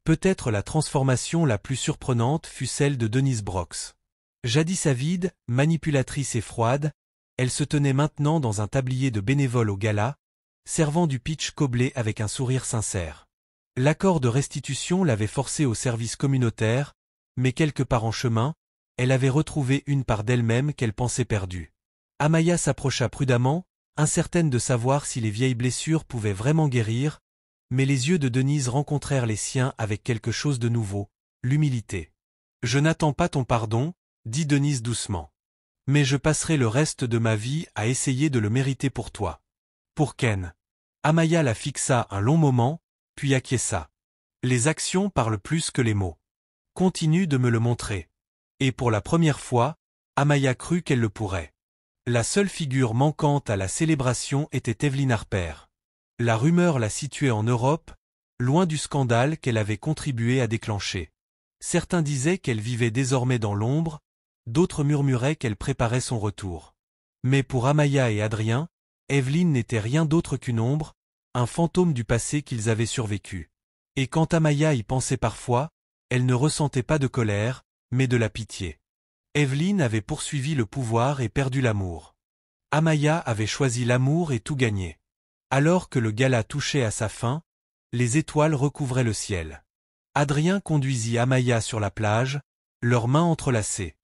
Peut-être la transformation la plus surprenante fut celle de Denise Brox. Jadis avide, manipulatrice et froide, elle se tenait maintenant dans un tablier de bénévole au gala, servant du pitch coblé avec un sourire sincère. L'accord de restitution l'avait forcée au service communautaire, mais quelque part en chemin, elle avait retrouvé une part d'elle-même qu'elle pensait perdue. Amaya s'approcha prudemment, incertaine de savoir si les vieilles blessures pouvaient vraiment guérir, mais les yeux de Denise rencontrèrent les siens avec quelque chose de nouveau, l'humilité. « Je n'attends pas ton pardon, » dit Denise doucement. « Mais je passerai le reste de ma vie à essayer de le mériter pour toi. » Pour Ken. Amaya la fixa un long moment, puis acquiesça. « Les actions parlent plus que les mots. Continue de me le montrer. » Et pour la première fois, Amaya crut qu'elle le pourrait. La seule figure manquante à la célébration était Evelyn Harper. La rumeur la situait en Europe, loin du scandale qu'elle avait contribué à déclencher. Certains disaient qu'elle vivait désormais dans l'ombre, d'autres murmuraient qu'elle préparait son retour. Mais pour Amaya et Adrien, Evelyn n'était rien d'autre qu'une ombre, un fantôme du passé qu'ils avaient survécu. Et quand Amaya y pensait parfois, elle ne ressentait pas de colère, mais de la pitié. Evelyn avait poursuivi le pouvoir et perdu l'amour. Amaya avait choisi l'amour et tout gagné. Alors que le gala touchait à sa fin, les étoiles recouvraient le ciel. Adrien conduisit Amaya sur la plage, leurs mains entrelacées.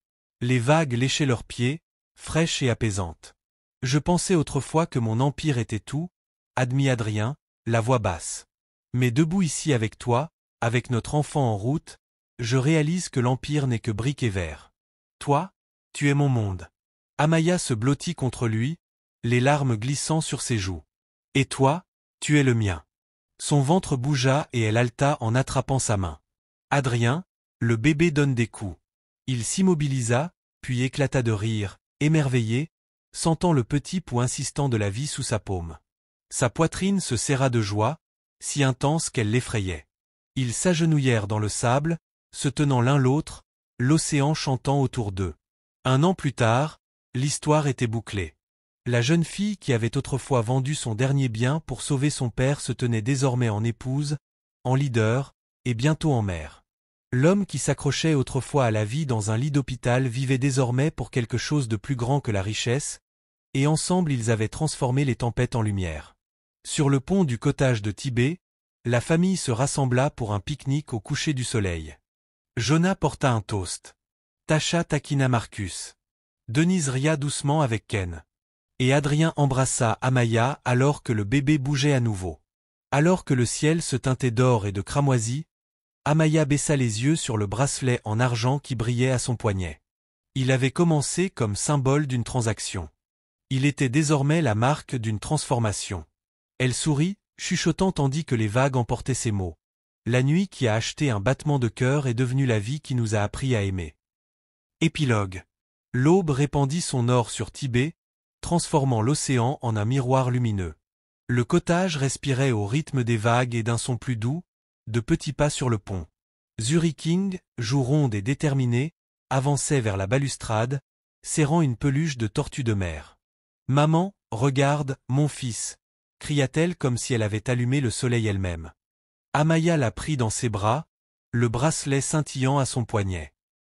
Les vagues léchaient leurs pieds, fraîches et apaisantes. « Je pensais autrefois que mon empire était tout, » admit Adrien, la voix basse. « Mais debout ici avec toi, avec notre enfant en route, je réalise que l'empire n'est que brique et verre. Toi, tu es mon monde. » Amaya se blottit contre lui, les larmes glissant sur ses joues. « Et toi, tu es le mien. » Son ventre bougea et elle haleta en attrapant sa main. « Adrien, le bébé donne des coups. » Il s'immobilisa, puis éclata de rire, émerveillé, sentant le petit pouls insistant de la vie sous sa paume. Sa poitrine se serra de joie, si intense qu'elle l'effrayait. Ils s'agenouillèrent dans le sable, se tenant l'un l'autre, l'océan chantant autour d'eux. 1 an plus tard, l'histoire était bouclée. La jeune fille qui avait autrefois vendu son dernier bien pour sauver son père se tenait désormais en épouse, en leader, et bientôt en mère. L'homme qui s'accrochait autrefois à la vie dans un lit d'hôpital vivait désormais pour quelque chose de plus grand que la richesse, et ensemble ils avaient transformé les tempêtes en lumière. Sur le pont du cottage de Tibet, la famille se rassembla pour un pique-nique au coucher du soleil. Jonah porta un toast. Tasha taquina Marcus. Denise ria doucement avec Ken. Et Adrien embrassa Amaya alors que le bébé bougeait à nouveau. Alors que le ciel se teintait d'or et de cramoisi, Amaya baissa les yeux sur le bracelet en argent qui brillait à son poignet. Il avait commencé comme symbole d'une transaction. Il était désormais la marque d'une transformation. Elle sourit, chuchotant tandis que les vagues emportaient ses mots. La nuit qui a acheté un battement de cœur est devenue la vie qui nous a appris à aimer. Épilogue. L'aube répandit son or sur Tibet, transformant l'océan en un miroir lumineux. Le cottage respirait au rythme des vagues et d'un son plus doux, de petits pas sur le pont. Zuri King, joue ronde et déterminée, avançait vers la balustrade, serrant une peluche de tortue de mer. « Maman, regarde, mon fils !» cria-t-elle comme si elle avait allumé le soleil elle-même. Amaya la prit dans ses bras, le bracelet scintillant à son poignet.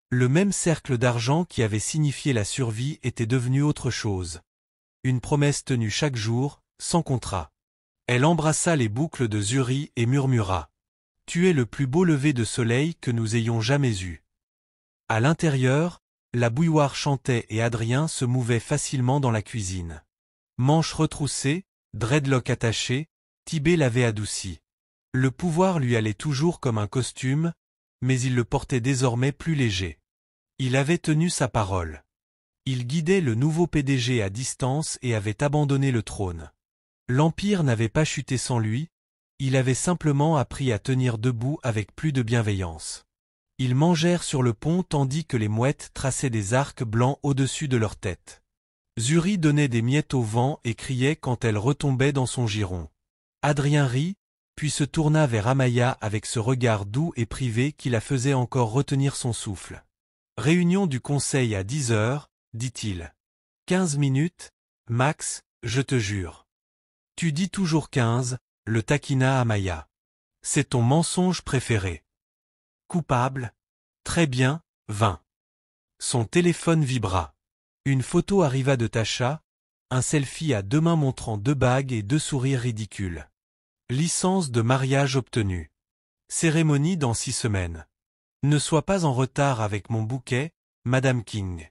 Le même cercle d'argent qui avait signifié la survie était devenu autre chose. Une promesse tenue chaque jour, sans contrat. Elle embrassa les boucles de Zuri et murmura « Tu es le plus beau lever de soleil que nous ayons jamais eu. » À l'intérieur, la bouilloire chantait et Adrien se mouvait facilement dans la cuisine. Manches retroussées, dreadlock attachés, Tibet l'avait adouci. Le pouvoir lui allait toujours comme un costume, mais il le portait désormais plus léger. Il avait tenu sa parole. Il guidait le nouveau PDG à distance et avait abandonné le trône. L'Empire n'avait pas chuté sans lui, il avait simplement appris à tenir debout avec plus de bienveillance. Ils mangèrent sur le pont tandis que les mouettes traçaient des arcs blancs au-dessus de leur tête. Zuri donnait des miettes au vent et criait quand elle retombait dans son giron. Adrien rit, puis se tourna vers Amaya avec ce regard doux et privé qui la faisait encore retenir son souffle. « Réunion du conseil à 10 heures, dit-il. 15 minutes, max, je te jure. » Tu dis toujours 15, le taquina Amaya. C'est ton mensonge préféré. Coupable? Très bien, 20. Son téléphone vibra. Une photo arriva de Tasha, un selfie à 2 mains montrant 2 bagues et 2 sourires ridicules. Licence de mariage obtenue. Cérémonie dans 6 semaines. Ne sois pas en retard avec mon bouquet, Madame King.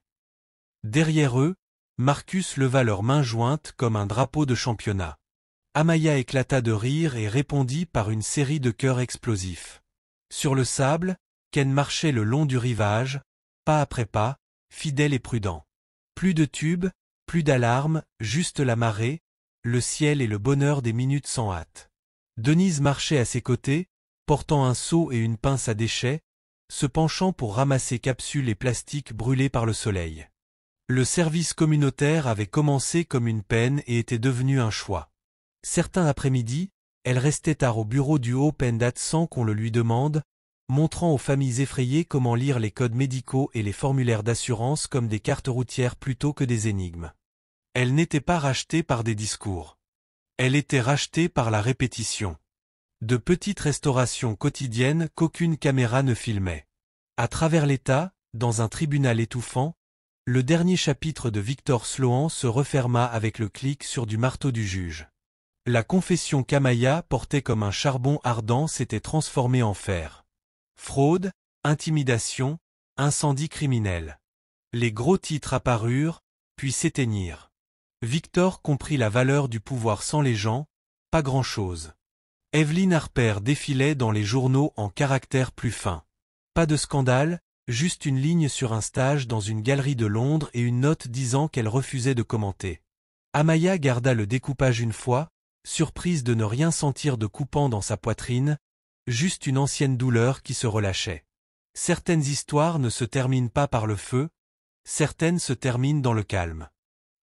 Derrière eux, Marcus leva leurs mains jointes comme un drapeau de championnat. Amaya éclata de rire et répondit par une série de cœurs explosifs. Sur le sable, Ken marchait le long du rivage, pas après pas, fidèle et prudent. Plus de tubes, plus d'alarmes, juste la marée, le ciel et le bonheur des minutes sans hâte. Denise marchait à ses côtés, portant un seau et une pince à déchets, se penchant pour ramasser capsules et plastiques brûlés par le soleil. Le service communautaire avait commencé comme une peine et était devenu un choix. Certains après-midi, elle restait tard au bureau du haut pendat sans qu'on le lui demande, montrant aux familles effrayées comment lire les codes médicaux et les formulaires d'assurance comme des cartes routières plutôt que des énigmes. Elle n'était pas rachetée par des discours. Elle était rachetée par la répétition. De petites restaurations quotidiennes qu'aucune caméra ne filmait. À travers l'État, dans un tribunal étouffant, le dernier chapitre de Victor Sloan se referma avec le clic sur du marteau du juge. La confession qu'Amaya portait comme un charbon ardent s'était transformée en fer. Fraude, intimidation, incendie criminel. Les gros titres apparurent, puis s'éteignirent. Victor comprit la valeur du pouvoir sans les gens, pas grand-chose. Evelyn Harper défilait dans les journaux en caractères plus fins. Pas de scandale, juste une ligne sur un stage dans une galerie de Londres et une note disant qu'elle refusait de commenter. Amaya garda le découpage une fois, surprise de ne rien sentir de coupant dans sa poitrine, juste une ancienne douleur qui se relâchait. Certaines histoires ne se terminent pas par le feu, certaines se terminent dans le calme.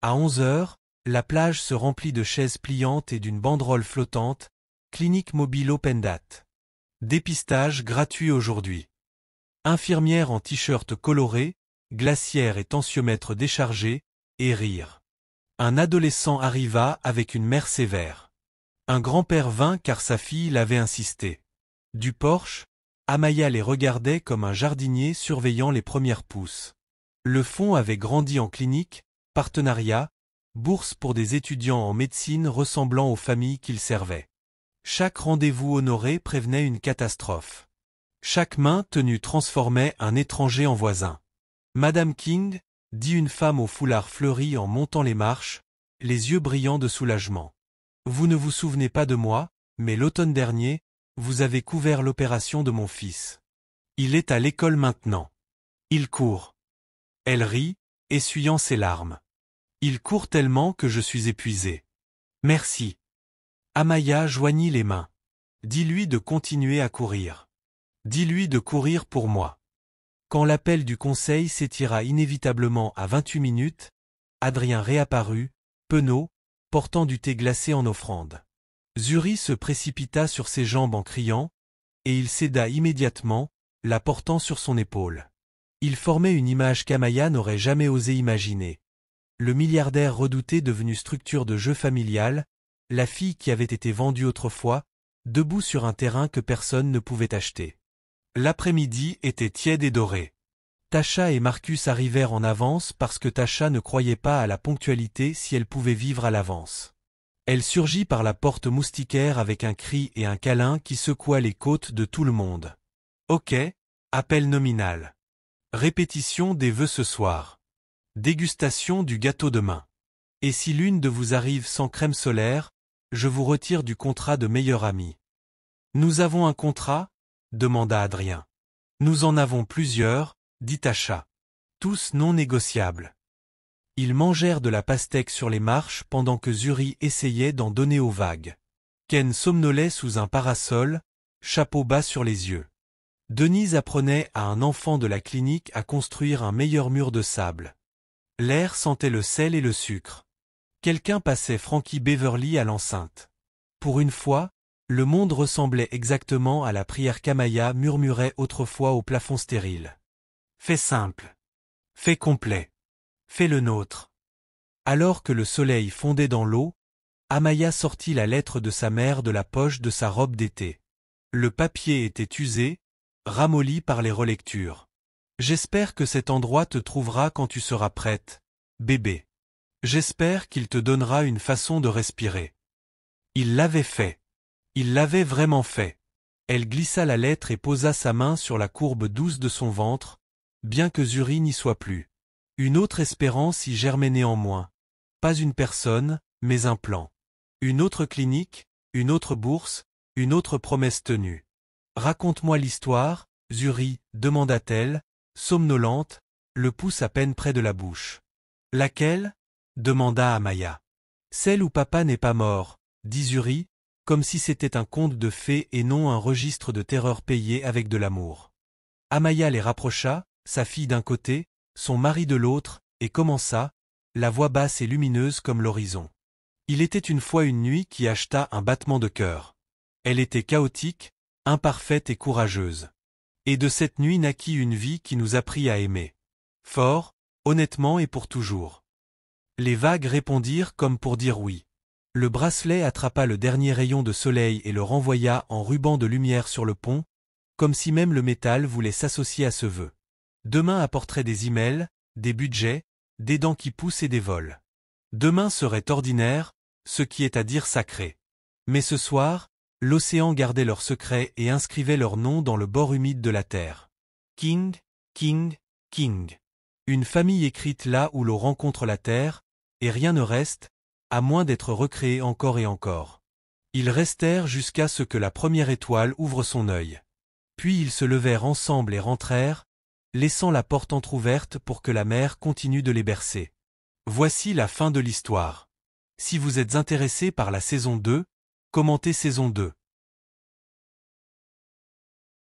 À 11 heures, la plage se remplit de chaises pliantes et d'une banderole flottante, clinique mobile open date. Dépistage gratuit aujourd'hui. Infirmière en t-shirt coloré, glacière et tensiomètre déchargé, et rire. Un adolescent arriva avec une mère sévère. Un grand-père vint car sa fille l'avait insisté. Du porche, Amaya les regardait comme un jardinier surveillant les premières pousses. Le fonds avait grandi en clinique, partenariat, bourse pour des étudiants en médecine ressemblant aux familles qu'il servait. Chaque rendez-vous honoré prévenait une catastrophe. Chaque main tenue transformait un étranger en voisin. Madame King, dit une femme au foulard fleuri en montant les marches, les yeux brillants de soulagement. Vous ne vous souvenez pas de moi, mais l'automne dernier, vous avez couvert l'opération de mon fils. Il est à l'école maintenant. Il court. Elle rit, essuyant ses larmes. Il court tellement que je suis épuisée. Merci. Amaya joignit les mains. Dis-lui de continuer à courir. Dis-lui de courir pour moi. Quand l'appel du conseil s'étira inévitablement à 28 minutes, Adrien réapparut, penaud, portant du thé glacé en offrande. Zuri se précipita sur ses jambes en criant, et il céda immédiatement, la portant sur son épaule. Il formait une image qu'Amaya n'aurait jamais osé imaginer. Le milliardaire redouté devenu structure de jeu familiale, la fille qui avait été vendue autrefois, debout sur un terrain que personne ne pouvait acheter. L'après-midi était tiède et doré. Tasha et Marcus arrivèrent en avance parce que Tasha ne croyait pas à la ponctualité si elle pouvait vivre à l'avance. Elle surgit par la porte moustiquaire avec un cri et un câlin qui secoua les côtes de tout le monde. Ok, appel nominal. Répétition des vœux ce soir. Dégustation du gâteau demain. Et si l'une de vous arrive sans crème solaire, je vous retire du contrat de meilleur ami. Nous avons un contrat ? Demanda Adrien. Nous en avons plusieurs, dit Tasha. Tous non négociables. Ils mangèrent de la pastèque sur les marches pendant que Zuri essayait d'en donner aux vagues. Ken somnolait sous un parasol, chapeau bas sur les yeux. Denise apprenait à un enfant de la clinique à construire un meilleur mur de sable. L'air sentait le sel et le sucre. Quelqu'un passait Frankie Beverly à l'enceinte. Pour une fois, le monde ressemblait exactement à la prière qu'Amaya murmurait autrefois au plafond stérile. Fais simple. Fais complet. Fais le nôtre. Alors que le soleil fondait dans l'eau, Amaya sortit la lettre de sa mère de la poche de sa robe d'été. Le papier était usé, ramolli par les relectures. J'espère que cet endroit te trouvera quand tu seras prête, bébé. J'espère qu'il te donnera une façon de respirer. Il l'avait fait. Il l'avait vraiment fait. Elle glissa la lettre et posa sa main sur la courbe douce de son ventre, bien que Zuri n'y soit plus. Une autre espérance y germait néanmoins. Pas une personne, mais un plan. Une autre clinique, une autre bourse, une autre promesse tenue. Raconte-moi l'histoire, Zuri, demanda-t-elle, somnolente, le pouce à peine près de la bouche. Laquelle ? Demanda Amaya. Celle où papa n'est pas mort, dit Zuri, comme si c'était un conte de fées et non un registre de terreur payé avec de l'amour. Amaya les rapprocha, sa fille d'un côté, son mari de l'autre, et commença, la voix basse et lumineuse comme l'horizon. Il était une fois une nuit qui acheta un battement de cœur. Elle était chaotique, imparfaite et courageuse. Et de cette nuit naquit une vie qui nous apprit à aimer. Fort, honnêtement et pour toujours. Les vagues répondirent comme pour dire oui. Le bracelet attrapa le dernier rayon de soleil et le renvoya en ruban de lumière sur le pont, comme si même le métal voulait s'associer à ce vœu. Demain apporterait des emails, des budgets, des dents qui poussent et des vols. Demain serait ordinaire, ce qui est à dire sacré. Mais ce soir, l'océan gardait leurs secrets et inscrivait leurs noms dans le bord humide de la terre. King, King, King. Une famille écrite là où l'eau rencontre la terre, et rien ne reste, à moins d'être recréé encore et encore. Ils restèrent jusqu'à ce que la première étoile ouvre son œil. Puis ils se levèrent ensemble et rentrèrent, laissant la porte entr'ouverte pour que la mer continue de les bercer. Voici la fin de l'histoire. Si vous êtes intéressé par la saison 2, commentez saison 2.